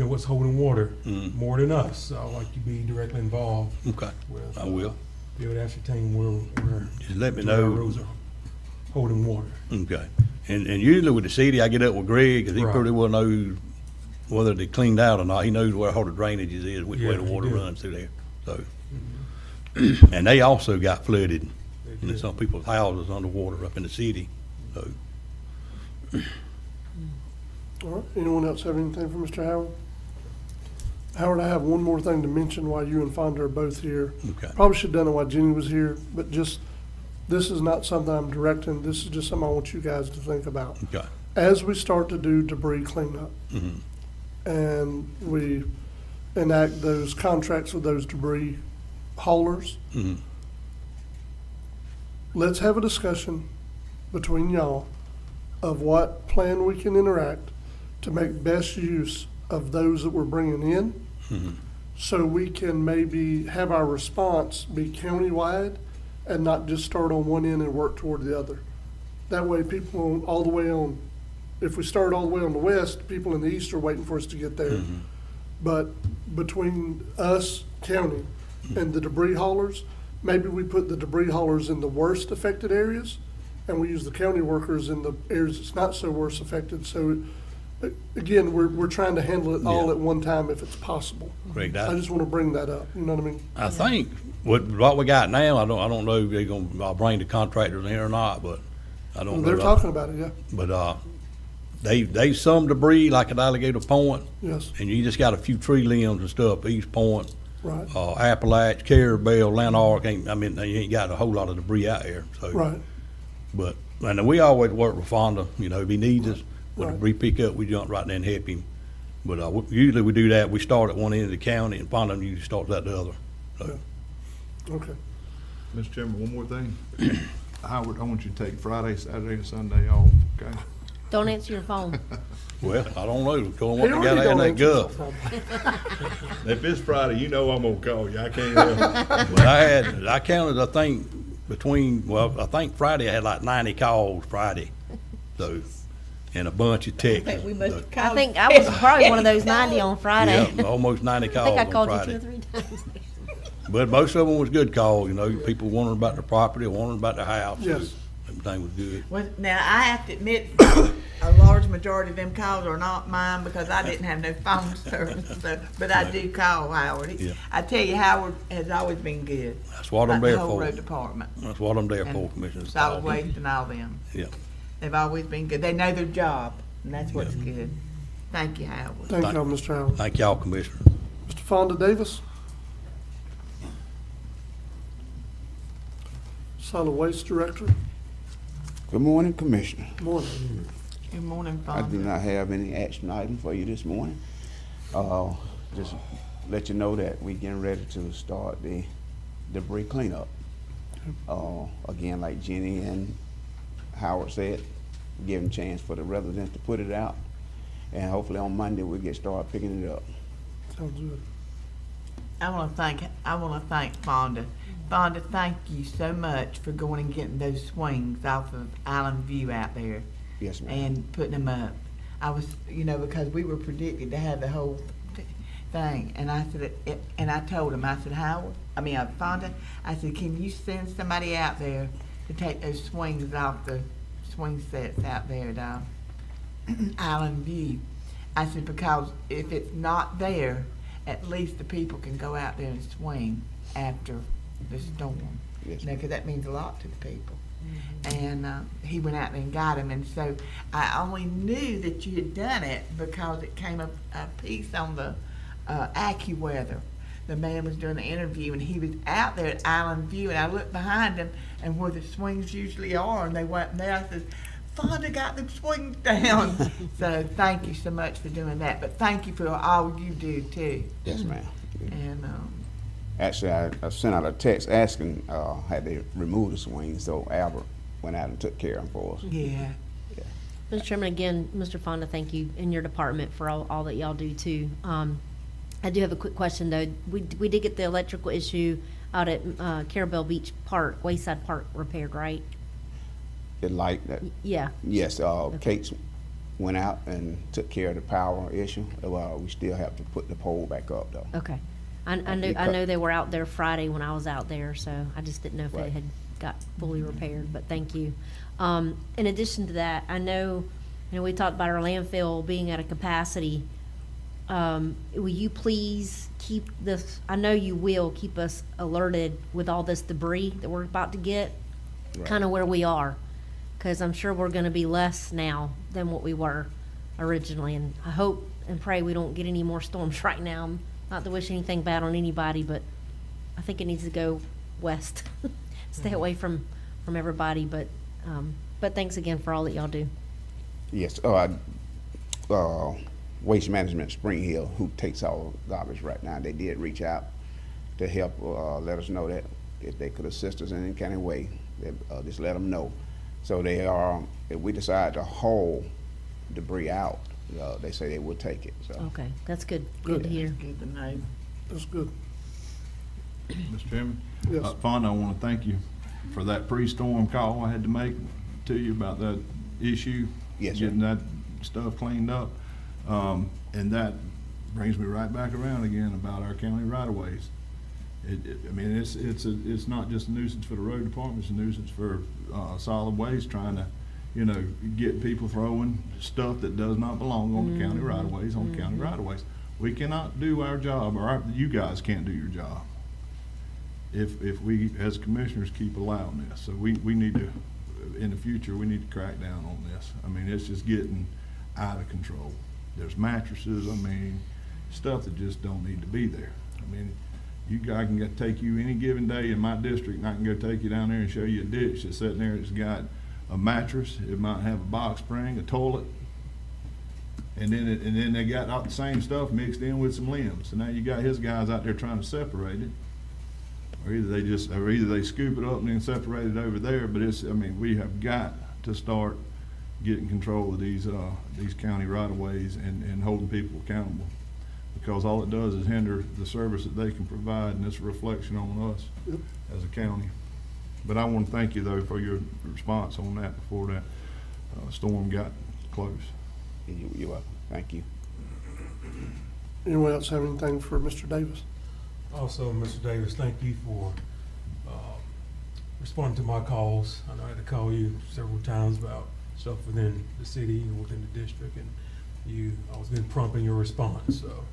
what's holding water more than us. So I'd like you to be directly involved. Okay, I will. be able to ascertain where Just let me our know. roads are holding water. Okay. And usually with the city, I get up with Greg, because he Right. pretty well knows whether they cleaned out or not. He knows where all the drainages is, which way Yeah, the he water do. runs through there, so. And they also got flooded, and did. some people's houses underwater up in the city, so. All right, anyone else have anything for Mr. Howard? Howard, I have one more thing to mention while you and Fonda are both here. Okay. Probably should have done it while Jenny was here, but just, this is not something I'm directing, this is just something I want you guys to think about. Okay. As we start to do debris cleanup, Mhm. and we enact those contracts with those debris haulers, Mhm. let's have a discussion between y'all of what plan we can interact to make best use of those that we're bringing in, Mhm. so we can maybe have our response be countywide and not just start on one end and work toward the other. That way, people all the way on, if we start all the way on the west, people in the east are waiting for us to get there. But between us, county, and the debris haulers, maybe we put the debris haulers in the worst affected areas, and we use the county workers in the areas that's not so worst affected. So, again, we're trying to handle it all Yeah. at one time if it's possible. Greg, I just want to bring that up, you know what I mean? I think what we got now, I don't know if they're gonna, I'll bring the contractors in here or not, but I don't know. They're talking about it, yeah, But, they some debris like at Alligator Point, yes, and you just got a few tree limbs and stuff, East Point, right, Appalach, Carabel, Lanark, you ain't got a whole lot of debris out there, so. right, But, and we always work with Fonda, if he needs us, when Right. debris pick up, we jump right there and help him. But, usually we do that, we start at one end of the county, and Fonda usually starts at the other, so. okay. Mr. Chairman, one more thing. Howard, I want you to take Friday, Saturday, and Sunday off, okay? Don't answer your phone. Well, I don't know, tell them He what they got already in don't that answer guff. his phone. If it's Friday, you know I'm gonna call you, I can't help it. But I counted, I think, I think Friday I had like 90 calls Friday, so, and a bunch of texts. I think we must So, have I called. think I was probably one of those 90 on Friday. Yeah, almost 90 I calls think I on called you Friday. 2 or 3 times. But most of them was good calls, people wondering about their property, wondering about their house. so Yes. Everything was good. Well, now, I have to admit, a large majority of them calls are not mine because I didn't have no phone service, so, but I do call Howard. Yeah. I tell you, Howard has always been good. That's what I'm Like there the whole for. road department. That's what I'm there for, And Commissioner. solid waste and all them. Yeah. They've always been good. They know their job, and that's what's good. Thank you, Howard. Thank y'all, Mr. Howard. Thank y'all, Commissioner. Mr. Fonda Davis? Solid Waste Director, Good morning, Commissioner. morning. Good morning, I do Fonda. not have any action item for you this morning. Just let you know that we getting ready to start the debris cleanup. Again, like Jenny and Howard said, giving chance for the residents to put it out. And hopefully on Monday, we get started picking it up. Sounds good. I want to thank Fonda. Fonda, thank you so much for going and getting those swings off of Island View out there Yes, ma'am. and putting them up. I was, because we were predicted to have the whole thing, and I said, and I told him, I said, Fonda, I said, can you send somebody out there to take those swings off the swing sets out there at Island View? I said, because if it's not there, at least the people can go out there and swing after the storm. Yes, Because that means a lot to the people. And he went out there and got him, and so I only knew that you had done it because it came up a piece on the AccuWeather. The man was doing the interview, and he was out there at Island View, and I looked behind him, and where the swings usually are, and they went there. I said, Fonda got the swings down. So thank you so much for doing that, but thank you for all you do too. Yes, ma'am. And Actually, I sent out a text asking, had they removed the swings, so Albert went out and took care of them for us. yeah. Mr. Chairman, again, Mr. Fonda, thank you and your department for all that y'all do too. I do have a quick question though. We did get the electrical issue out at Carabel Beach Park, Wayside Park repaired, right? The light that, Yeah. yes, Kate went out and took care of the power issue. Well, we still have to put the pole back up though. Okay. I You cut- know they were out there Friday when I was out there, so I just didn't know if Right. they had got fully repaired, but thank you. In addition to that, I know, we talked about our landfill being at a capacity. Will you please keep this, I know you will keep us alerted with all this debris that we're about to get, Right. kind of where we are, because I'm sure we're gonna be less now than what we were originally, and I hope and pray we don't get any more storms right now. Not to wish anything bad on anybody, but I think it needs to go west. Stay away from everybody, but thanks again for all that y'all do. Yes, Waste Management Spring Hill, who takes our garbage right now, they did reach out to help, let us know that if they could assist us in any kind of way, just let them know. So they are, if we decide to haul debris out, they say they will take it, so. Okay, that's good. Good to hear. Good to know. That's good. Mr. Chairman? Yes. Fonda, I want to thank you for that pre-storm call I had to make to you about that issue. Yes, sir. Getting that stuff cleaned up. And that brings me right back around again about our county right-of-ways. I mean, it's not just a nuisance for the road department, it's a nuisance for solid waste, trying to, get people throwing stuff that does not belong on the county right-of-ways, on the county right-of-ways. We cannot do our job, or you guys can't do your job if we, as commissioners, keep allowing this. So we need to, in the future, we need to crack down on this. I mean, it's just getting out of control. There's mattresses, stuff that just don't need to be there. I mean, I can take you any given day in my district, and I can go take you down there and show you a ditch that's sitting there that's got a mattress, it might have a box spring, a toilet, and then they got all the same stuff mixed in with some limbs. So now you got his guys out there trying to separate it, or either they scoop it up and then separate it over there. But we have got to start getting control of these county right-of-ways and holding people accountable, because all it does is hinder the service that they can provide, and it's a reflection on us as a county. But I want to thank you, though, for your response on that before that storm got close. You're welcome. Thank you. Anyone else have anything for Mr. Davis? Also, Mr. Davis, thank you for responding to my calls. I know I had to call you several times about stuff within the city and within the district, and you always been prompt in your response. So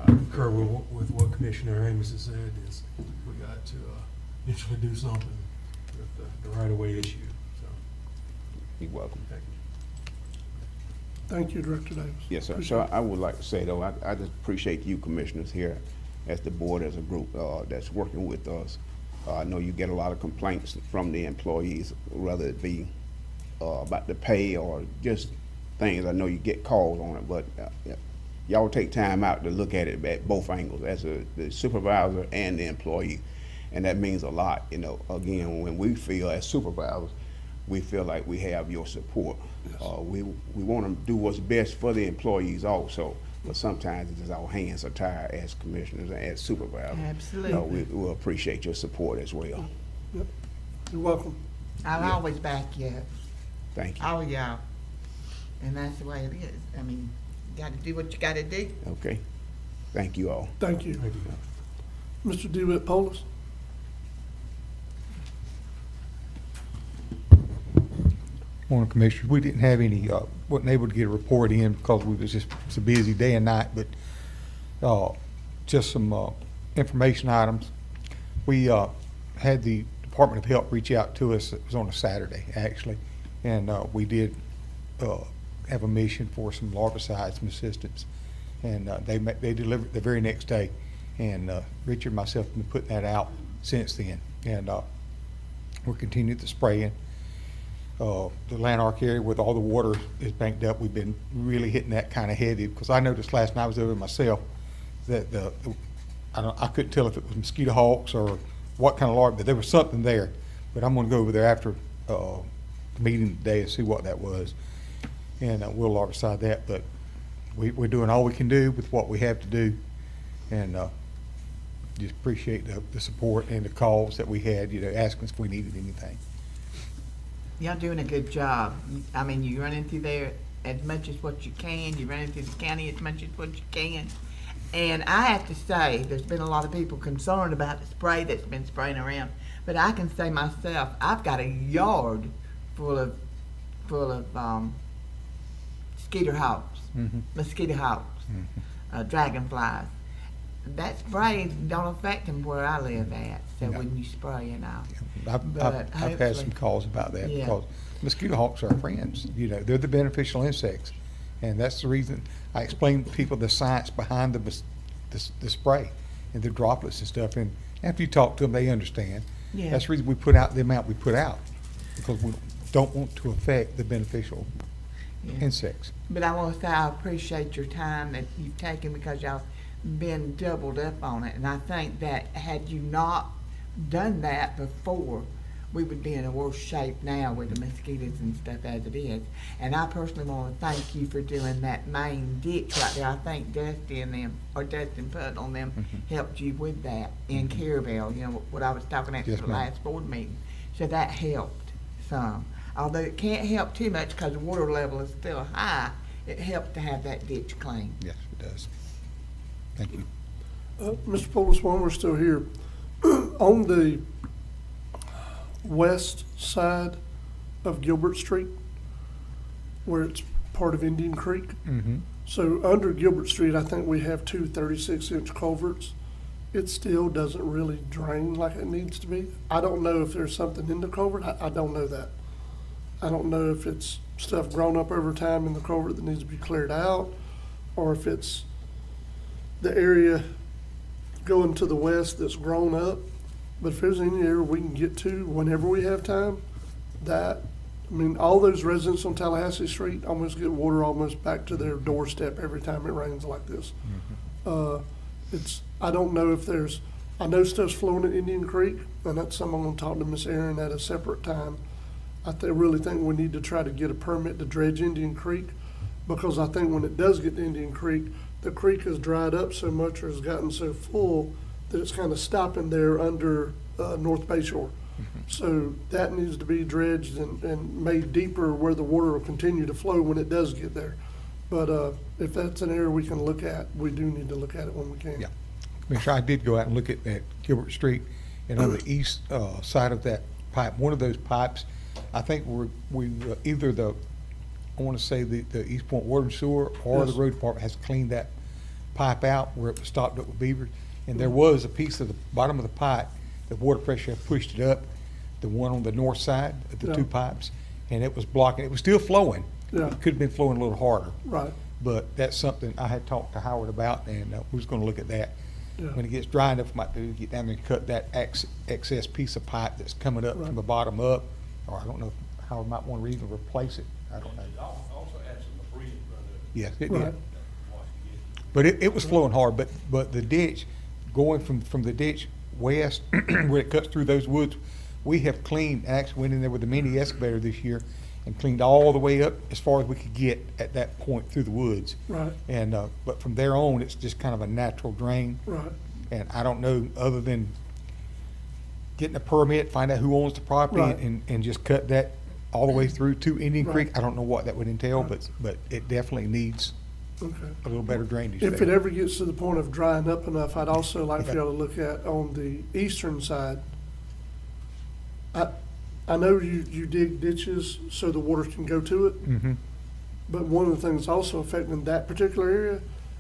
I concur with what Commissioner Amos has said, is we got to eventually do something with the right-of-way issue. So, You're welcome. thank you. Thank you, Director Davis. Yes, sir. Appreciate So it. I would like to say, though, I just appreciate you commissioners here as the board, as a group that's working with us. I know you get a lot of complaints from the employees, whether it be about the pay or just things. I know you get calls on it, but y'all take time out to look at it at both angles, as the supervisor and the employee. And that means a lot. Again, when we feel as supervisors, we feel like we have your support. We want to do what's best for the employees also, but sometimes it's just our hands are tired as commissioners and as supervisors. Absolutely. We'll appreciate your support as well. Yep. You're welcome. I'll always back you up, Thank you. all of y'all. And that's the way it is. I mean, you gotta do what you gotta do. Okay. Thank you all. Thank you. Thank you. Mr. DeWitt Polis? Morning, Commissioners. We didn't have any, wasn't able to get a report in because it's a busy day and night, but just some information items. We had the Department of Health reach out to us. It was on a Saturday, actually, and we did have a mission for some larvicide, some assistance, and they delivered the very next day. And Richard and myself have been putting that out since then, and we're continuing the spraying. The Lanark area, with all the water is banked up, we've been really hitting that kind of heavy, because I noticed last night I was over myself that I couldn't tell if it was mosquito hawks or what kind of larvae, but there was something there. But I'm going to go over there after the meeting today and see what that was, and we'll larvicide that. But we're doing all we can do with what we have to do, and just appreciate the support and the calls that we had, asking us if we needed anything. Y'all doing a good job. I mean, you running through there as much as what you can. You running through the county as much as what you can. And I have to say, there's been a lot of people concerned about the spray that's been spraying around. But I can say myself, I've got a yard full of mosquito hawks, dragonflies. That spray don't affect them where I live at. So No. when you spray, you know. I've had hopefully- some calls about that Yeah. because mosquito hawks are our friends. You know, they're the beneficial insects. And that's the reason I explain to people the science behind the spray and the droplets and stuff. And after you talk to them, they understand. Yeah. That's the reason we put out the amount we put out, because we don't want to affect the beneficial Yeah. insects. But I want to say I appreciate your time that you've taken because y'all been doubled up on it. And I think that had you not done that before, we would be in a worse shape now with the mosquitoes and stuff as it is. And I personally want to thank you for doing that main ditch right there. I think Dusty and them, or Dustin Putnell and them, helped you with that in Carabel, you know, what I was talking at Yes, the ma'am. last board meeting. So that helped some. Although it can't help too much because the water level is still high, it helps to have that ditch clean. Yes, it does. Thank you. Mr. Polis, while we're still here, on the west side of Gilbert Street, where it's part of Indian Creek, Mm-hmm. so under Gilbert Street, I think we have two 36-inch culverts. It still doesn't really drain like it needs to be. I don't know if there's something in the culvert. I don't know that. I don't know if it's stuff grown up over time in the culvert that needs to be cleared out, or if it's the area going to the west that's grown up. But if there's any area we can get to whenever we have time, all those residents on Tallahassee Street almost get water almost back to their doorstep every time it rains like this. I don't know if I know stuff's flowing at Indian Creek, and that's something I'm gonna talk to Miss Erin at a separate time. Really think we need to try to get a permit to dredge Indian Creek, because I think when it does get to Indian Creek, the creek has dried up so much or has gotten so full that it's kind of stopping there under North Bay Shore. So that needs to be dredged and made deeper where the water will continue to flow when it does get there. But if that's an area we can look at, we do need to look at it when we can. Yeah. Commissioner, I did go out and look at Gilbert Street, and on the east side of that pipe, one of those pipes, I think we either I want to say the East Point Water and Sewer or Yes. the road department has cleaned that pipe out where it was stopped up with beavers. And there was a piece of the bottom of the pipe, the water pressure had pushed it up, the one on the north side of the Yeah. two pipes, and it was blocking. It was still flowing. Yeah. It could have been flowing a little harder. Right. But that's something I had talked to Howard about, and we was gonna look at that. Yeah. When it gets dry enough, we might do get down there and cut that excess piece of pipe that's coming up Right. from the bottom up, or I don't know if Howard might want to even replace it. I don't know. Also add some debris in front of it. Yes, it Right. did. But it was flowing hard, but the ditch, going from the ditch west, where it cuts through those woods, we have cleaned, actually went in there with a mini excavator this year and cleaned all the way up as far as we could get at that point through the woods. Right. And, but from there on, it's just kind of a natural drain. Right. And I don't know, other than getting a permit, find out who owns the property Right. and just cut that all the way through to Indian Right. Creek. I don't know what that would entail, Right. but it definitely needs Okay. a little better drainage If there. it ever gets to the point of drying up enough, I'd also like for Okay. y'all to look at on the eastern side. I know you dig ditches so the water can go to it, Mm-hmm. but one of the things also affecting that particular area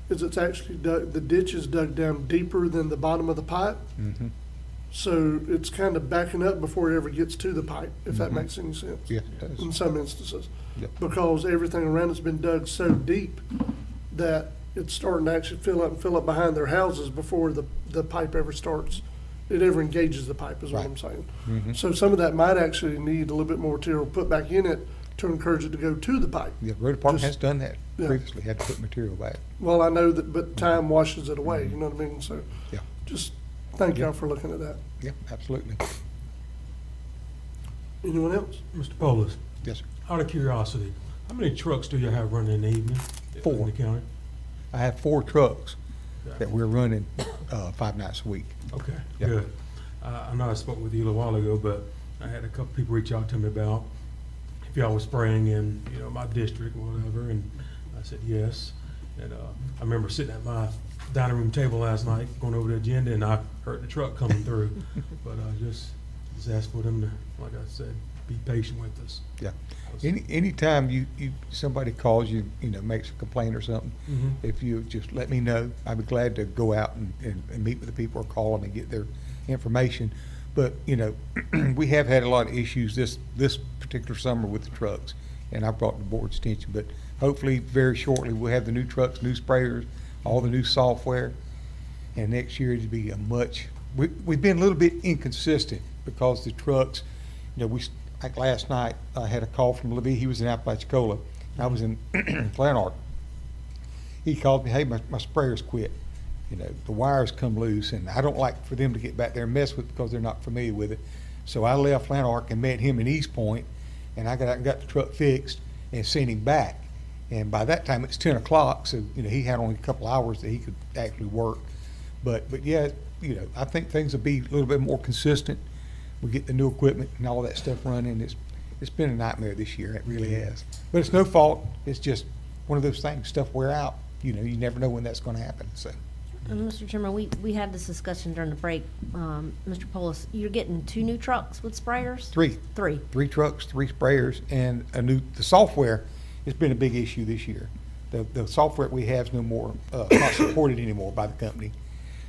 is it's actually the ditch is dug down deeper than the bottom of the pipe. Mm-hmm. So it's kind of backing up before it ever gets to the pipe, if that Mhm. makes any sense. Yes, it does. In some instances. Yep. Because everything around it's been dug so deep that it's starting to actually fill up behind their houses before the pipe ever starts. It ever engages the pipe is what Right. I'm saying. Mhm. So some of that might actually need a little bit more material put back in it to encourage it to go to the pipe. The road department Just- has done that yeah. previously, had to put material back. Well, I know that, but time washes it away, you know what I mean? So Mm-hmm. Yeah. just thank Yeah. y'all for looking at that. Yeah, absolutely. Anyone else? Mr. Polis, Yes, sir. out of curiosity, how many trucks do you have running in the evening? In 4. the county? I have 4 trucks that we're running 5 nights a week. Okay, Yep. good. I know I spoke with you a little while ago, but I had a couple people reach out to me about if y'all was spraying in, my district or whatever, and I said yes. And I remember sitting at my dining room table last night, going over the agenda, and I heard the truck coming through. But just ask for them to, like I said, be patient with us. Yeah. Anytime somebody calls you, makes a complaint or something, if you just let me know, I'd be glad to go out and meet with the people or call them and get their information. But, we have had a lot of issues this particular summer with the trucks, and I brought the board's attention. But hopefully, very shortly, we'll have the new trucks, new sprayers, all the new software, and next year it'll be we've been a little bit inconsistent because the trucks, like last night, I had a call from Levy. He was in Apalachicola. I was in Lanark. He called me, hey, my sprayer's quit. The wires come loose, and I don't like for them to get back there and mess with it because they're not familiar with it. So I left Lanark and met him in East Point, and I got out and got the truck fixed and sent him back. And by that time, it's 10 o'clock, so, he had only a couple hours that he could actually work. But yeah, I think things will be a little bit more consistent. We get the new equipment and all that stuff running. It's been a nightmare this year. It really has. But it's no fault. It's just one of those things. Stuff wear out. You never know when that's going to happen. So. Mr. Chairman, we had this discussion during the break. Mr. Polis, you're getting 2 new trucks with sprayers? 3. 3. 3 trucks, 3 sprayers, and the software has been a big issue this year. The software we have is no more, not supported anymore by the company.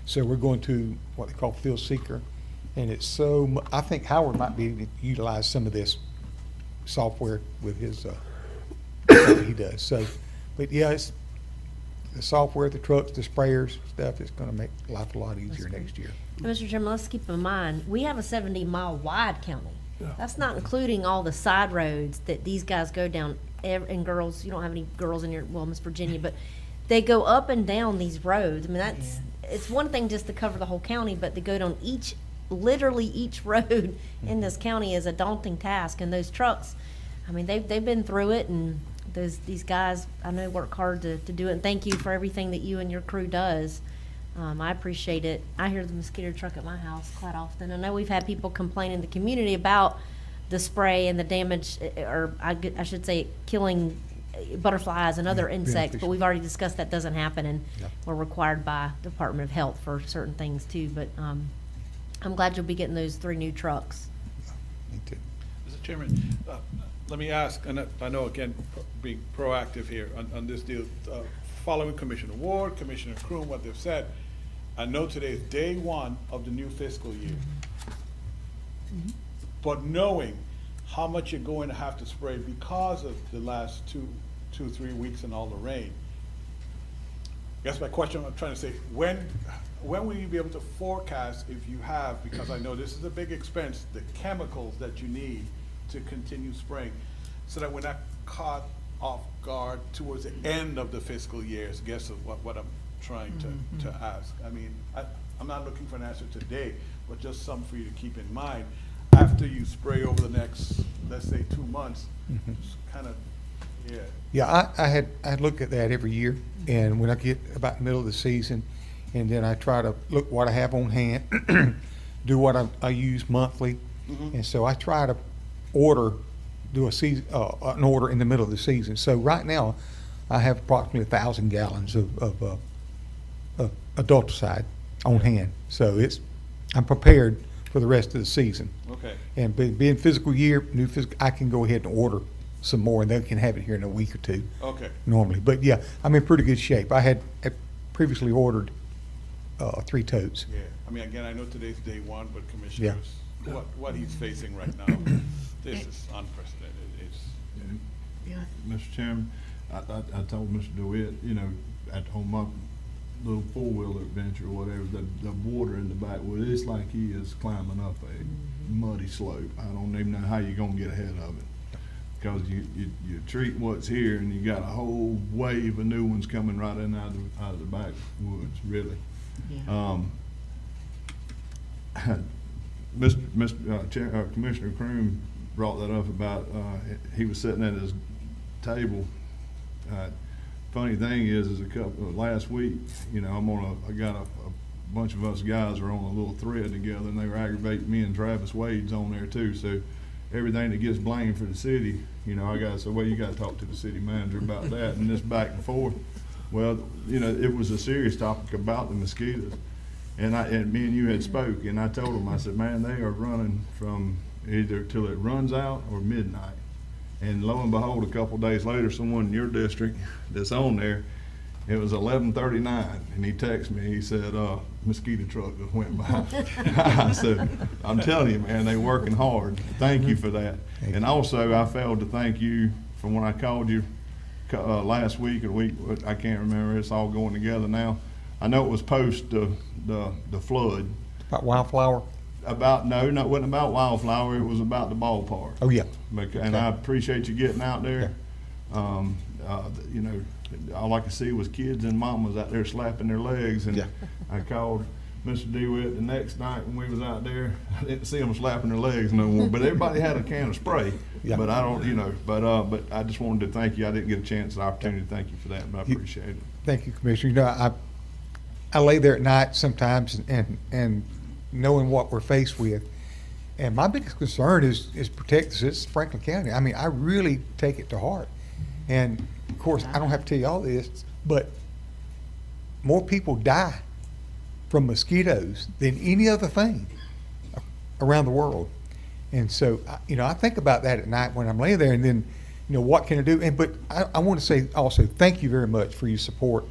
So we're going to what they call Field Seeker. And it's I think Howard might be able to utilize some of this software with his, what he does. So, but yeah, it's the software, the trucks, the sprayers, stuff is going to make life a lot easier next year. Mr. Chairman, let's keep in mind, we have a 70-mile wide county. Yeah. That's not including all the side roads that these guys go down. And girls, you don't have any girls in your, Miss Virginia, but they go up and down these roads. I mean, it's one thing just to cover the whole county, but to go down literally each road in this county is a daunting task. And those trucks, I mean, they've been through it, and these guys, I know, work hard to do it. And thank you for everything that you and your crew does. I appreciate it. I hear the mosquito truck at my house quite often. I know we've had people complain in the community about the spray and the damage, or I should say, killing butterflies and other insects, but we've already discussed that doesn't happen, and we're required by Department of Health for certain things too. But I'm glad you'll be getting those 3 new trucks. Me too. Mr. Chairman, let me ask, and I know, again, being proactive here on this deal, following Commissioner Ward, Commissioner Kroom, what they've said, I know today is day 1 of the new fiscal year. Mm-hmm. But knowing how much you're going to have to spray because of the last 2-3 weeks and all the rain, I guess my question I'm trying to say, when will you be able to forecast, if you have, because I know this is a big expense, the chemicals that you need to continue spraying, so that we're not caught off guard towards the end of the fiscal year, is I guess of what I'm trying to ask. I mean, I'm not looking for an answer today, but just some for you to keep in mind after you spray over the next, let's say, 2 months. Just kind of, Yeah, I had looked at that every year, and when I get about the middle of the season, and then I try to look what I have on hand, do what I use monthly, and so I try to do an order in the middle of the season. So right now, I have approximately 1,000 gallons of adulticide on hand. So I'm prepared for the rest of the season. Okay. And being fiscal year, I can go ahead and order some more, and they can have it here in a week or 2. Okay. Normally, but yeah, I'm in pretty good shape. I had previously ordered 3 totes. Yeah, I mean, again, I know today's day 1, but Commissioners, what he's facing right now, this is unprecedented. Mr. Chairman, I told Mr. DeWitt, on my little 4-wheeler adventure or whatever, the water in the back, it's like he is climbing up a muddy slope. I don't even know how you're gonna get ahead of it, because you treat what's here, and you got a whole wave of new ones coming right in out of the backwoods, really. Yeah. Commissioner Kroom brought that up about he was sitting at his table. Funny thing is last week, I got a bunch of us guys are on a little thread together, and they were aggravating me and Travis Wade's on there too. So everything that gets blamed for the city, I got to say, well, you got to talk to the city manager about that, and this back and forth. Well, you know, it was a serious topic about the mosquitoes. And me and you had spoke, and I told them, I said, man, they are running from either till it runs out or midnight. And lo and behold, a couple days later, someone in your district that's on there, it was 11:39, and he texted me, he said, mosquito truck just went by. I said, I'm telling you, man, they working hard. Thank you for that. And also, I failed to thank you from when I called you last week or week, I can't remember, it's all going together now. I know it was post the flood. About Wildflower? No, it wasn't about Wildflower, it was about the ballpark. Oh, yeah. And I appreciate you getting out there. You know, all I could see was kids and mamas out there slapping their legs, and I called Mr. DeWitt the next night when we was out there. I didn't see them slapping their legs no more, but everybody had a can of spray. But I don't, you know, but I just wanted to thank you. I didn't get a chance, an opportunity to thank you for that, but I appreciate it. Thank you, Commissioner. You know, I lay there at night sometimes and knowing what we're faced with. And my biggest concern is protect the citizens of Franklin County. I mean, I really take it to heart. And of course, I don't have to tell you all this, but more people die from mosquitoes than any other thing around the world. And so, you know, I think about that at night when I'm laying there, and then, you know, what can I do? But I want to say also, thank you very much for your support.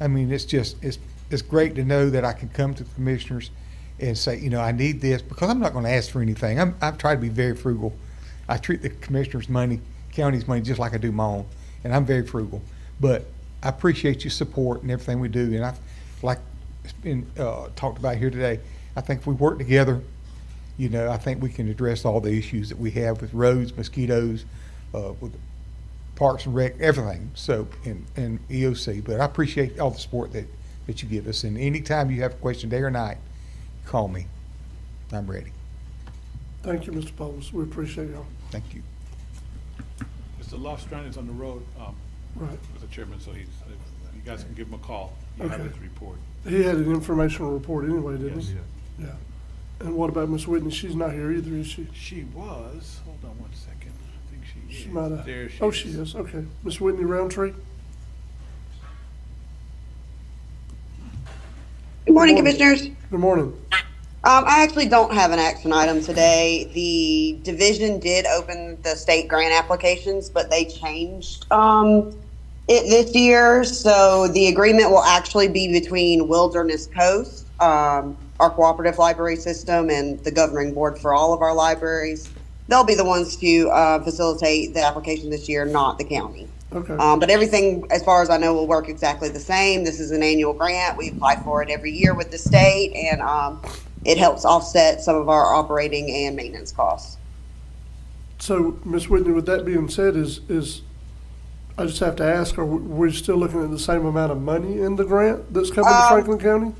I mean, it's great to know that I can come to the commissioners and say, you know, I need this, because I'm not going to ask for anything. I've tried to be very frugal. I treat the commissioners' money, county's money, just like I do my own, and I'm very frugal. But I appreciate your support and everything we do, and like it's been talked about here today, I think if we work together, you know, I think we can address all the issues that we have with roads, mosquitoes, with Parks and Rec, everything. So, and EOC. But I appreciate all the support that you give us. And anytime you have a question, day or night, call me. I'm ready. Thank you, Mr. Bowles. We appreciate y'all. Thank you. Mr. Lofstrand is on the road, Right. Mr. Chairman, so you guys can give him a call. You have Okay. his report. He had an informational report anyway, didn't Yes. he? Yeah. And what about Miss Whitney? She's not here either, is she? She was, hold on one second. I think she is. She might have. There she Oh, is. she is. Okay. Miss Whitney Roundtree? Good morning, Commissioners. Good morning. I actually don't have an action item today. The division did open the state grant applications, but they changed it this year. So the agreement will actually be between Wilderness Coast, our cooperative library system, and the governing board for all of our libraries. They'll be the ones to facilitate the application this year, not the county. Okay. But everything, as far as I know, will work exactly the same. This is an annual grant. We apply for it every year with the state, and it helps offset some of our operating and maintenance costs. So, Miss Whitney, with that being said, is I just have to ask, are we still looking at the same amount of money in the grant that's coming to Franklin County?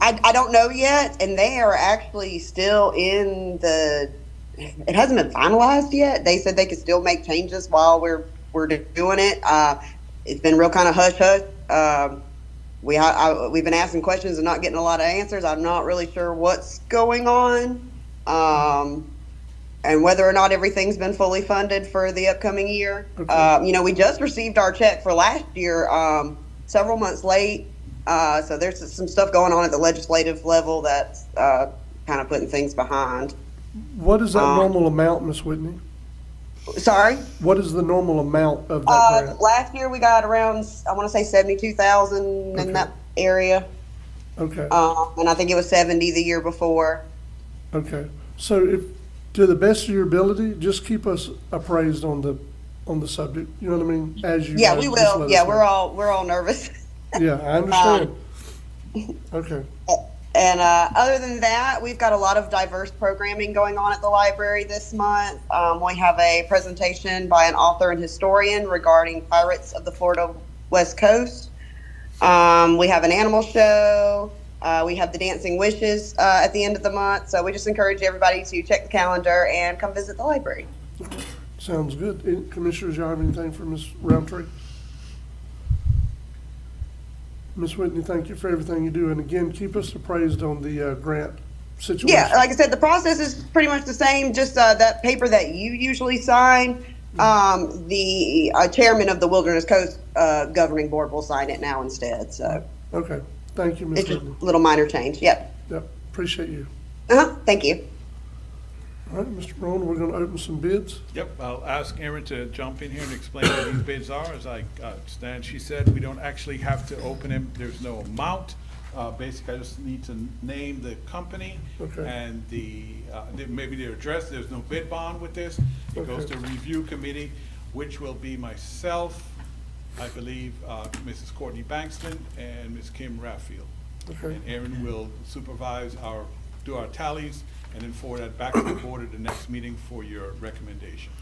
I don't know yet, and they are actually still in it hasn't been finalized yet. They said they could still make changes while we're doing it. It's been real kind of hush-hush. We've been asking questions and not getting a lot of answers. I'm not really sure what's going on, and whether or not everything's been fully funded for the upcoming year. Okay. You know, we just received our check for last year, several months late. So there's some stuff going on at the legislative level that's kind of putting things behind. What is that normal amount, Miss Whitney? Sorry? What is the normal amount of that grant? Last year we got around, I want to say 72,000 in that area. Okay. And I think it was 70 the year before. Okay. So to the best of your ability, just keep us appraised on the subject. You know what I mean? As you Yeah, guys we just let will. us Yeah, know. we're all nervous. Yeah, I understand. Okay. And other than that, we've got a lot of diverse programming going on at the library this month. We have a presentation by an author and historian regarding pirates of the Florida West Coast. We have an animal show. We have the Dancing Wishes at the end of the month. So we just encourage everybody to check the calendar and come visit the library. Sounds good. Commissioners, y'all have anything for Ms. Roundtree? Ms. Whitney, thank you for everything you do. And again, keep us appraised on the grant situation. Yeah, like I said, the process is pretty much the same. Just that paper that you usually sign, The chairman of the Wilderness Coast Governing Board will sign it now instead, so Okay, thank you, Ms. it's just Whitney. a little minor change. Yep. Yep, appreciate you. Thank you. All right, Mr. Brown, we're gonna open some bids. Yep, I'll ask Erin to jump in here and explain what these bids are. As I understand, she said we don't actually have to open them. There's no amount. Basically, I just need to name the company Okay. and maybe their address. There's no bid bond with this. It goes to review committee, which will be myself, I believe, Mrs. Courtney Bankston and Ms. Kim Raffield. Okay. And Erin will supervise do our tallies, and then forward that back to the board at the next meeting for your recommendation.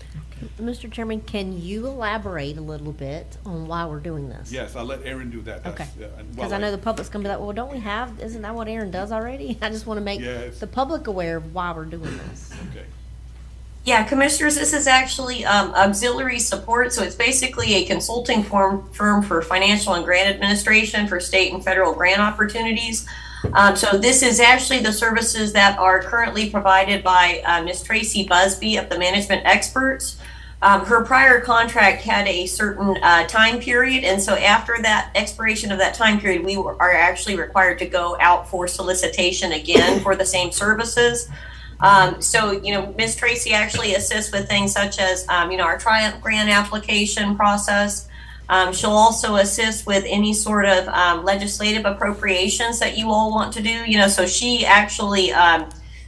Mr. Chairman, can you elaborate a little bit on why we're doing this? Yes, I'll let Erin do that. Okay. And Because while I know the public's gonna be like, well, don't we have, isn't that what Aaron does already? I just want to make Yes. the public aware of why we're doing this. Okay. Yeah, commissioners, this is actually auxiliary support. So it's basically a consulting firm for financial and grant administration for state and federal grant opportunities. So this is actually the services that are currently provided by Ms. Tracy Busby of the Management Experts. Her prior contract had a certain time period, and so after that expiration of that time period, we are actually required to go out for solicitation again for the same services. So, Ms. Tracy actually assists with things such as, our Triumph grant application process. She'll also assist with any sort of legislative appropriations that you all want to do. So she actually,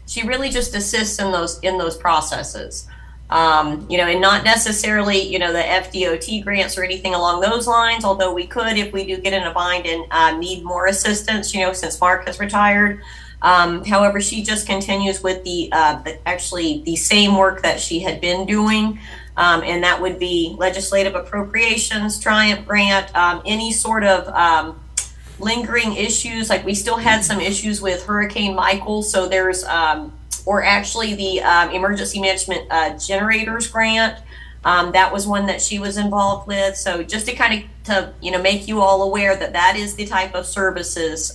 she really just assists in those processes. And not necessarily, the FDOT grants or anything along those lines, although we could if we do get in a bind and need more assistance, since Mark has retired. However, she just continues with the same work that she had been doing. And that would be legislative appropriations, Triumph grant, any sort of lingering issues. Like we still had some issues with Hurricane Michael. So there's, or actually the emergency management generators grant. That was one that she was involved with. So just to kind of, make you all aware that is the type of services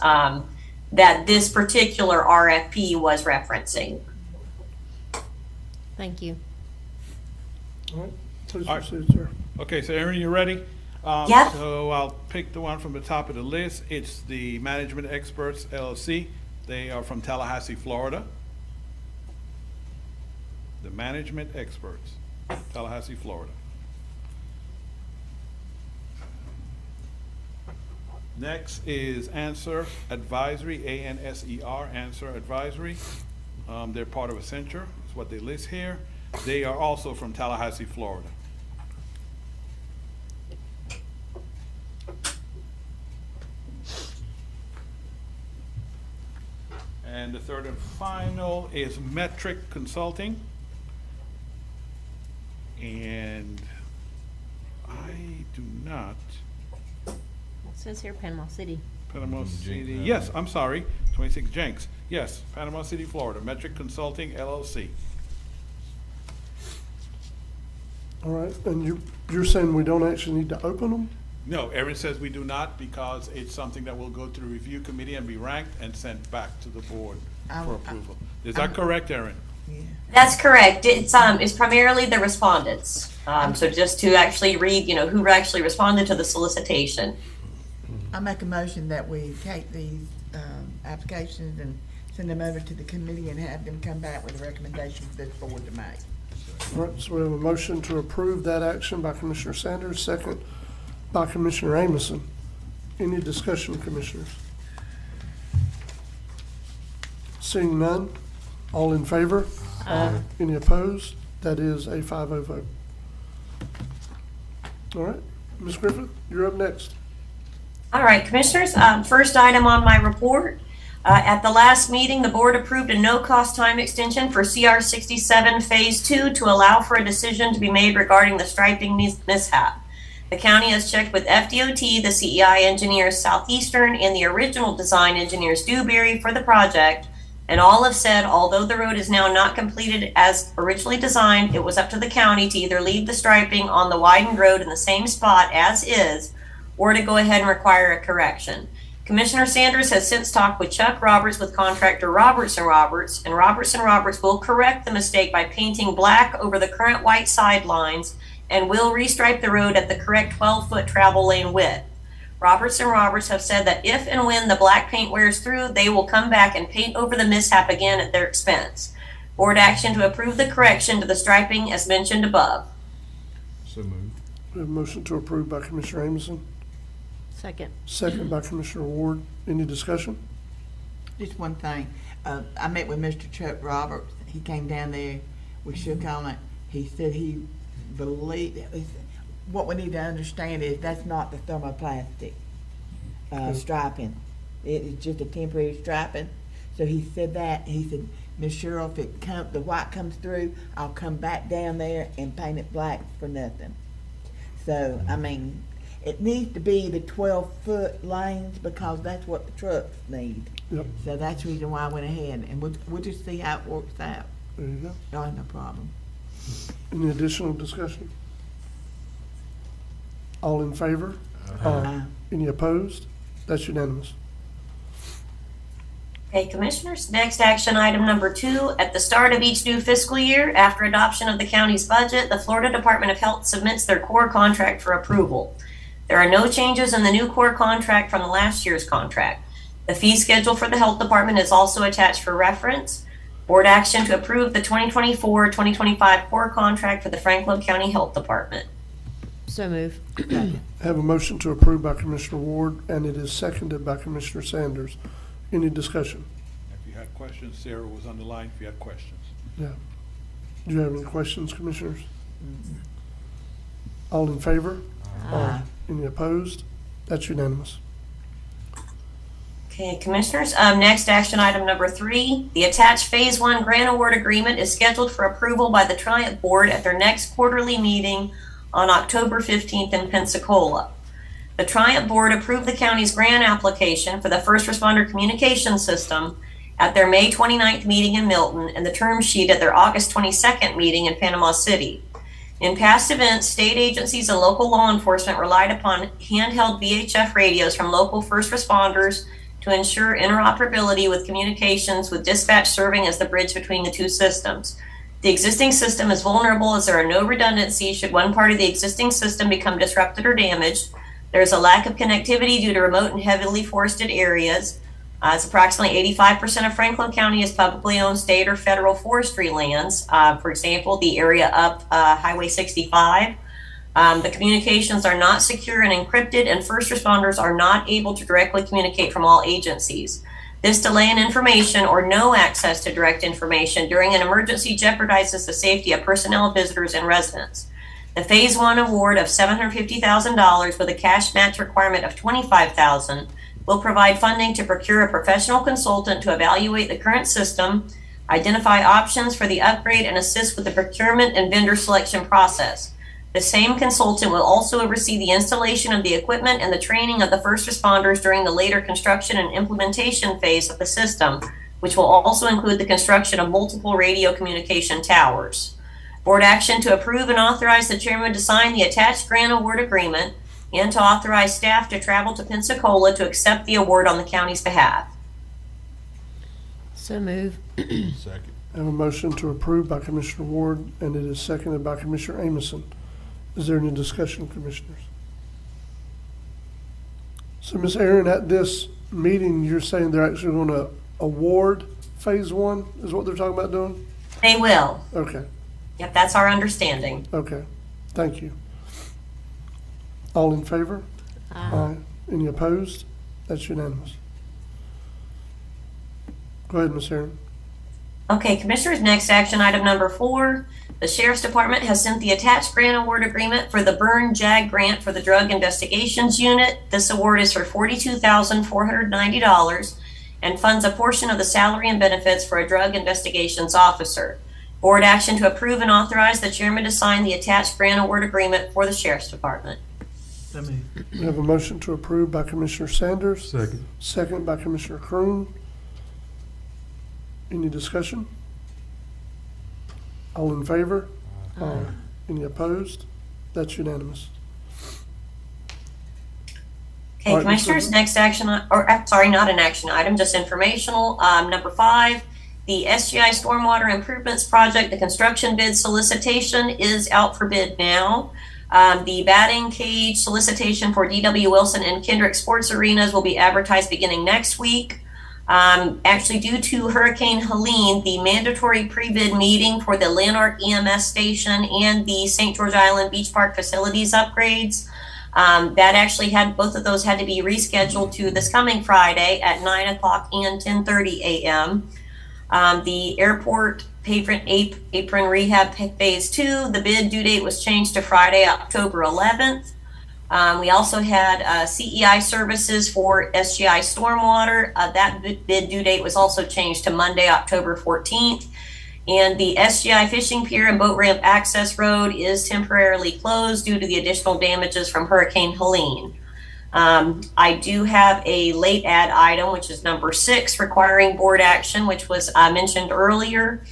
that this particular RFP was referencing. Thank you. All right, please All right. proceed, sir. Okay, so Erin, you ready? Yep. So I'll pick the one from the top of the list. It's the Management Experts LLC. They are from Tallahassee, Florida. The Management Experts, Tallahassee, Florida. Next is Answer Advisory, ANSER, Answer Advisory. They're part of Accenture, is what they list here. They are also from Tallahassee, Florida. And the third and final is Metric Consulting. And I do not, It says here Panama City. Panama City, yes, I'm sorry, 26 Jenks. Yes, Panama City, Florida, Metric Consulting LLC. All right, and you're saying we don't actually need to open them? No, Erin says we do not because it's something that will go to the review committee and be ranked and sent back to the board for approval. Is that correct, Erin? That's correct. It's primarily the respondents. So just to actually read, who actually responded to the solicitation. I make a motion that we take these applications and send them over to the committee and have them come back with a recommendation for this board to make. All right, so we have a motion to approve that action by Commissioner Sanders, second by Commissioner Amison. Any discussion, commissioners? Seeing none, all in favor? Aye. Any opposed? That is a 5-0 vote. All right, Ms. Griffith, you're up next. All right, commissioners, first item on my report. At the last meeting, the board approved a no-cost time extension for CR 67 Phase 2 to allow for a decision to be made regarding the striping mishap. The county has checked with FDOT, the CEI engineers Southeastern, and the original design engineers Dewberry for the project, and all have said, although the road is now not completed as originally designed, it was up to the county to either leave the striping on the widened road in the same spot as is, or to go ahead and require a correction. Commissioner Sanders has since talked with Chuck Roberts with contractor Roberts & Roberts, and Roberts & Roberts will correct the mistake by painting black over the current white sidelines and will restripe the road at the correct 12-foot travel lane width. Roberts and Roberts have said that if and when the black paint wears through, they will come back and paint over the mishap again at their expense. Board action to approve the correction to the striping as mentioned above. So moved. We have a motion to approve by Commissioner Amison, Second. second by Commissioner Ward. Any discussion? Just one thing, I met with Mr. Chuck Roberts, he came down there, we shook on it, he said he believed, what we need to understand is that's not the thermoplastic, striping. It is just a temporary striping, so he said that, he said, Miss Cheryl, if the white comes through, I'll come back down there and paint it black for nothing. So, I mean, it needs to be the 12-foot lanes because that's what the trucks need. Yep. So that's the reason why I went ahead, and we'll just see how it works out. There you go. No, no problem. Any additional discussion? All in favor? Aye. Any opposed? That's unanimous. Okay, Commissioners, next action item number 2, at the start of each new fiscal year, after adoption of the county's budget, the Florida Department of Health submits their core contract for approval. There are no changes in the new core contract from the last year's contract. The fee schedule for the Health Department is also attached for reference. Board action to approve the 2024-2025 core contract for the Franklin County Health Department. So move. Have a motion to approve by Commissioner Ward, and it is seconded by Commissioner Sanders. Any discussion? If you had questions, Sarah was on the line if you had questions. Yeah. Do you have any questions, Commissioners? All in favor? Aye. Any opposed? That's unanimous. Okay, Commissioners, next action item number 3, the attached Phase 1 grant award agreement is scheduled for approval by the Triumph Board at their next quarterly meeting on October 15th in Pensacola. The Triumph Board approved the county's grant application for the First Responder Communication System at their May 29th meeting in Milton and the term sheet at their August 22nd meeting in Panama City. In past events, state agencies and local law enforcement relied upon handheld VHF radios from local first responders to ensure interoperability with communications, with dispatch serving as the bridge between the two systems. The existing system is vulnerable as there are no redundancies should one part of the existing system become disrupted or damaged. There is a lack of connectivity due to remote and heavily forested areas. It's approximately 85% of Franklin County is publicly owned state or federal forestry lands. For example, the area up Highway 65. The communications are not secure and encrypted, and first responders are not able to directly communicate from all agencies. This delay in information or no access to direct information during an emergency jeopardizes the safety of personnel, visitors, and residents. The Phase 1 award of $750,000 with a cash match requirement of $25,000 will provide funding to procure a professional consultant to evaluate the current system, identify options for the upgrade, and assist with the procurement and vendor selection process. The same consultant will also oversee the installation of the equipment and the training of the first responders during the later construction and implementation phase of the system, which will also include the construction of multiple radio communication towers. Board action to approve and authorize the chairman to sign the attached grant award agreement and to authorize staff to travel to Pensacola to accept the award on the county's behalf. So move. Second. I have a motion to approve by Commissioner Ward, and it is seconded by Commissioner Amison. Is there any discussion, Commissioners? So, Ms. Aaron, at this meeting, you're saying they're actually going to award Phase 1, is what they're talking about doing? They will. Okay, Yep, that's our understanding. okay. Thank you. All in favor? Aye. Any opposed? That's unanimous. Go ahead, Ms. Aaron. Okay, Commissioners, next action item number 4. The Sheriff's Department has sent the attached grant award agreement for the Burn JAG grant for the Drug Investigations Unit. This award is for $42,490 and funds a portion of the salary and benefits for a drug investigations officer. Board action to approve and authorize the chairman to sign the attached grant award agreement for the Sheriff's Department. We have a motion to approve by Commissioner Sanders. Second. Second by Commissioner Croom. Any discussion? All in favor? Aye. Any opposed? That's unanimous. Okay, All right, Commissioners, next action, not an action item, just informational. Number 5, The SGI Stormwater Improvements Project, the construction bid solicitation is out for bid now. The batting cage solicitation for DW Wilson and Kendrick Sports Arenas will be advertised beginning next week. Actually, due to Hurricane Helene, the mandatory pre-bid meeting for the Lanark EMS station and the St. George Island Beach Park facilities upgrades, that actually both of those had to be rescheduled to this coming Friday at 9 o'clock and 10:30 a.m. The airport apron rehab phase 2, the bid due date was changed to Friday, October 11th. We also had CEI services for SGI Stormwater. That bid due date was also changed to Monday, October 14th. And the SGI Fishing Pier and Boat Ramp Access Road is temporarily closed due to the additional damages from Hurricane Helene. I do have a late add item, which is number 6, requiring board action, which was mentioned earlier.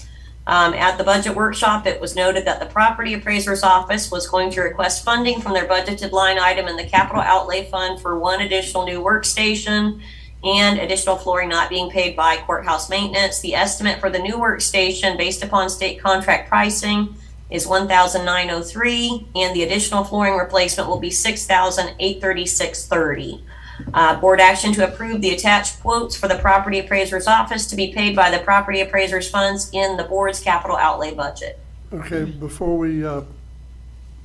At the budget workshop, it was noted that the property appraiser's office was going to request funding from their budgeted line item in the capital outlay fund for 1 additional new workstation and additional flooring not being paid by courthouse maintenance. The estimate for the new workstation, based upon state contract pricing, is $1,903, and the additional flooring replacement will be $6,836.30. Board action to approve the attached quotes for the property appraiser's office to be paid by the property appraiser's funds in the board's capital outlay budget. Okay, before we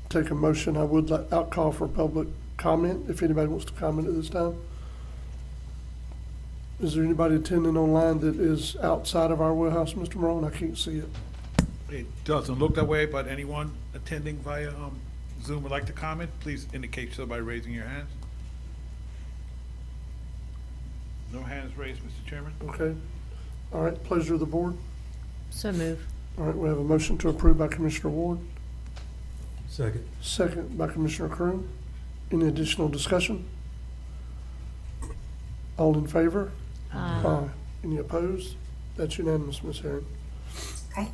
take a motion, I would like to call for public comment, if anybody wants to comment at this time. Is there anybody attending online that is outside of our warehouse, Mr. Morone? I can't see it. It doesn't look that way, but anyone attending via Zoom would like to comment, please indicate so by raising your hands. No hands raised, Mr. Chairman. Okay. All right, pleasure of the board. So move. All right, we have a motion to approve by Commissioner Ward, Second. second by Commissioner Croom. Any additional discussion? All in favor? Aye. Any opposed? That's unanimous, Ms. Herron. Okay.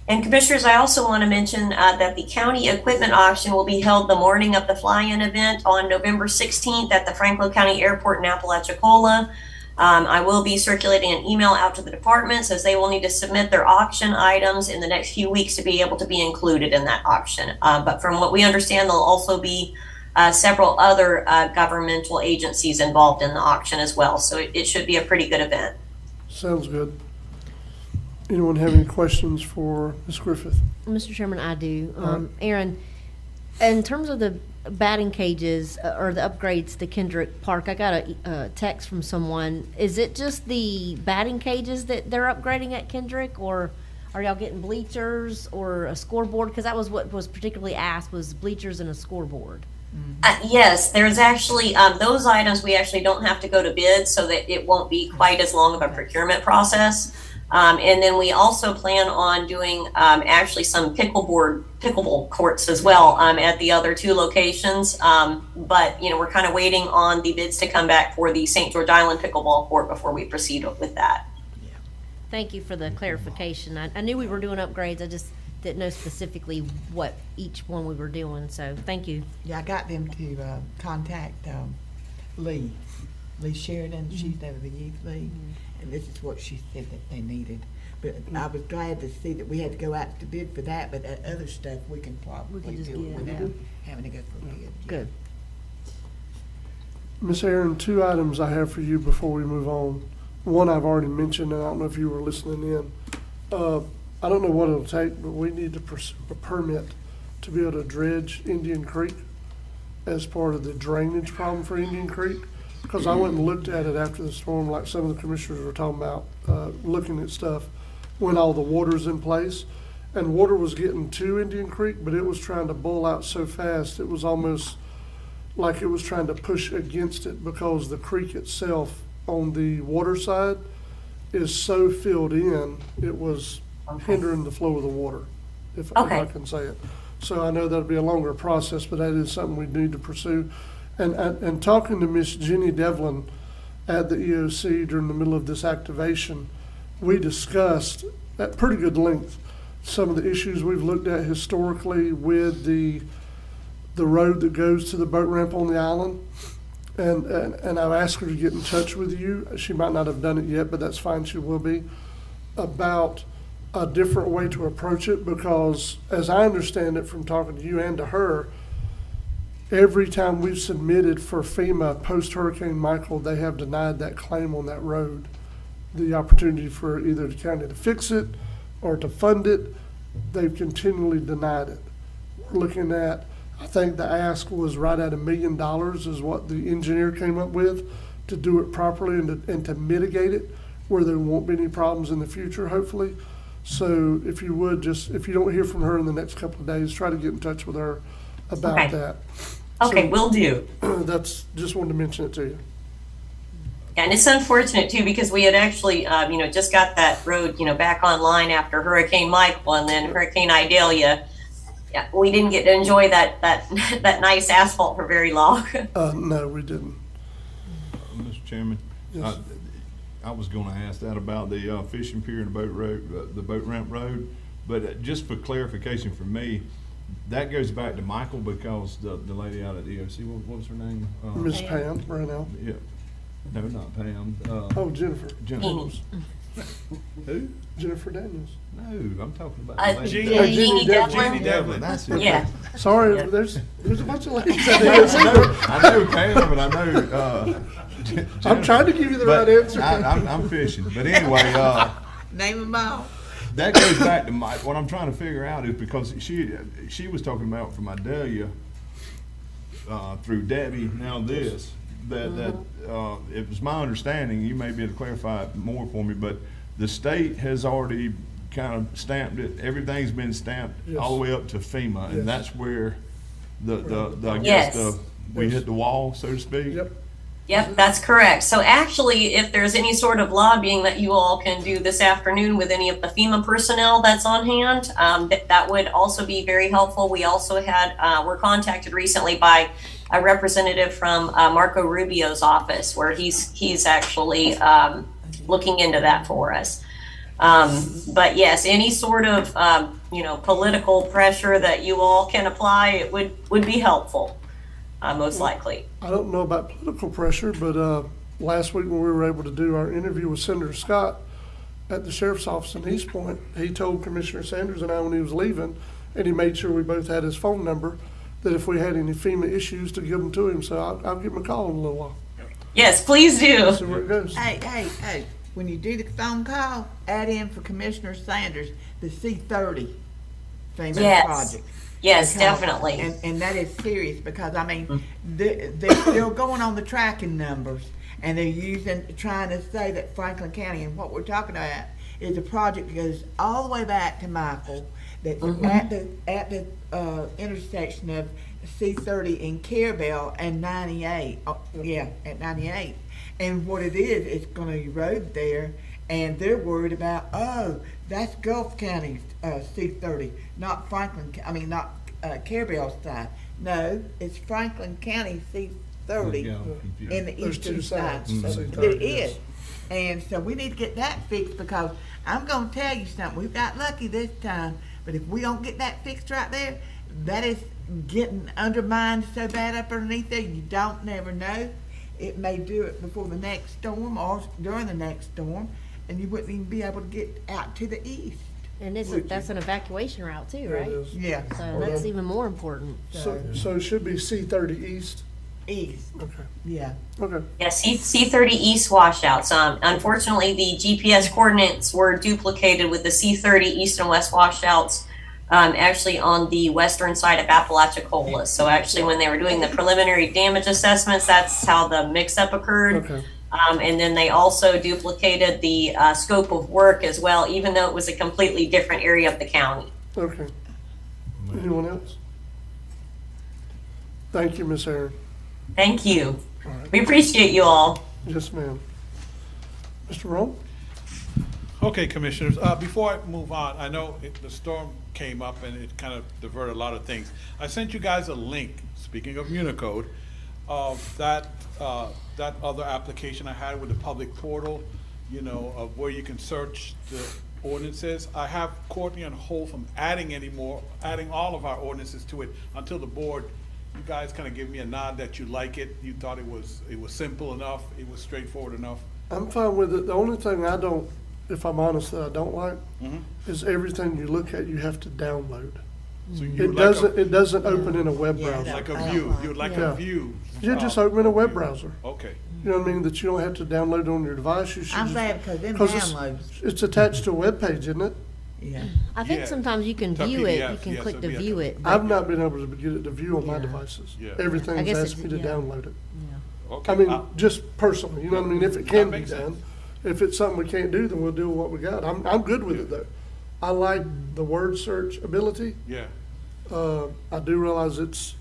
And Commissioners, I also want to mention that the county equipment auction will be held the morning of the fly-in event on November 16th at the Franklin County Airport in Apalachicola. I will be circulating an email out to the departments as they will need to submit their auction items in the next few weeks to be able to be included in that auction. But from what we understand, there'll also be several other governmental agencies involved in the auction as well. So it should be a pretty good event. Sounds good. Anyone have any questions for Ms. Griffith? Mr. Chairman, I do. Aaron, in terms of the batting cages or the upgrades to Kendrick Park, I got a text from someone. Is it just the batting cages that they're upgrading at Kendrick, or are y'all getting bleachers or a scoreboard? Because that was what was particularly asked, was bleachers and a scoreboard. Yes, there's actually, those items we actually don't have to go to bid, so that it won't be quite as long of a procurement process. And then we also plan on doing actually some pickleball courts as well at the other 2 locations. But, you know, we're kind of waiting on the bids to come back for the St. George Island pickleball court before we proceed with that. Thank you for the clarification. I knew we were doing upgrades. I just didn't know specifically what each one we were doing, so thank you. Yeah, I got them to contact Lee Sheridan. She's over the youth league, and this is what she said that they needed. But I was glad to see that we had to go out to bid for that, but that other stuff we can probably just do get it. without having to go for bid. Good. Ms. Aaron, 2 items I have for you before we move on. One I've already mentioned, and I don't know if you were listening in. I don't know what it'll take, but we need to pursue a permit to be able to dredge Indian Creek as part of the drainage problem for Indian Creek. Because I went and looked at it after the storm, like some of the commissioners were talking about, looking at stuff when all the water's in place. And water was getting to Indian Creek, but it was trying to boil out so fast, it was almost like it was trying to push against it, because the creek itself on the water side is so filled in, it was hindering the flow of the water, if I can say it. So I know that'll be a longer process, but that is something we need to pursue. And talking to Miss Jenny Devlin at the EOC during the middle of this activation, we discussed at pretty good length some of the issues we've looked at historically with the road that goes to the boat ramp on the island. And I've asked her to get in touch with you. She might not have done it yet, but that's fine, she will be. about a different way to approach it, because as I understand it from talking to you and to her, every time we've submitted for FEMA post-Hurricane Michael, they have denied that claim on that road. The opportunity for either the county to fix it or to fund it, they've continually denied it. We're looking at, I think the ask was right at $1 million is what the engineer came up with to do it properly and to mitigate it where there won't be any problems in the future, hopefully. So if you would, just, if you don't hear from her in the next couple of days, try to get in touch with her about Okay. that. Okay, So, will do. That's, just wanted to mention it to you. And it's unfortunate too, because we had actually, just got that road, back online after Hurricane Michael and then Hurricane Idalia. Yeah, we didn't get to enjoy that that nice asphalt for very long. No, we didn't. Mr. Chairman, Yes. I was gonna ask that about the fishing pier and the boat road, the boat ramp road, but just for clarification for me, that goes back to Michael because the lady out at EOC, what was her name? Miss Pam, right now. Yeah, no, not Pam. Oh, Jennifer. Jennifer. Who? Jennifer Daniels. No, I'm talking about Uh, the lady. Jeannie Jeannie Devlin. Jeannie Devlin. That's it. Yeah. Sorry, Yeah. there's a bunch of ladies I out know, there. I know Pam, but I know, I'm trying to give you the but right answer. I'm fishing, but anyway, Name them all. that goes back to Mike. What I'm trying to figure out is because she was talking about from Idalia through Debbie. Now this that it was my understanding. You may be able to clarify it more for me, but the state has already kind of stamped it. Everything's been stamped Yes. all the way up to FEMA, Yes. and that's where I Yes. guess we hit the wall, so to speak. Yep. Yep, that's correct. So actually, if there's any sort of lobbying that you all can do this afternoon with any of the FEMA personnel that's on hand, that would also be very helpful. We also were contacted recently by a representative from Marco Rubio's office, where he's actually looking into that for us. But yes, any sort of political pressure that you all can apply, it would be helpful. Most likely. I don't know about political pressure, but last week when we were able to do our interview with Senator Scott at the sheriff's office in East Point, he told Commissioner Sanders and I when he was leaving, and he made sure we both had his phone number, that if we had any FEMA issues to give them to him. So I'll give him a call in a little while. Yes, please do. See where it goes. Hey, when you do the phone call, add in for Commissioner Sanders, the C30 FEMA Yes. project. Yes, Because- definitely. And that is serious, because, I mean, they're going on the tracking numbers, and they're trying to say that Franklin County, and what we're talking about is a project that goes all the way back to Michael, that's at the intersection of C30 and Carabel and 98, at 98. And what it is, it's gonna erode there, and they're worried about, that's Gulf County, C30, not not Carabel's side. No, it's Franklin County C30 in the There's eastern two side. sides to C30, There yes. is. And so we need to get that fixed, because I'm gonna tell you something, we've got lucky this time, but if we don't get that fixed right there, that is getting undermined so bad up underneath there, you don't never know. It may do it before the next storm or during the next storm, and you wouldn't even be able to get out to the east. And that's an evacuation route too, Yeah, right? it is. Yeah, So that's even more important. So it should be C30 East. east, Okay. yeah. Okay. Yeah, C30 East washouts. Unfortunately, the GPS coordinates were duplicated with the C30 East and West washouts, actually on the western side of Apalachicola. So actually, when they were doing the preliminary damage assessments, that's how the mix-up occurred. Okay. And then they also duplicated the scope of work as well, even though it was a completely different area of the county. Okay. Anyone else? Thank you, Miss Aaron. Thank you. All right. We appreciate you all. Yes, ma'am. Mr. Roll? Okay, Commissioners, before I move on, I know the storm came up and it kind of diverted a lot of things. I sent you guys a link, speaking of Unicode, of that other application I had with the public portal, of where you can search the ordinances. I have Courtney on hold from adding all of our ordinances to it until the board, you guys kind of give me a nod that you like it. You thought it was simple enough, it was straightforward enough. I'm fine with it. The only thing I don't if I'm honest, that I don't like, Mhm. is everything you look at, you have to download. So you It like doesn't, a- it doesn't open in a web Yeah, browser. Like I a don't view, like- you'd like Yeah. a view. Yeah, just open in a web browser. Okay, You know what I mean, that you don't have to download it on your device, you should I'm just. glad because them 'cause it's- downloads, It's attached to a web page, isn't it? yeah. I think Yeah. sometimes you can To view it, you PDF, can yes, click it'd to be a- view it. but- I've not been able to get it to view on my Yeah. devices. Yeah. I Everything's guess asked it's- me to yeah. download it. okay. I mean, just personally, you know what I mean? If it That can be makes done. sense. If it's something we can't do, then we'll do what we got. I'm good with it though. I like the word search ability. Yeah, I do realize it's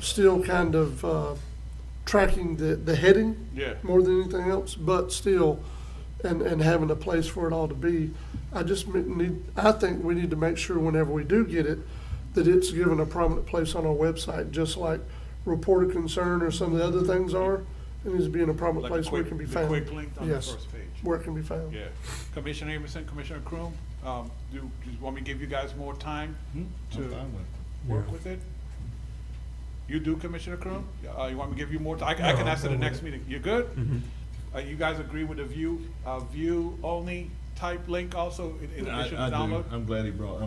still kind of, tracking the heading yeah. more than anything else, but still, and having a place for it all to be. I think we need to make sure whenever we do get it, that it's given a prominent place on our website, just like report of concern or some of the other things are. It needs to be in a prominent Like a place where it quick- can be the found. quick link on the Yes, first page. where it can be found. Yeah. Commissioner Amerson, Commissioner Croom, do you want me to give you guys more time to work with it? You do, Commissioner Croom? You want me to give you more time? I can ask at the next meeting. You good? You guys agree with the view-only type link also in addition to download? I'm glad he brought that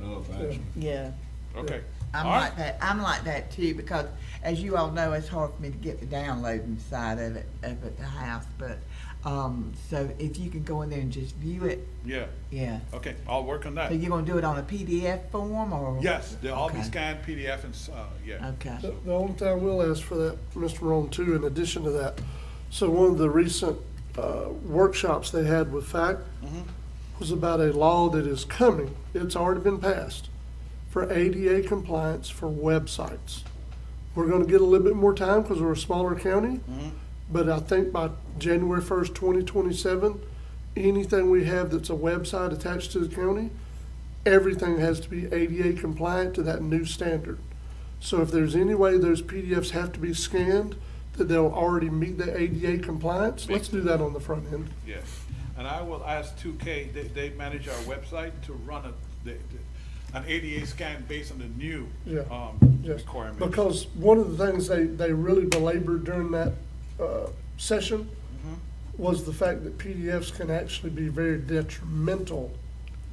up, actually. Yeah. Okay. I'm All right. like that. I'm like that too because, as you all know, it's hard for me to get the downloading side of it up at the house. But so if you can go in there and just view it, Yeah, yeah. okay, I'll work on that. So you're gonna do it on a PDF form or? Yes, they'll all be Okay. scanned PDF and, yeah. Okay. The only thing I will ask for that, Mr. Roan, too, in addition to that, so one of the recent workshops they had with FACT was about a law that is coming, it's already been passed, for ADA compliance for websites. We're gonna get a little bit more time because we're a smaller county, but I think by January 1st, 2027, anything we have that's a website attached to the county, everything has to be ADA compliant to that new standard. So if there's any way those PDFs have to be scanned, that they'll already meet the ADA compliance, let's do that on the front end. Yes, and I will ask 2K, they manage our website to run an ADA scan based on the new Yeah. Yes. requirements. Because one of the things they really belabored during that session was the fact that PDFs can actually be very detrimental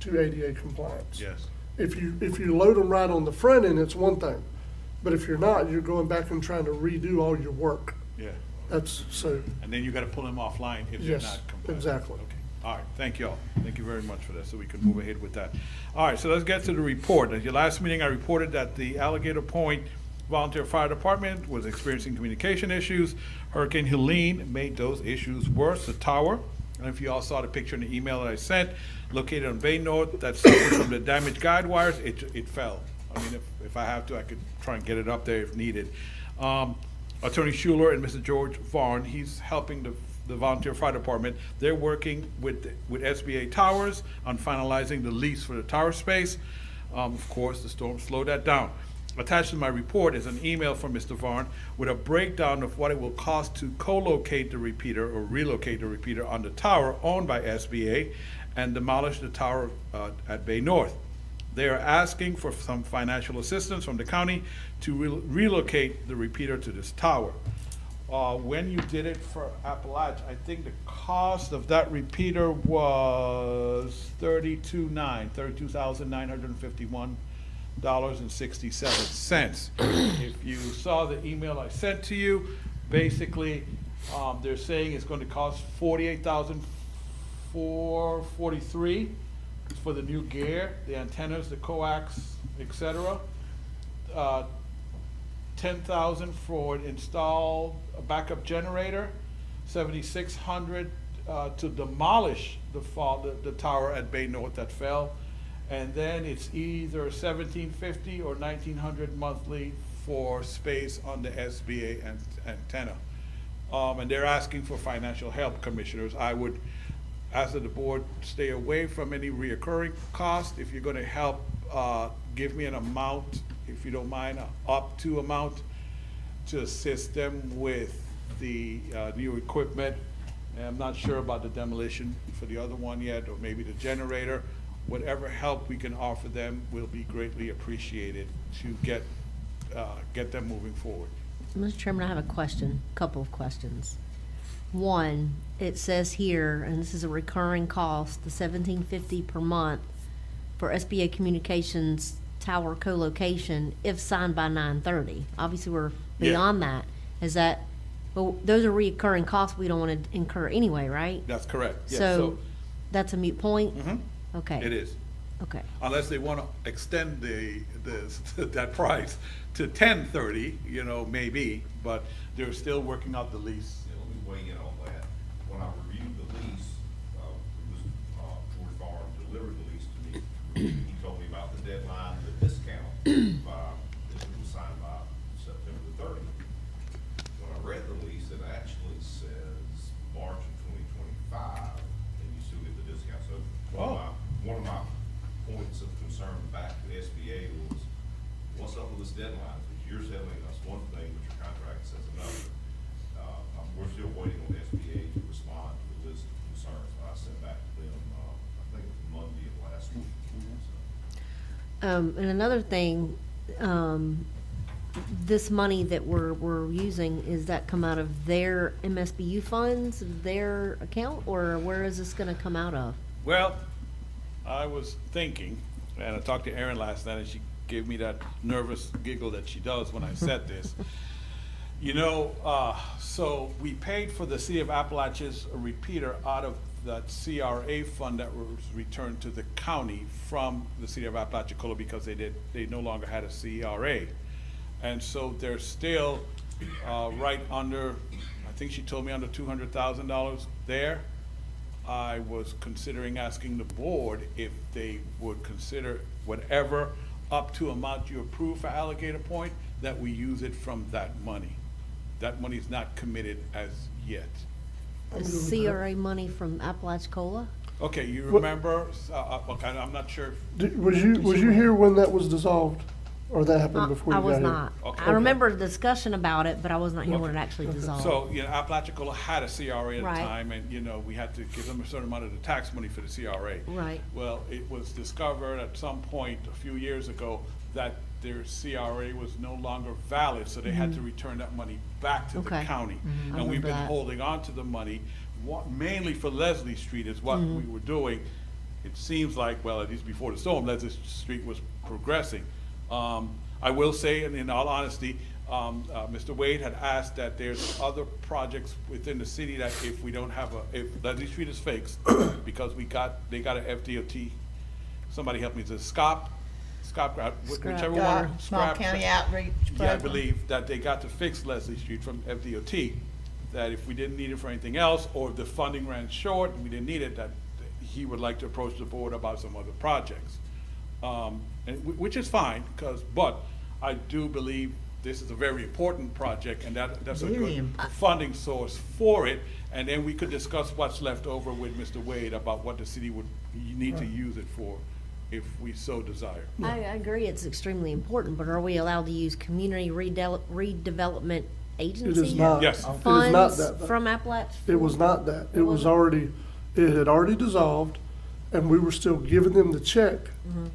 to ADA compliance. Yes, If you load them right on the front end, it's one thing. But if you're not, you're going back and trying to redo all your work. yeah, That's so, and then you gotta pull them offline if they're yes, not compliant. exactly. Okay, all right, thank you all. Thank you very much for that, so we can move ahead with that. All right, so let's get to the report. At your last meeting, I reported that the Alligator Point Volunteer Fire Department was experiencing communication issues. Hurricane Helene made those issues worse. The tower, and if you all saw the picture in the email that I sent, located on Bay North, that suffered from the damaged guide wires, it fell. I mean, if I have to, I could try and get it up there if needed. Attorney Schuler and Mr. George Vaughn, he's helping the Volunteer Fire Department. They're working with SBA Towers on finalizing the lease for the tower space. Of course, the storm slowed that down. Attached to my report is an email from Mr. Vaughn with a breakdown of what it will cost to co-locate the repeater or relocate the repeater on the tower owned by SBA and demolish the tower at Bay North. They are asking for some financial assistance from the county to relocate the repeater to this tower. When you did it for Appalachia, I think the cost of that repeater was $32,951.67. If you saw the email I sent to you, basically, they're saying it's going to cost $48,443 for the new gear, the antennas, the coax, etc. $10,000 for install a backup generator, $7,600 to demolish the tower at Bay North that fell, and then it's either $1,750 or $1,900 monthly for space on the SBA antenna. And they're asking for financial help, commissioners. I would ask that the board stay away from any reoccurring costs. If you're going to help, give me an amount, if you don't mind, up to amount to assist them with the new equipment. And I'm not sure about the demolition for the other one yet, or maybe the generator. Whatever help we can offer them will be greatly appreciated to get them moving forward. Mr. Chairman, I have a question, couple of questions. One, it says here, and this is a recurring cost, the $17.50 per month for SBA Communications tower co-location if signed by 9/30. Obviously, we're Yeah. beyond that. Is that, well, those are recurring costs we don't want to incur anyway, right? That's correct. Yes, So that's a moot point? Mhm. Okay. It is. Okay. Unless they want to extend that price to 10/30, maybe, but they're still working out the lease. Yeah, let me weigh in on that. When I reviewed the lease, George Farm delivered the lease to me. He told me about the deadline, the discount, if it was signed by September the 30th. When I read the lease, it actually says March of 2025, and you still get the discount. So one of my points of concern back to SBA was, what's up with this deadline? Because you're telling us one thing, but your contract says another. We're still waiting on SBA to respond to the list of concerns that I sent back to them, I think it was Monday of last week. And another thing, this money that we're using, is that come out of their MSBU funds, their account, or where is this gonna come out of? Well, I was thinking, and I talked to Erin last night, and she gave me that nervous giggle that she does when I said this. So we paid for the City of Appalachia's repeater out of that CRA fund that was returned to the county from the City of Apalachicola because they no longer had a CRA. And so they're still right under, I think she told me under $200,000 there. I was considering asking the board if they would consider whatever up to amount you approve for Alligator Point, that we use it from that money. That money is not committed as yet. The CRA money from Apalachicola? Okay, you remember, okay, I'm not sure. Was you here when that was dissolved, or that happened before you I got was here? not. Okay. I remember the discussion about it, but I was not here when it Okay. actually dissolved. So, Apalachicola had a CRA at Right. the time, and, we had to give them a certain amount of the tax money for the CRA. Right. Well, it was discovered at some point a few years ago that their CRA was no longer valid, so they had to return that money back to the Okay. county. I And we've remember been that. holding on to the money, mainly for Leslie Street is what we were doing. It seems like, well, at least before the storm, Leslie Street was progressing. I will say, and in all honesty, Mr. Wade had asked that there's other projects within the city that if we don't have if Leslie Street is fixed, because they got an FDOT, somebody help me, is it SCOP, whichever one. Small Scrap- County Outreach Yeah, I Program. believe that they got to fix Leslie Street from FDOT, that if we didn't need it for anything else, or if the funding ran short and we didn't need it, that he would like to approach the board about some other projects. Which is fine, but I do believe this is a very important project, and that's a Very good important. funding source for it. And then we could discuss what's left over with Mr. Wade about what the city would need to use it for, if we so desire. I agree, it's extremely important, but are we allowed to use community redevelopment agency? It is not. Yes. It is not Funds that. from Appalachia? It was not that. It was already, it had already dissolved, and we were still giving them the check.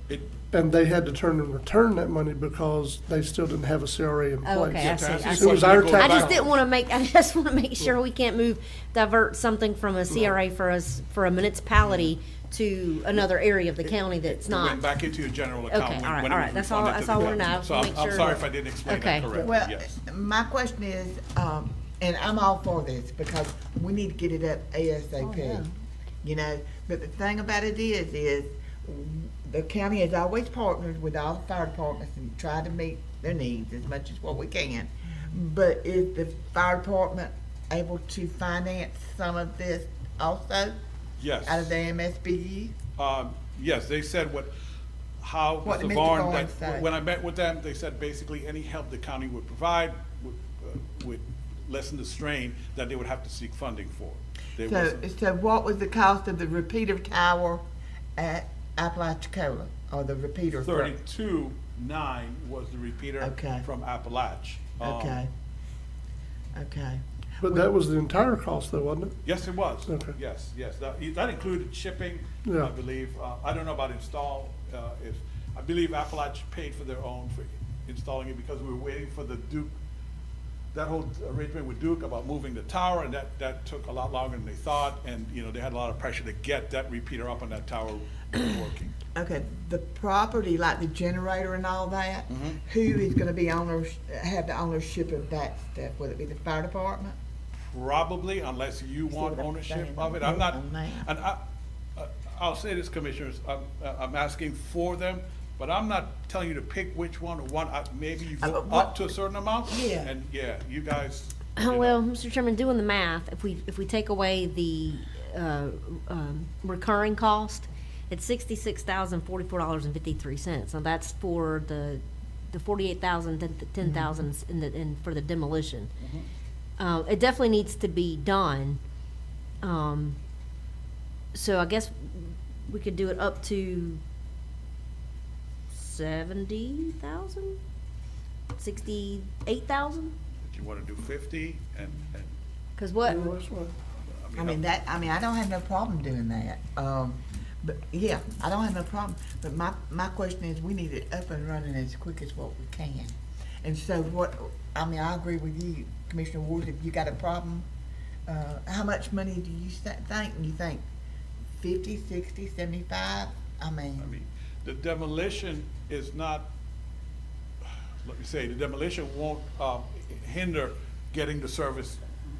It, And they had to turn and return that money because they still didn't have a CRA in place. Oh, okay, I see, to answer I your see. It was question, our it goes tax I just back- didn't want to I just want to make sure we can't divert something from a CRA for a municipality to another area of the county that's It not. went back into your general account. Okay, when- all right, when it all was right, that's all, refunded to that's the all we're county. now. So I'm sorry if I didn't explain Okay. that correctly, Well, yes. my question is, and I'm all for this, because we need to get it up ASAP. yeah. But the thing about it is the county has always partnered with all the fire departments and tried to meet their needs as much as what we can. But is the fire department able to finance some of this also Yes. out of the MSBU? Yes, they said how What Mr. did Mr. Vaughn, Vaughn say? when I met with them, they said basically any help the county would provide would lessen the strain that they would have to seek funding for. There wasn't- So what was the cost of the repeater tower at Apalachicola, or the repeater? for- 32.9 was the repeater Okay. from Appalach. Okay. Okay. But that was the entire cost though, wasn't it? Yes, it was. Okay. Yes. That included shipping, Yeah. I believe. I don't know about install, I believe Appalach paid for their own for installing it because we were waiting for the Duke that whole arrangement with Duke about moving the tower, and that took a lot longer than they thought, and, you know, they had a lot of pressure to get that repeater up on that tower working. Okay, the property, like the generator and all that, Mm-hmm. who is gonna be have the ownership of that stuff? Would it be the fire department? Probably, unless you want what I'm ownership saying? of it. I'm not, On that. and I'll say this, Commissioners, I'm asking for them, but I'm not telling you to pick which one or one. Maybe you go what- up to a certain amount. Yeah. And, yeah, you guys. you know. Well, Mr. Chairman, doing the math, if we take away the recurring cost, it's $66,044.53. Now that's for the 48,000, the 10,000 for the demolition. It definitely needs to be done. So I guess we could do it up to 70,000, 68,000. If you wanna do 50 and. Cause what? You know, that's what- I mean, I don't have no problem doing that. But, yeah, I don't have no problem. But my question is, we need it up and running as quick as what we can. And so I agree with you, Commissioner Ward, if you got a problem, how much money do you think? You think 50, 60, 75? I mean, the demolition is not, let me say, the demolition won't hinder getting the service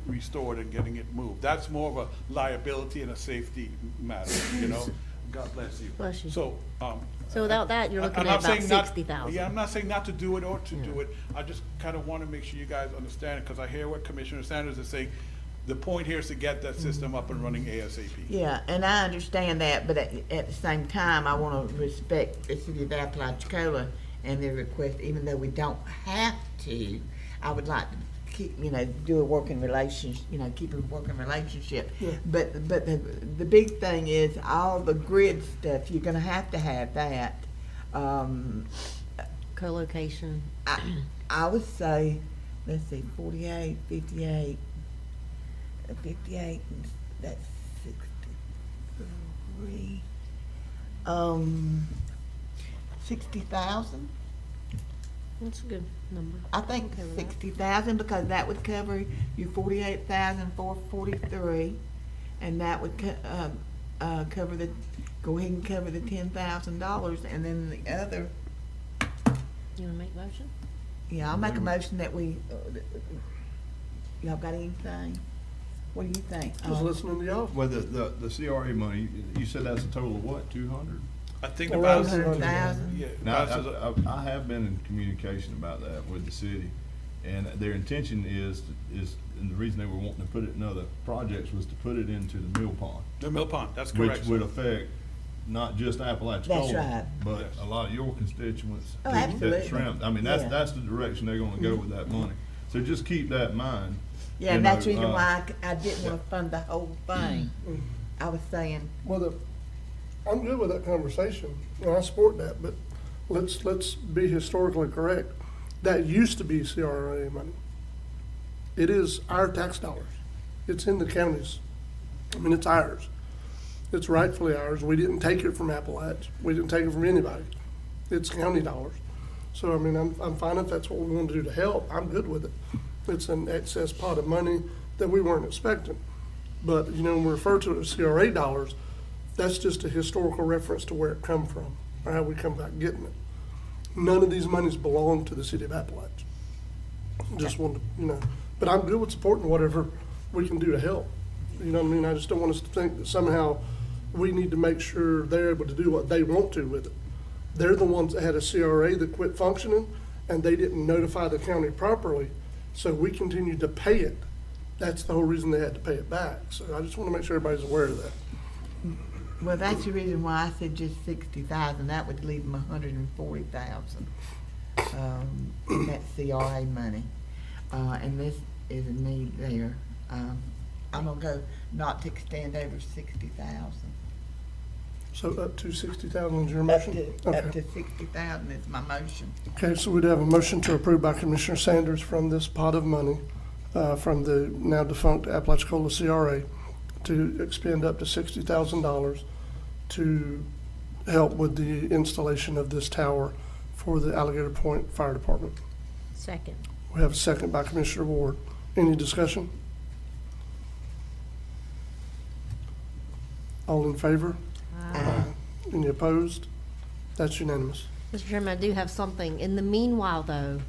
restored and getting it moved. That's more of a liability and a safety matter, you know? God bless you. Bless you. So, So without that, you're looking I'm at not about saying not- 60,000. Yeah, I'm not saying not to do it or to do it. I just kind of want to make sure you guys understand, because I hear what Commissioner Sanders is saying. The point here is to get that system up and running ASAP. Yeah, and I understand that, but at the same time, I want to respect the city of Apalachicola and their request, even though we don't have to. I would like to keep, do a working relationship, keep a working relationship. Yeah. But the big thing is all the grid stuff, you're gonna have that. Co-location. I would say, let's see, 48, 58, 58, that's 63. 60,000? That's a good number. I think Okay with that. 60,000, because that would cover your 48,443, and that would cover go ahead and cover the $10,000, and then the other, You wanna make a motion? yeah, I'll make a motion that we, y'all got anything? What do you think? Just listening to y'all. Well, the CRA money, you said that's a total of what, 200? I think Around about. 200,000. Yeah. Now, about- I have been in communication about that with the city, and their intention is, and the reason they were wanting to put it in other projects was to put it into the mill pond. The mill pond, that's correct. Which would affect not just Apalachicola. That's right. But Yes. a lot of your constituents. Oh, that absolutely. shrimp. I mean, Yeah. that's the direction they're gonna go with that money. So just keep that in mind. Yeah, you and that's the know, reason why I didn't want to fund the whole thing. I was saying, Well, I'm good with that conversation, and I support that, but let's be historically correct. That used to be CRA money. It is our tax dollars. It's in the counties. I mean, it's ours. It's rightfully ours. We didn't take it from Appalachia. We didn't take it from anybody. It's county dollars. So, I mean, I'm fine if that's what we want to do to help. I'm good with it. It's an excess pot of money that we weren't expecting. But, when we refer to it as CRA dollars, that's just a historical reference to where it come from, or how we come about getting it. None of these monies belong to the city of Appalachia. Just want to, but I'm good with supporting whatever we can do to help. You know what I mean? I just don't want us to think that somehow we need to make sure they're able to do what they want to with it. They're the ones that had a CRA that quit functioning, and they didn't notify the county properly, so we continued to pay it. That's the whole reason they had to pay it back. So I just want to make sure everybody's aware of that. well, that's the reason why I said just 60,000. That would leave them 140,000 in that CRA money. And this is a need there. I'm gonna go not to extend over 60,000. So up to 60,000 is your Up motion? to Okay. 60,000 is my motion. Okay, so we'd have a motion to approve by Commissioner Sanders from this pot of money, from the now defunct Apalachicola CRA, to expend up to $60,000 to help with the installation of this tower for the Alligator Point Fire Department. Second. We have a second by Commissioner Ward. Any discussion? All in favor? Aye. Any opposed? That's unanimous. Mr. Chairman, I do have something. In the meanwhile, though,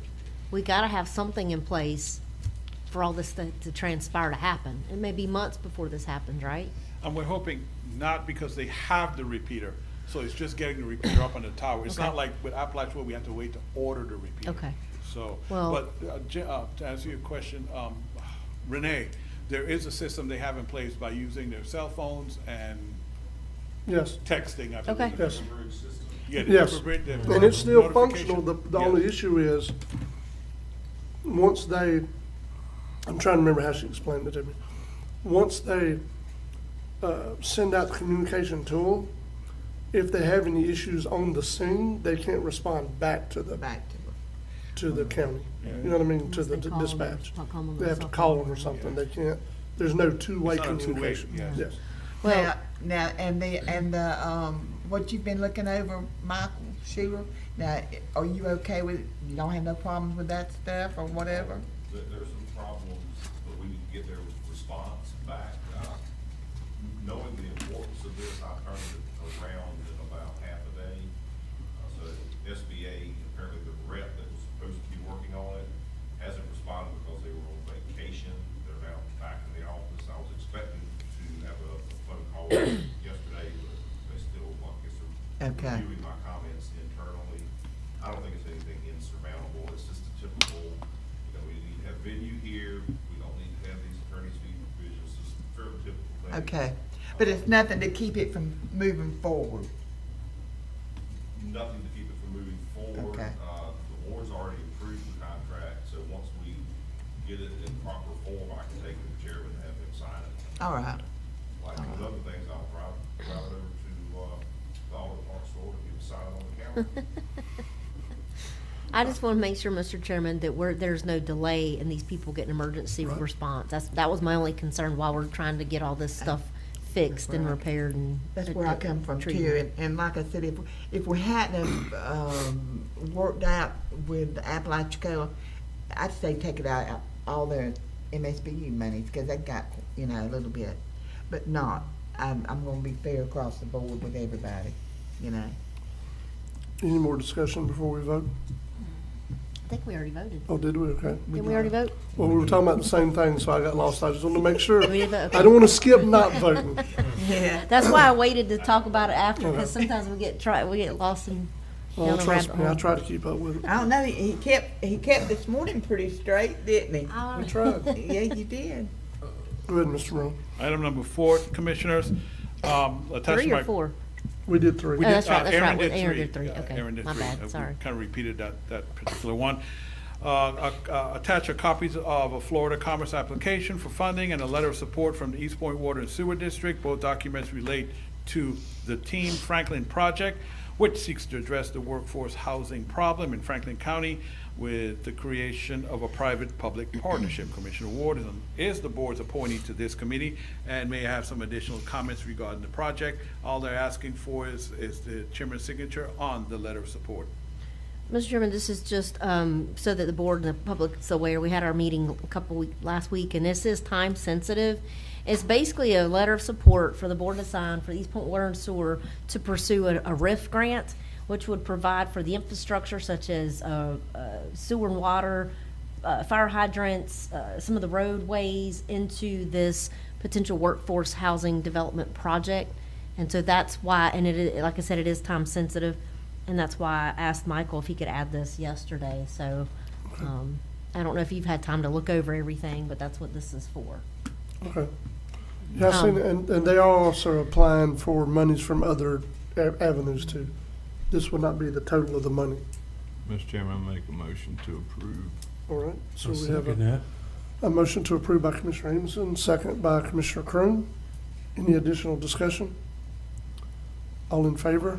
we gotta have something in place for all this to transpire to happen. It may be months before this happens, right? And we're hoping not because they have the repeater, so it's just getting the repeater up on the tower. It's not Okay. like with Appalachia where we have to wait to order the repeater. Okay. So, Well- but to answer your question, Renee, there is a system they have in place by using their cell phones and Yes. texting, I believe. Okay. Yes. Yeah, the Yes, Everbridge, the and it's still notification. functional. The only Yes. issue is, once they, I'm trying to remember how she explained it to me. Once they send out the communication to them, if they have any issues on the scene, they can't respond back to the county. You know what I mean, to the Unless they call them or dispatch. call them They or have to something. call them or something. They can't, there's no two-way It's not a two-way, communication. yes. Yes. Well, now, and the, what you've been looking over, Michael Shearer, now, are you okay with, you don't have no problems with that stuff or whatever? There's some problems, but we need to get their response back. Knowing the importance of this, I turned it around in about half a day. So SBA, apparently the rep that was supposed to be working on it hasn't responded because they were on vacation. They're now back in the office. I was expecting to have a phone call yesterday, but they still, I guess, are Okay. reviewing my comments internally. I don't think it's anything insurmountable. It's just a typical, we need to have venue here. We don't need to have these attorney's fee provisions. It's a fairly typical thing. Okay, but it's nothing to keep it from moving forward. Nothing to keep it from moving forward. Okay. The board's already approved the contract, so once we get it in proper form, I can take it to the chairman and have him sign it. All right. Like with other things, I'll drive it over to, the auto parts store to get it signed on the counter. I just want to make sure, Mr. Chairman, that there's no delay in these people getting emergency Right. response. That was my only concern while we're trying to get all this stuff fixed and Right. repaired and. That's where I come from too, treated. and like I said, if we hadn't worked out with Apalachicola, I'd say take it out, all their MSBU monies, because they got, a little bit, but not. I'm gonna be fair across the board with everybody, Any more discussion before we vote? I think we already voted. Oh, did we? Okay. Did we already vote? Well, we were talking about the same thing, so I got lost. I just wanted to make sure. We did vote, okay. I don't want to skip not voting. Yeah. That's why I waited to talk about it after, because sometimes we get lost in. Well, down the trust rabbit me, I hole. try to keep up with it. I don't know, he kept this morning pretty straight, didn't he? I tried. Yeah, you did. Go ahead, Mr. Rowe. Item number 4, Commissioners. Attached to 3 or my- 4? We did 3. We Oh, did, that's right, that's Aaron right, did Aaron 3. did 3, okay. Aaron did My 3. bad, sorry. Kind of repeated that particular one. Attach are copies of a Florida Commerce application for funding and a letter of support from the East Point Water and Sewer District. Both documents relate to the Team Franklin project, which seeks to address the workforce housing problem in Franklin County with the creation of a private-public partnership. Commissioner Ward is the board's appointee to this committee and may have some additional comments regarding the project. All they're asking for is the chairman's signature on the letter of support. Mr. Chairman, this is just so that the board and the public is aware. We had our meeting last week, and this is time sensitive. It's basically a letter of support for the board to sign for East Point Water and Sewer to pursue a RIF grant, which would provide for the infrastructure such as sewer and water, fire hydrants, some of the roadways into this potential workforce housing development project. And so that's why, and it is, like I said, it is time sensitive. And that's why I asked Michael if he could add this yesterday. So I don't know if you've had time to look over everything, but that's what this is for. Okay. Yeah, I seen it, and they are also applying for monies from other avenues too. This would not be the total of the money. Mr. Chairman, I make a motion to approve. All right, so I'll we have second that. a motion to approve by Commissioner Amison, second by Commissioner Croom. Any additional discussion? All in favor?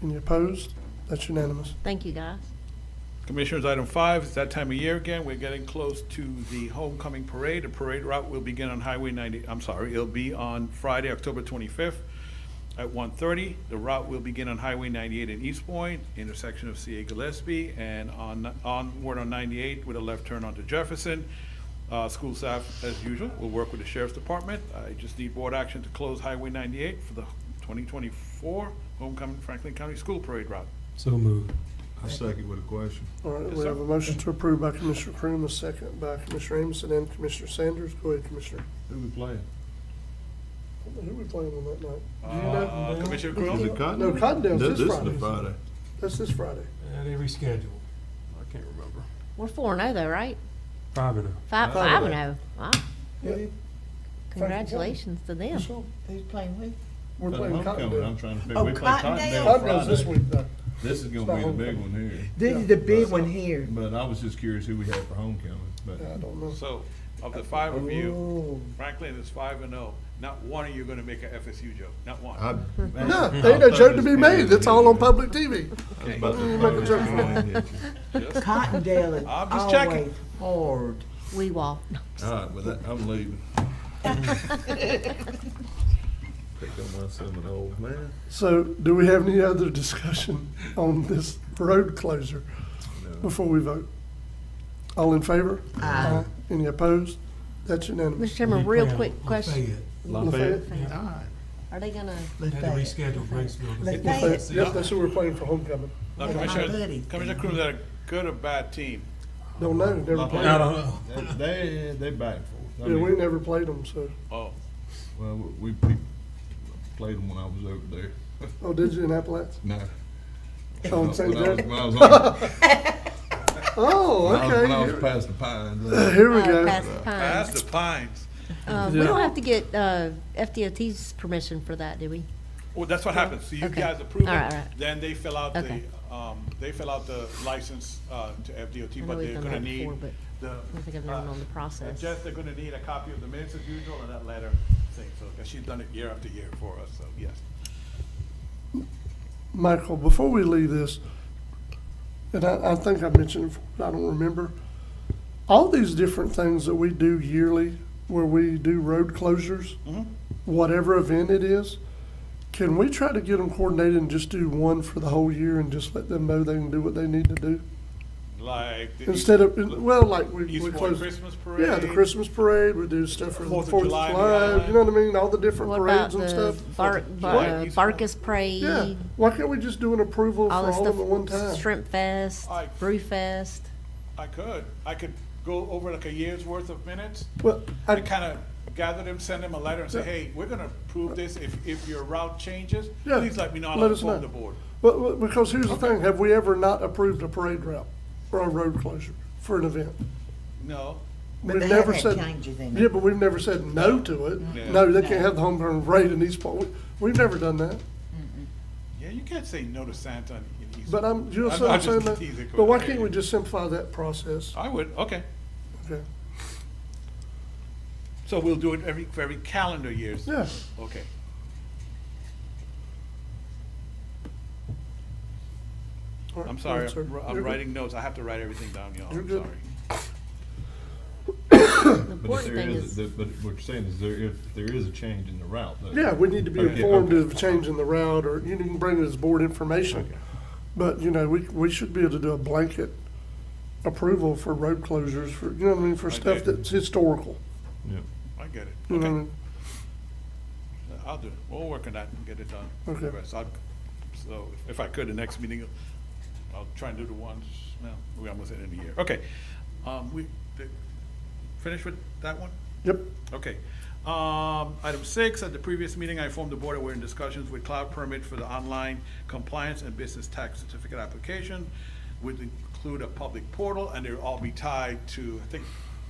Any opposed? That's unanimous. Thank you, guys. Commissioners, item 5, it's that time of year again. We're getting close to the homecoming parade. The parade route will begin on Highway 90, it'll be on Friday, October 25th. At 1:30, the route will begin on Highway 98 in East Point, intersection of CA Gillespie, and onward on 98 with a left turn onto Jefferson. School staff, as usual, will work with the Sheriff's Department. I just need board action to close Highway 98 for the 2024 Homecoming Franklin County School Parade route. So moved. I second with a question. All right, Yes, we sir. have a motion to approve by Commissioner Crew, a second by Commissioner Amison and Commissioner Sanders. Go ahead, Commissioner. Who we playing? Who we playing on that night? Do you know? Commissioner Is Crew? it Cottondale? No, Cottondale's this This is Friday. the Friday. That's this Friday. They rescheduled. I can't remember. We're 4-0 though, right? 5-0. 5-0. Wow. Yeah. Congratulations to them. Who's playing with? We're playing Homecoming, Cottondale. I'm trying to figure, Oh, we play Cottondale. Cottondale Cottondale's this Friday. week, though. This is gonna be the big one here. This is the big one here. But I was just curious who we had for homecoming, but. Yeah, I don't know. So, of the five of you, Oh. Franklin is 5-0. Not one of you are gonna make a FSU joke, not one. No, there ain't no joke to be made. That's all on public TV. Okay. But You make a joke for Just- Cottondale is I'm just checking. always hard. We walk. All right, with that, I'm leaving. Pick up my Seminole, man. So, do we have any other discussion on this road closure before we vote? All in favor? Aye. Any opposed? That's unanimous. Mr. Chairman, real quick question. Lafayette? Are they gonna, Had to reschedule Braceville. Lafayette. Yep, that's who we're playing for homecoming. Now, Commissioner Cruz, had a good or bad team? Don't know, never played I them. don't know. They back for us. I Yeah, we mean, never played them, so. Oh, well, we played them when I was over there. Oh, did you in Appalachia? No. Oh, in St. When I was- Joe? when I was on- Oh, when I was okay. past the pines. Here we go. past the past pines? the pines. We Yeah. don't have to get, FDOT's permission for that, do we? Well, that's what happens. So you Okay. guys approve All right, it, all right. then they fill out the, Okay. they fill out the license, to FDOT, I know but we've they're done gonna that need before, but the. I don't think I've never known the process. Jess, they're gonna need a copy of the minutes as usual and that letter thing, so, cause she's done it year after year for us, so, yes. Michael, before we leave this, and I think I mentioned it before, I don't remember, all these different things that we do yearly, where we do road closures, whatever event it is, can we try to get them coordinated and just do one for the whole year and just let them know they can do what they need to do? Like. the Instead of, East- well, like we East Point close. Christmas parade. Yeah, the Christmas parade, we do stuff for the Fourth of Fourth of July, July, you know what I mean, all the different What about parades and the stuff. Barkus Parade? Yeah, why can't we just do an approval for All the all of stuff, them at one time? Shrimp Fest, I- Brew Fest. I could go over like a year's worth of minutes Well, and kind of gather them, send them a letter and say, hey, we're gonna approve this. If your route changes, Yeah, please let me know. I'll let us inform know. the board. Well, because here's the thing, have we ever not approved a parade route or a road closure for an event? No. But We've they never have had said- changes in it. Yeah, but we've never said no to it. Yeah. No, they can't have the homecoming parade in East Point. We've never done that. Yeah, you can't say no to Santa in East. But you know what I'm I'm just saying? though? teasing, But why okay. can't we just simplify that process? I would, okay. Okay. So we'll do it for every calendar year. Yeah. Okay. All right, I'm sorry, go ahead, sir. I'm You're good. writing notes. I have to write everything down, y'all. You're I'm good. sorry. The But if important there thing is, is, but what you're saying is if there is a change in the route, though. Yeah, we need to be Okay, informed okay. of changing the route, or you can bring it as board information. Okay. But, you know, we should be able to do a blanket approval for road closures for, you know what I mean, for stuff do. that's historical. Yeah. I get it. You know what I Okay. mean? I'll do it. We'll work on that and get it done. Okay. So if I could, the next meeting, I'll try and do the ones, no, we almost at the end of the year. Okay. Finish with that one? Yep. Okay. Item 6, at the previous meeting, I informed the board that we're in discussions with Cloud Permit for the online compliance and business tax certificate application, would include a public portal, and they'll all be tied to, I think,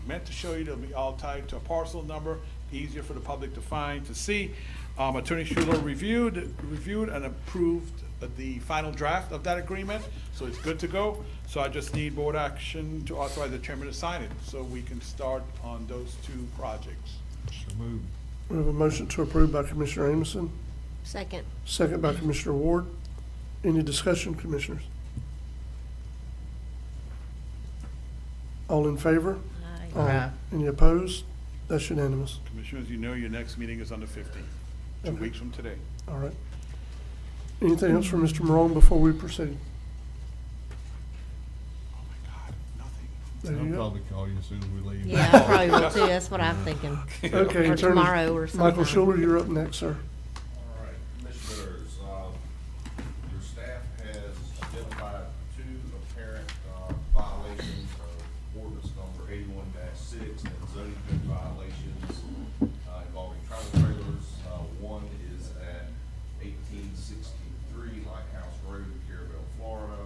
meant to show you, they'll be all tied to a parcel number, easier for the public to find, to see. Attorney Schuler reviewed and approved the final draft of that agreement, so it's good to go. So I just need board action to authorize the chairman to sign it, so we can start on those two projects. So moved. We have a motion to approve by Commissioner Amison, second. second by Commissioner Ward. Any discussion, commissioners? All in favor? Aye. Any opposed? That's unanimous. Commissioners, you know your next meeting is on the 15th, 2 Okay. weeks from today. All right. Anything else from Mr. Morone before we proceed? There I'll you go. probably call you as soon as we leave. Yeah, I probably will too. That's what I'm thinking. Okay, Or Attorney tomorrow or sometime. Michael Schuler, you're up next, sir. All right, Commissioners, your staff has identified two apparent violations of ordinance number 81-6 and zoning code violations involving travel trailers. One is at 1863 Lighthouse Road, Carabel, Florida.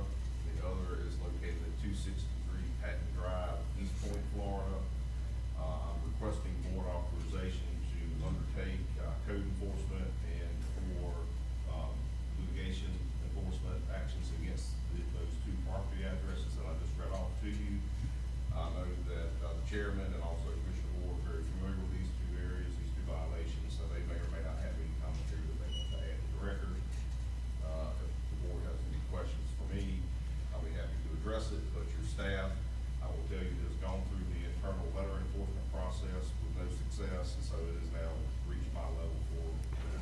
The other is located at 263 Patton Drive, East Point, Florida. I'm requesting board authorization to undertake code enforcement and or litigation enforcement actions against those two property addresses that I just read off to you. I know that the chairman and also Commissioner Ward are very familiar with these two areas, these two violations, so they may or may not have any commentary that they want to add to the record. If the board has any questions for me, I'll be happy to address it, but your staff, I will tell you, has gone through the internal letter enforcement process with no success, and so it has now reached my level for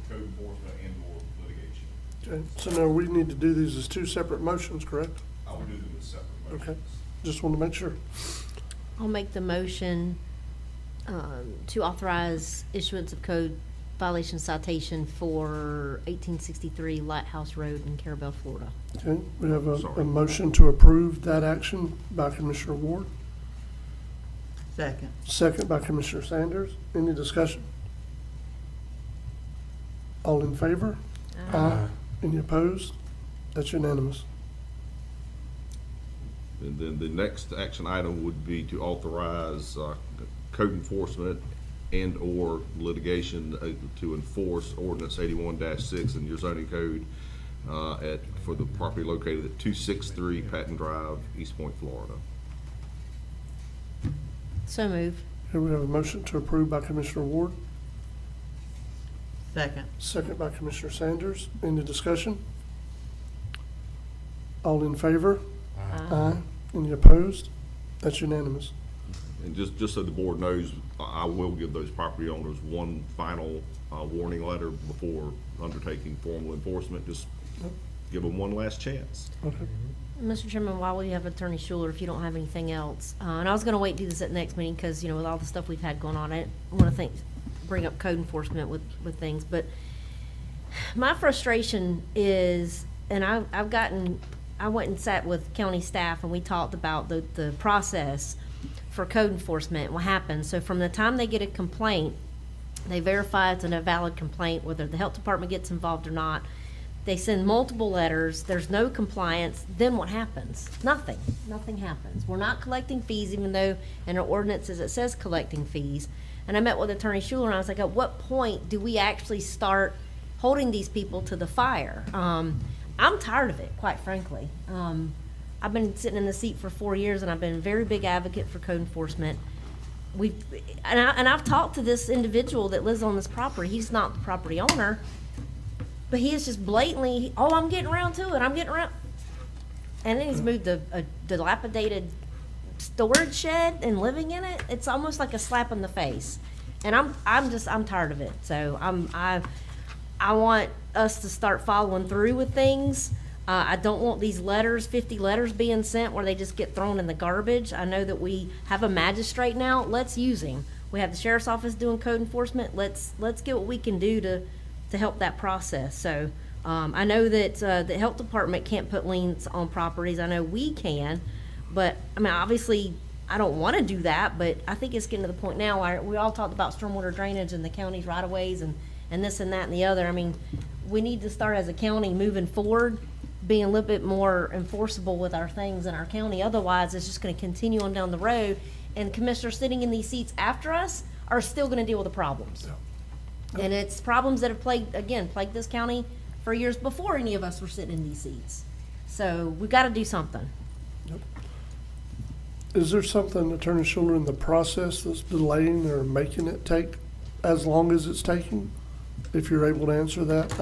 code enforcement and or litigation. Okay, so now we need to do these as two separate motions, correct? I will do them as separate Okay, motions. just want to make sure. I'll make the motion to authorize issuance of code violation citation for 1863 Lighthouse Road in Carabel, Florida. Okay, we have a Sorry. motion to approve that action by Commissioner Ward, Second. second by Commissioner Sanders. Any discussion? All in favor? Aye. Any opposed? That's unanimous. And then the next action item would be to authorize code enforcement and or litigation to enforce ordinance 81-6 in your zoning code for the property located at 263 Patton Drive, East Point, Florida. So move. Here we have a motion to approve by Commissioner Ward, Second. second by Commissioner Sanders. Any discussion? All in favor? Aye. Any opposed? That's unanimous. And just so the board knows, I will give those property owners one final warning letter before undertaking formal enforcement. Just give them one last chance. Okay. Mr. Chairman, while we have Attorney Schuler, if you don't have anything else, and I was gonna wait to do this at the next meeting, because, you know, with all the stuff we've had going on, I didn't wanna bring up code enforcement with things, but my frustration is, and I went and sat with county staff, and we talked about the process for code enforcement, what happens. So from the time they get a complaint, they verify it's a valid complaint, whether the health department gets involved or not. They send multiple letters, there's no compliance, then what happens? Nothing. Nothing happens. We're not collecting fees, even though in our ordinances it says collecting fees. And I met with Attorney Schuler, and I was like, at what point do we actually start holding these people to the fire? I'm tired of it, quite frankly. I've been sitting in the seat for 4 years, and I've been a very big advocate for code enforcement. I've talked to this individual that lives on this property. He's not the property owner, but he is just blatantly, oh, I'm getting around to it, I'm getting around. And then he's moved a dilapidated storage shed and living in it. It's almost like a slap in the face. And I'm tired of it. So I want us to start following through with things. I don't want these letters, 50 letters being sent where they just get thrown in the garbage. I know that we have a magistrate now. Let's use him. We have the sheriff's office doing code enforcement. Let's get what we can do to help that process. So I know that the health department can't put liens on properties. I know we can, but I mean, obviously, I don't want to do that, but I think it's getting to the point now where we all talked about stormwater drainage and the county's right-of-ways and this and that and the other. I mean, we need to start as a county moving forward, being a little bit more enforceable with our things in our county. Otherwise, it's just going to continue on down the road, and commissioners sitting in these seats after us are still going to deal with the problems. And it's problems that have plagued this county for years before any of us were sitting in these seats. So we've got to do something. Yep. Is there something, Attorney Schuler, in the process that's delaying or making it take as long as it's taking? If you're able to answer that,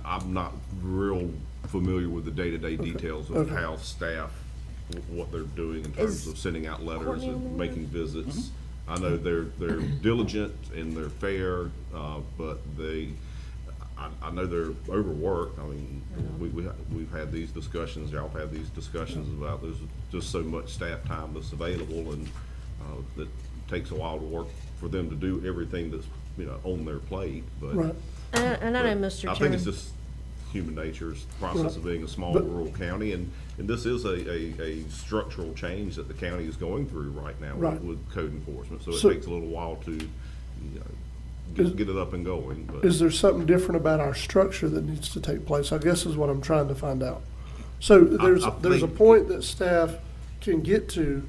I'm not real familiar with the day-to-day details of how staff, what they're doing in terms of sending out letters and making visits. I know they're diligent and they're fair, but I know they're overworked. I mean, we've had these discussions, y'all have had these discussions about there's just so much staff time that's available, and that takes a while to work for them to do everything that's, on their plate, but. Right. And I know, Mr. I think Chairman. it's just human nature's process of being a small rural county, and this is a structural change that the county is going through right now with code enforcement, so it takes a little while to, get it up and going, but. Is there something different about our structure that needs to take place? I guess is what I'm trying to find out. So there's a think- point that staff can get to,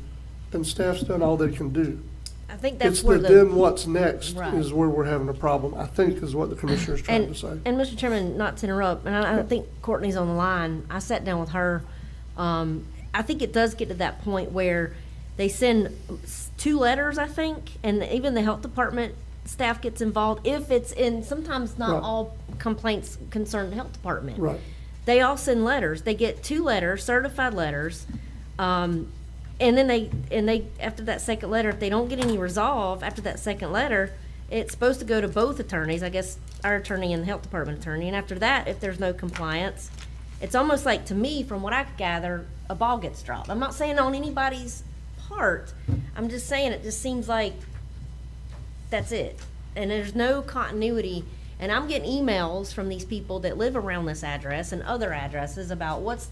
and staff's done all they can do. I think that's It's where then what's next Right. is where we're having a problem, I think is what the commissioner's trying to say. And Mr. Chairman, not to interrupt, and I think Courtney's on the line. I sat down with her. I think it does get to that point where they send 2 letters, I think, and even the health department staff gets involved. If it's in, sometimes not Right. all complaints concern the health department. Right. They all send letters. They get 2 letters, certified letters. And then they after that second letter, if they don't get any resolve after that second letter, it's supposed to go to both attorneys, I guess our attorney and the health department attorney. And after that, if there's no compliance, it's almost like, to me, from what I gather, a ball gets dropped. I'm not saying on anybody's part. I'm just saying it just seems like that's it. And there's no continuity. And I'm getting emails from these people that live around this address and other addresses about what's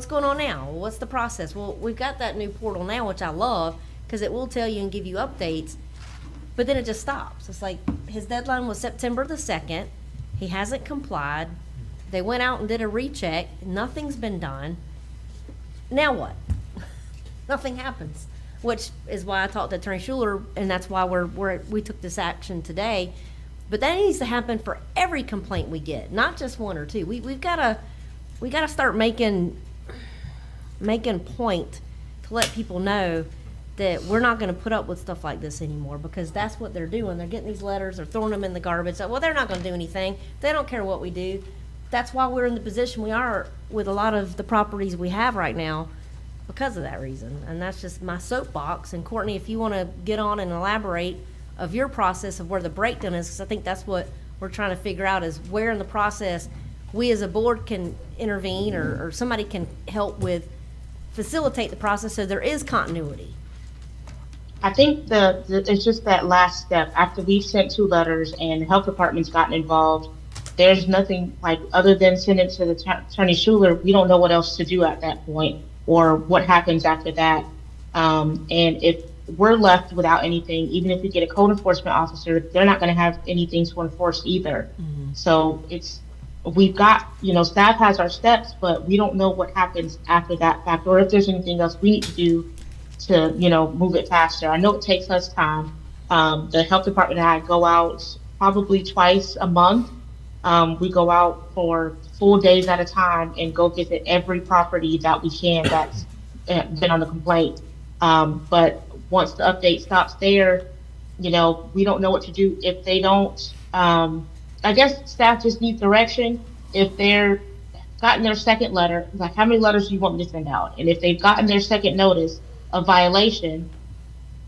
going on now? What's the process? Well, we've got that new portal now, which I love, because it will tell you and give you updates, but then it just stops. It's like, his deadline was September the 2nd. He hasn't complied. They went out and did a recheck. Nothing's been done. Now what? Nothing happens, which is why I talked to Attorney Schuler, and that's why we took this action today. But that needs to happen for every complaint we get, not just 1 or 2. We've got to start making point to let people know that we're not going to put up with stuff like this anymore, because that's what they're doing. They're getting these letters, they're throwing them in the garbage. Well, they're not going to do anything. They don't care what we do. That's why we're in the position we are with a lot of the properties we have right now, because of that reason. And that's just my soapbox. And Courtney, if you want to get on and elaborate of your process of where the breakdown is, because I think that's what we're trying to figure out, is where in the process we as a board can intervene, or somebody can help with facilitate the process so there is continuity. I think it's just that last step. After we've sent 2 letters and the health department's gotten involved, there's nothing, like, other than send it to the Attorney Schuler. We don't know what else to do at that point or what happens after that. And if we're left without anything, even if we get a code enforcement officer, they're not going to have anything to enforce either. So we've got, staff has our steps, but we don't know what happens after that fact, or if there's anything else we need to do to, move it faster. I know it takes us time. The health department and I go out probably twice a month. We go out for full days at a time and go visit every property that we can that's been on the complaint. But once the update stops there, we don't know what to do if they don't. I guess staff just needs direction. If they're gotten their second letter, like, how many letters do you want me to send out? And if they've gotten their second notice of violation,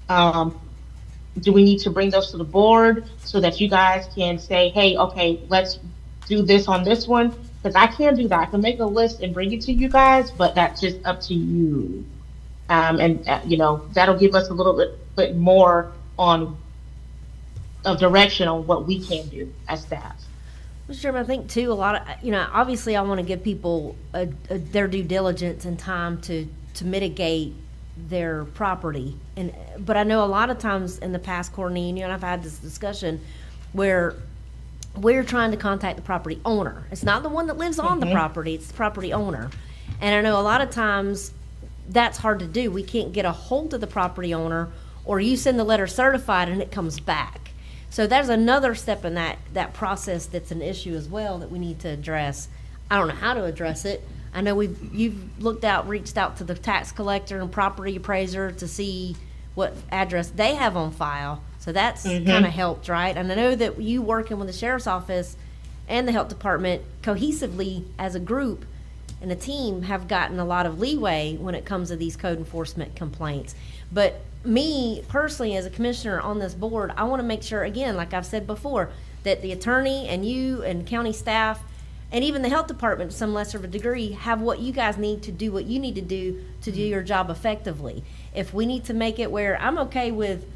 do we need to bring those to the board so that you guys can say, hey, okay, let's do this on this one? Because I can't do that. I can make a list and bring it to you guys, but that's just up to you. That'll give us a little bit more of direction on what we can do as staff. Mr. Chairman, I think too, a lot of, obviously I want to give people their due diligence and time to mitigate their property. But I know a lot of times in the past, Courtney, and I've had this discussion where we're trying to contact the property owner. It's not the one that lives on the property, it's the property owner. And I know a lot of times that's hard to do. We can't get a hold of the property owner, or you send the letter certified and it comes back. So there's another step in that process that's an issue as well that we need to address. I don't know how to address it. I know you've reached out to the tax collector and property appraiser to see what address they have on file. So that's kind of helped, right? And I know that you working with the sheriff's office and the health department cohesively as a group and a team have gotten a lot of leeway when it comes to these code enforcement complaints. But me personally, as a commissioner on this board, I want to make sure, again, like I've said before, that the attorney and you and county staff and even the health department to some lesser of a degree have what you guys need to do what you need to do your job effectively. If we need to make it where I'm okay with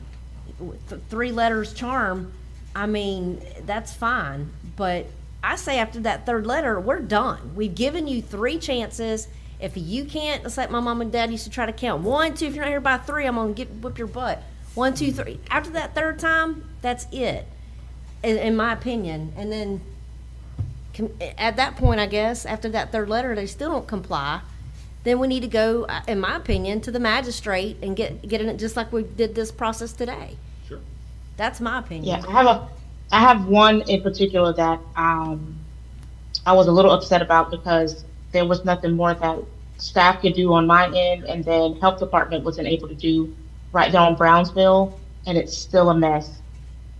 3 letters charm, I mean, that's fine. But I say after that 3rd letter, we're done. We've given you 3 chances. If you can't, it's like my mom and dad used to try to count. 1, 2, if you're not here by 3, I'm gonna whip your butt. 1, 2, 3. After that 3rd time, that's it, in my opinion. And then at that point, I guess, after that 3rd letter, they still don't comply, then we need to go, in my opinion, to the magistrate and get in it just like we did this process today. Sure. That's my opinion. Yeah, I have one in particular that I was a little upset about because there was nothing more that staff could do on my end, and then health department wasn't able to do right down in Brownsville, and it's still a mess.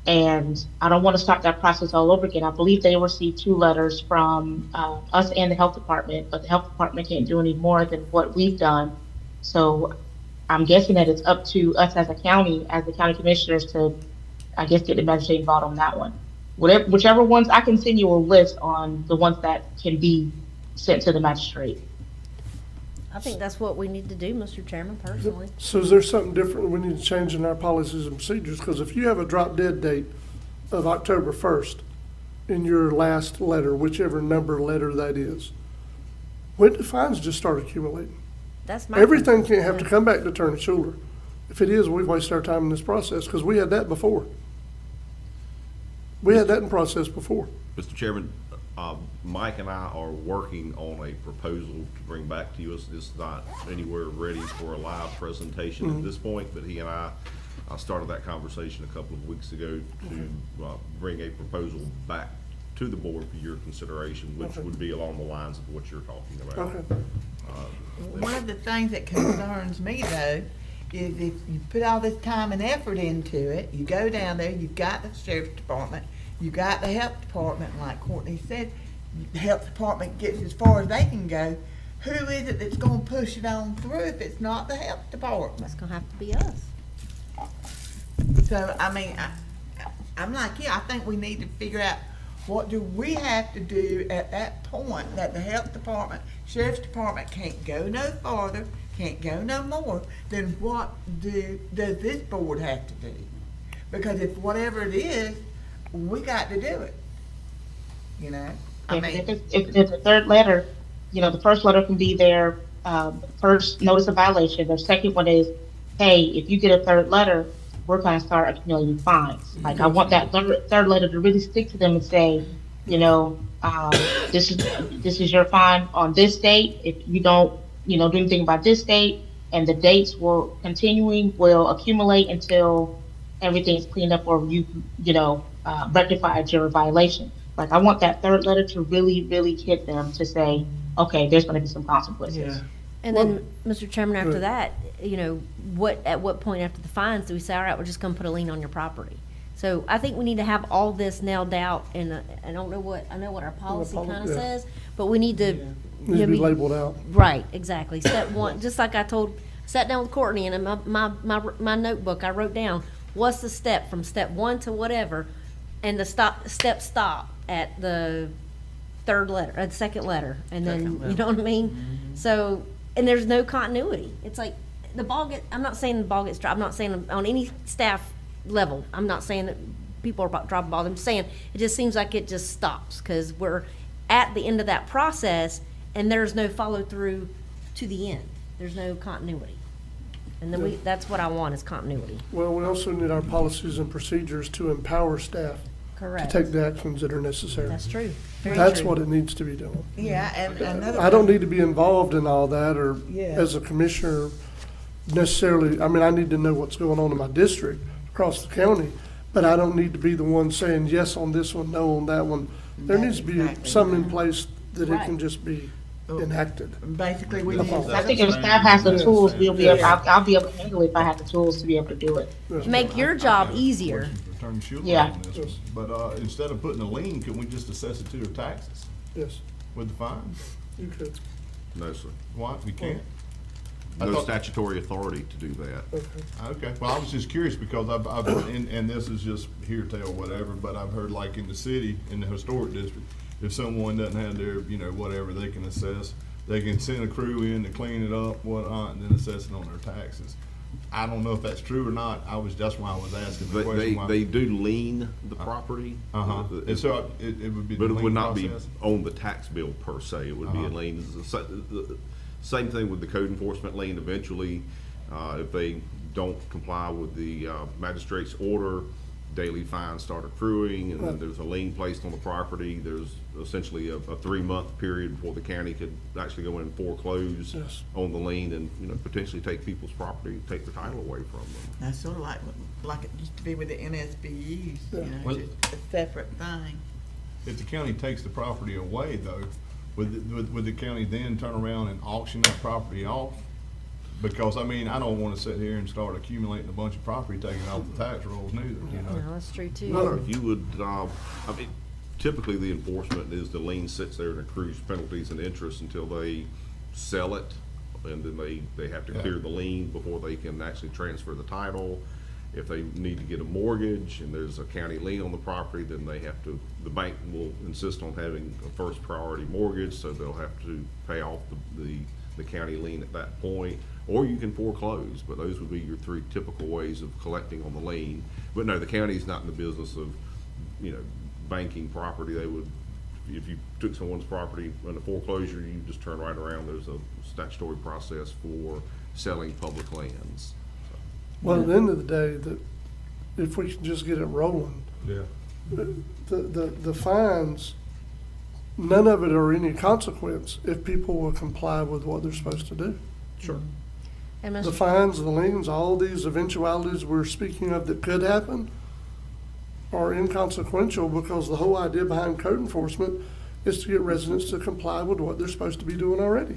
And I don't want to start that process all over again. I believe they received 2 letters from us and the health department, but the health department can't do any more than what we've done. So I'm guessing that it's up to us as a county, as the county commissioners, to, I guess, get the magistrate involved on that one. Whichever ones, I can send you a list on the ones that can be sent to the magistrate. I think that's what we need to do, Mr. Chairman, personally. So is there something different we need to change in our policies and procedures? Because if you have a drop dead date of October 1st in your last letter, whichever number letter that is, when do fines just start accumulating? That's my Everything can't have to come back to Attorney Schuler. If it is, we've wasted our time in this process, because we had that before. We had that in process before. Mr. Chairman, Mike and I are working on a proposal to bring back to you. It's not anywhere ready for a live presentation at this point, but he and I started that conversation a couple of weeks ago to bring a proposal back to the board for your consideration, which would be along the lines of what you're talking about. Okay. One of the things that concerns me though is if you put all this time and effort into it, you go down there, you've got the sheriff's department, you got the health department, like Courtney said, the health department gets as far as they can go. Who is it that's gonna push it on through if it's not the health department? That's gonna have to be us. So, I mean, I'm like, yeah, I think we need to figure out what do we have to do at that point that the health department, sheriff's department can't go no farther, can't go no more, then what does this board have to do? Because if whatever it is, we got to do it, you know? I mean, If it's a 3rd letter, you know, the 1st letter can be their first notice of violation. The second one is, hey, if you get a 3rd letter, we're going to start accumulating fines. Like, I want that 3rd letter to really stick to them and say, you know, this is your fine on this date. If you don't, you know, do anything by this date, and the dates will accumulate until everything's cleaned up or you know, rectified your violation. Like, I want that 3rd letter to really, really hit them to say, okay, there's going to be some consequences. yeah. And then, Mr. Chairman, after that, you know, at what point after the fines do we say, all right, we're just gonna put a lien on your property? So I think we need to have all this nailed out, and I know what our policy kinda says, but we need to. Needs to be labeled out. Right, exactly. Step 1, just like I sat down with Courtney, and in my notebook, I wrote down, what's the step from step 1 to whatever, and the stop at the 3rd letter, or the 2nd letter, and then, you know what I mean? Mm-hmm. So, and there's no continuity. It's like, I'm not saying the ball gets dropped, I'm not saying on any staff level, I'm not saying that people are about dropping balls, I'm saying it just seems like it just stops, because we're at the end of that process, and there's no follow through to the end. There's no continuity. And then that's what I want, is continuity. Well, we also need our policies and procedures to empower staff Correct. to take the actions that are necessary. That's true. Very That's true. what it needs to be doing. Yeah, and another. I don't need to be involved in all that, or Yeah. as a commissioner necessarily. I mean, I need to know what's going on in my district across the county, but I don't need to be the one saying yes on this one, no on that one. There needs to be something in place that it can just be enacted. Basically, we need. I think if staff has the tools, I'll be able to handle it if I have the tools to be able to do it. Make your job easier. Attorney Schuler Yeah. on this. But instead of putting a lien, can we just assess it to their taxes Yes, with the fines? you could. No, sir. Why? We can't? I no thought- statutory authority to do that. Okay, well, I was just curious because and this is just here tell whatever, but I've heard like in the city, in the historic district, if someone doesn't have their, whatever, they can assess, they can send a crew in to clean it up, whatnot, and then assess it on their taxes. I don't know if that's true or not. That's why I was asking the question. why- They do lien the property. Uh-huh. And so it would be the But it lien would not be process? on the tax bill per se, it would be a Uh-huh. lien. It's the same thing with the code enforcement lien. Eventually, if they don't comply with the magistrate's order, daily fines start accruing, and then there's a lien placed on the property. There's essentially a 3-month period before the county could actually go in and foreclose Yes. on the lien and potentially take people's property, take the title away from them. That's sort of like it used to be with the NSBU's, Well- just a separate thing. If the county takes the property away though, would the county then turn around and auction that property off? Because, I don't wanna sit here and start accumulating a bunch of property taken off the tax rolls neither, No, that's true too. No, you would, typically the enforcement is the lien sits there and accrues penalties and interest until they sell it. And then they have to clear the lien before they can actually transfer the title. If they need to get a mortgage and there's a county lien on the property, then the bank will insist on having a first priority mortgage, so they'll have to pay off the county lien at that point. Or you can foreclose, but those would be your 3 typical ways of collecting on the lien. But no, the county's not in the business of, banking property. They would, if you took someone's property under foreclosure, you just turn right around. There's a statutory process for selling public lands. Well, at the end of the day, if we can just get it rolling, Yeah. the fines, none of it are any consequence if people will comply with what they're supposed to do. Sure. And The Mr. fines, the liens, all these eventualities we're speaking of that could happen are inconsequential because the whole idea behind code enforcement is to get residents to comply with what they're supposed to be doing already.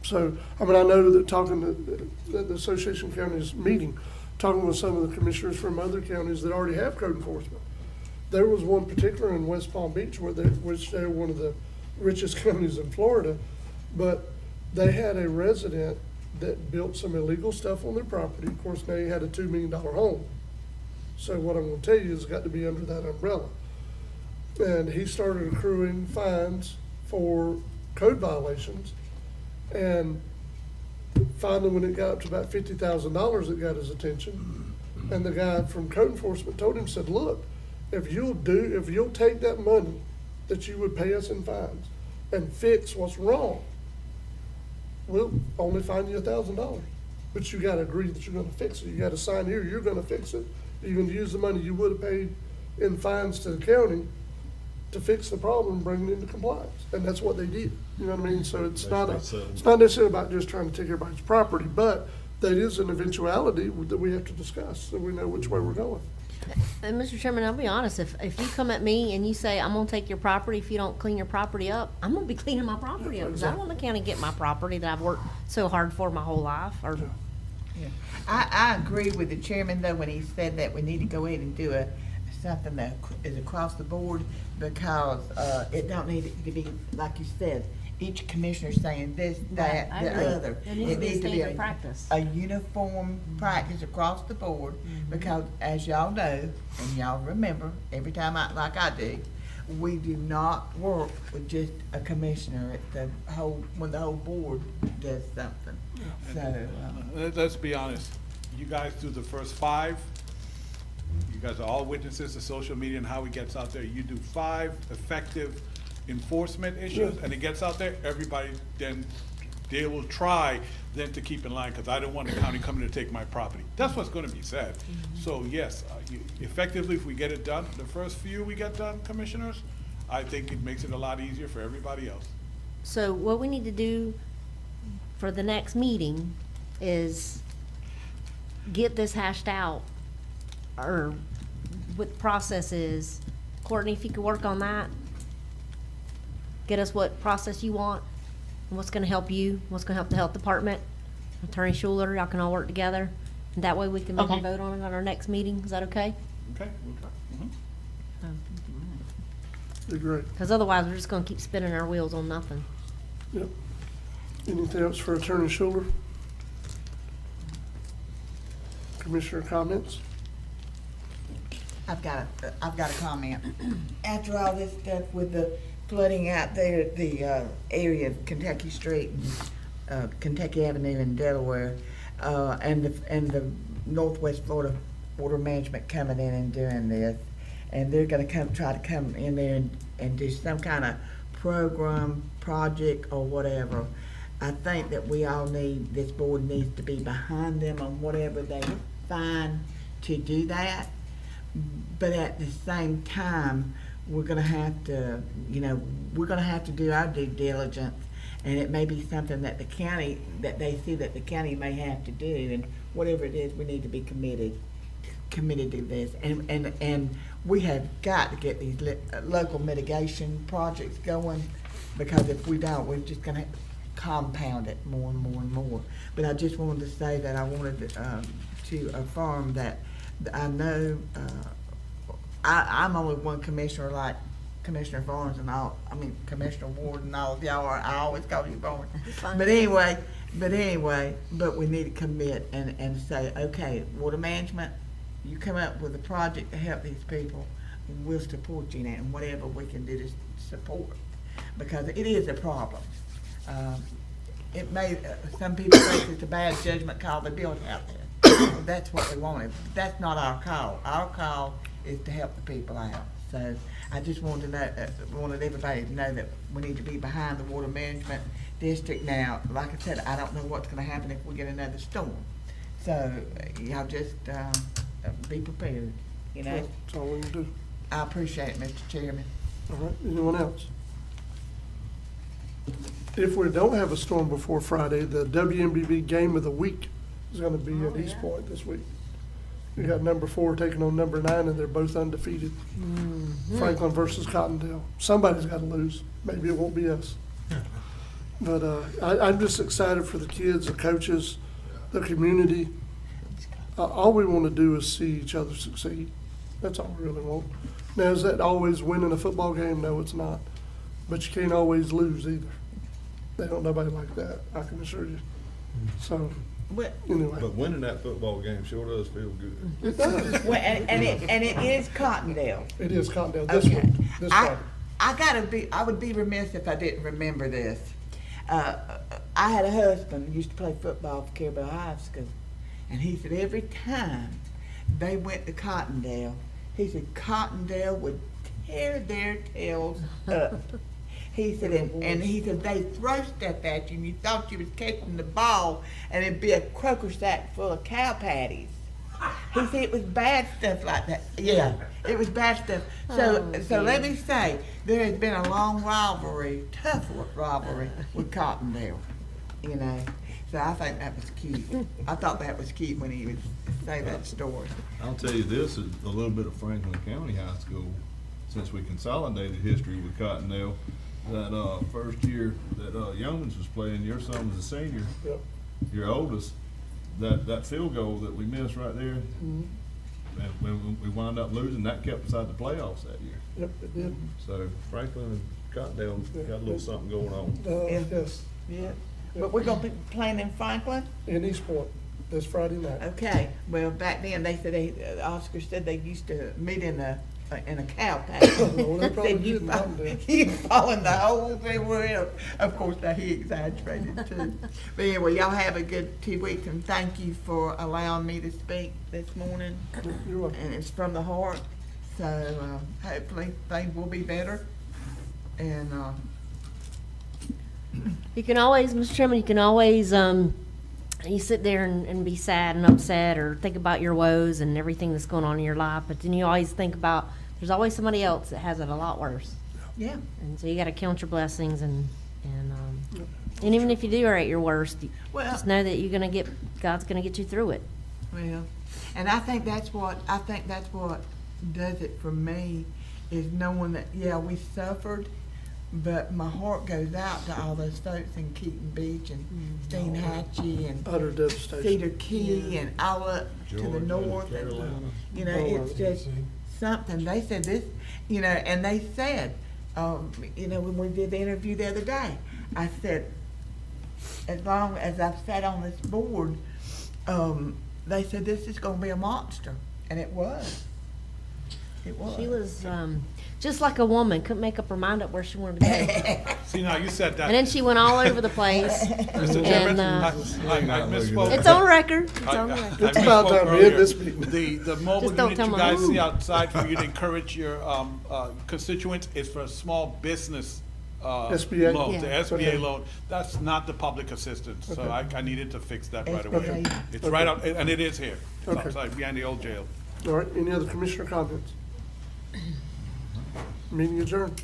So, I know that talking to the Association of Counties meeting, talking with some of the commissioners from other counties that already have code enforcement. There was one particular in West Palm Beach which they're one of the richest counties in Florida, but they had a resident that built some illegal stuff on their property. Of course, now he had a $2 million home. So what I'm gonna tell you is it's got to be under that umbrella. And he started accruing fines for code violations. And finally, when it got up to about $50,000, it got his attention. And the guy from code enforcement told him, said, look, if you'll take that money that you would pay us in fines and fix what's wrong, we'll only fine you $1,000. But you gotta agree that you're gonna fix it. You gotta sign here, you're gonna fix it. You're gonna use the money you would have paid in fines to the county to fix the problem, bring it into compliance. And that's what they did. You know what I mean? So it's not necessarily about just trying to take everybody's property, but that is an eventuality that we have to discuss, so we know which way we're going. And Mr. Chairman, I'll be honest, if you come at me and you say, I'm gonna take your property if you don't clean your property up, I'm gonna be cleaning my property up, because I don't want the county to get my property that I've worked so hard for my whole life, or. Yeah. I agree with the chairman though, when he said that we need to go ahead and do something that is across the board, because, it don't need to be, like you said, each commissioner saying this, that, I the agree. other. There needs to be a standard a- practice. A uniform practice across the board, because as y'all know, and y'all remember, every time like I do, we do not work with just a commissioner when the whole board does something. So, Let's be honest, you guys do the first 5. You guys are all witnesses to social media and how it gets out there. You do 5 effective enforcement issues, and it gets out there, everybody then, they will try then to keep in line, because I don't want the county coming to take my property. That's what's gonna be said. So yes, effectively, if we get it done, the first few we get done, commissioners, I think it makes it a lot easier for everybody else. So what we need to do for the next meeting is get this hashed out, or what the process is. Courtney, if you could work on that, get us what process you want, and what's gonna help you, what's gonna help the health department, Attorney Schuler, y'all can all work together. And that way we can maybe Okay. vote on it at our next meeting. Is that okay? Okay, we'll try. Be great. Because otherwise, we're just gonna keep spinning our wheels on nothing. Yep. Anything else for Attorney Schuler? Commissioner comments? I've got a comment. After all this stuff with the flooding out there at the area of Kentucky Street and Kentucky Avenue in Delaware, and the Northwest Florida Water Management coming in and doing this, and they're gonna try to come in there and do some kind of program, project, or whatever. I think that this board needs to be behind them on whatever they find to do that. But at the same time, we're gonna have to, we're gonna have to do our due diligence, and it may be something that they see that the county may have to do, and whatever it is, we need to be committed to this, and we have got to get these local mitigation projects going, because if we don't, we're just gonna compound it more and more and more. But I just wanted to say that I wanted to affirm that I know, I'm only one commissioner like Commissioner Barnes and Commissioner Ward and all of y'all are. I always call you Barnes. But anyway, but we need to commit and say, okay, water management, you come up with a project to help these people, we'll support you in it, and whatever we can do to support, because it is a problem. It may, some people think it's a bad judgment call they built out there. That's what they wanted. That's not our call. Our call is to help the people out. So I just wanted everybody to know that we need to be behind the water management district. Now, like I said, I don't know what's going to happen if we get another storm. So y'all just be prepared. That's all we can do. I appreciate it, Mr. Chairman. All right. Anyone else? If we don't have a storm before Friday, the WMBB game of the week is going to be at East Point this week. We got number 4 taking on number 9, and they're both undefeated. Franklin versus Cottondale. Somebody's got to lose. Maybe it won't be us. But I'm just excited for the kids, the coaches, the community. All we want to do is see each other succeed. That's all we really want. Now, is that always winning a football game? No, it's not. But you can't always lose either. They don't nobody like that, I can assure you. So, anyway. But winning that football game sure does feel good. It does. Well, and it is Cottondale. It is Cottondale this week, this Friday. I would be remiss if I didn't remember this. I had a husband who used to play football for Carabel High School, and he said every time they went to Cottondale, he said Cottondale would tear their tails up. He said, and he said they throw stuff at you, and you thought you was catching the ball, and it'd be a croaker sack full of cow patties. He said it was bad stuff like that. Yeah, it was bad stuff. So let me say, there has been a long rivalry, tough rivalry with Cottondale, So I think that was cute. I thought that was cute when he would say that story. I'll tell you this, is a little bit of Franklin County High School, since we consolidated history with Cottondale. That first year that Youngmans was playing, your son was a senior, Yep. your oldest, that field goal that we missed right there, and when we wound up losing, that kept us out of the playoffs that year. Yep, it did. So Franklin and Cottondale got a little something going on. Yes. Yeah. But we're going to be playing in Franklin? In East Point this Friday night. Okay. Well, back then they said Oscar said they used to meet in a cow patch. Well, they probably did in Cottondale. He'd fall in the holes everywhere. Of course, now he exaggerated too. But anyway, y'all have a good 2 weeks, and thank you for allowing me to speak this morning. You're welcome. And it's from the heart. So hopefully things will be better. And You can always, Mr. Chairman, you can always, you sit there and be sad and upset or think about your woes and everything that's going on in your life, but then you always think about, there's always somebody else that has it a lot worse. yeah. And so you gotta count your blessings and even if you do are at your worst, Well- just know that God's gonna get you through it. Well, and I think that's what does it for me, is knowing that, yeah, we suffered, but my heart goes out to all those folks in Keaton Beach and Steinhatchee and Utter devastation. Cedar Key and all up to the Georgia, north. Carolina. It's just something. They said this, and they said, when we did the interview the other day, I said, as long as I've sat on this board, they said this is gonna be a monster, and it was. It was. She was, just like a woman, couldn't make up her mind up where she wanted to go. See, now you said that. And then she went all over the place. Mr. And, Chairman, I misspoke. it's on record, it's on I record. It's about misspoke time we end earlier. this meeting. The mobile Just don't unit tell you my guys mom. see outside for you to encourage your constituents is for a small business SBA? loan, Yeah. the SBA Okay. loan. That's not the public assistance, so Okay. I needed to fix that right away. Okay. It's right out, and it is here. It's Okay. outside behind the old jail. All right, any other commissioner comments? Meeting adjourned.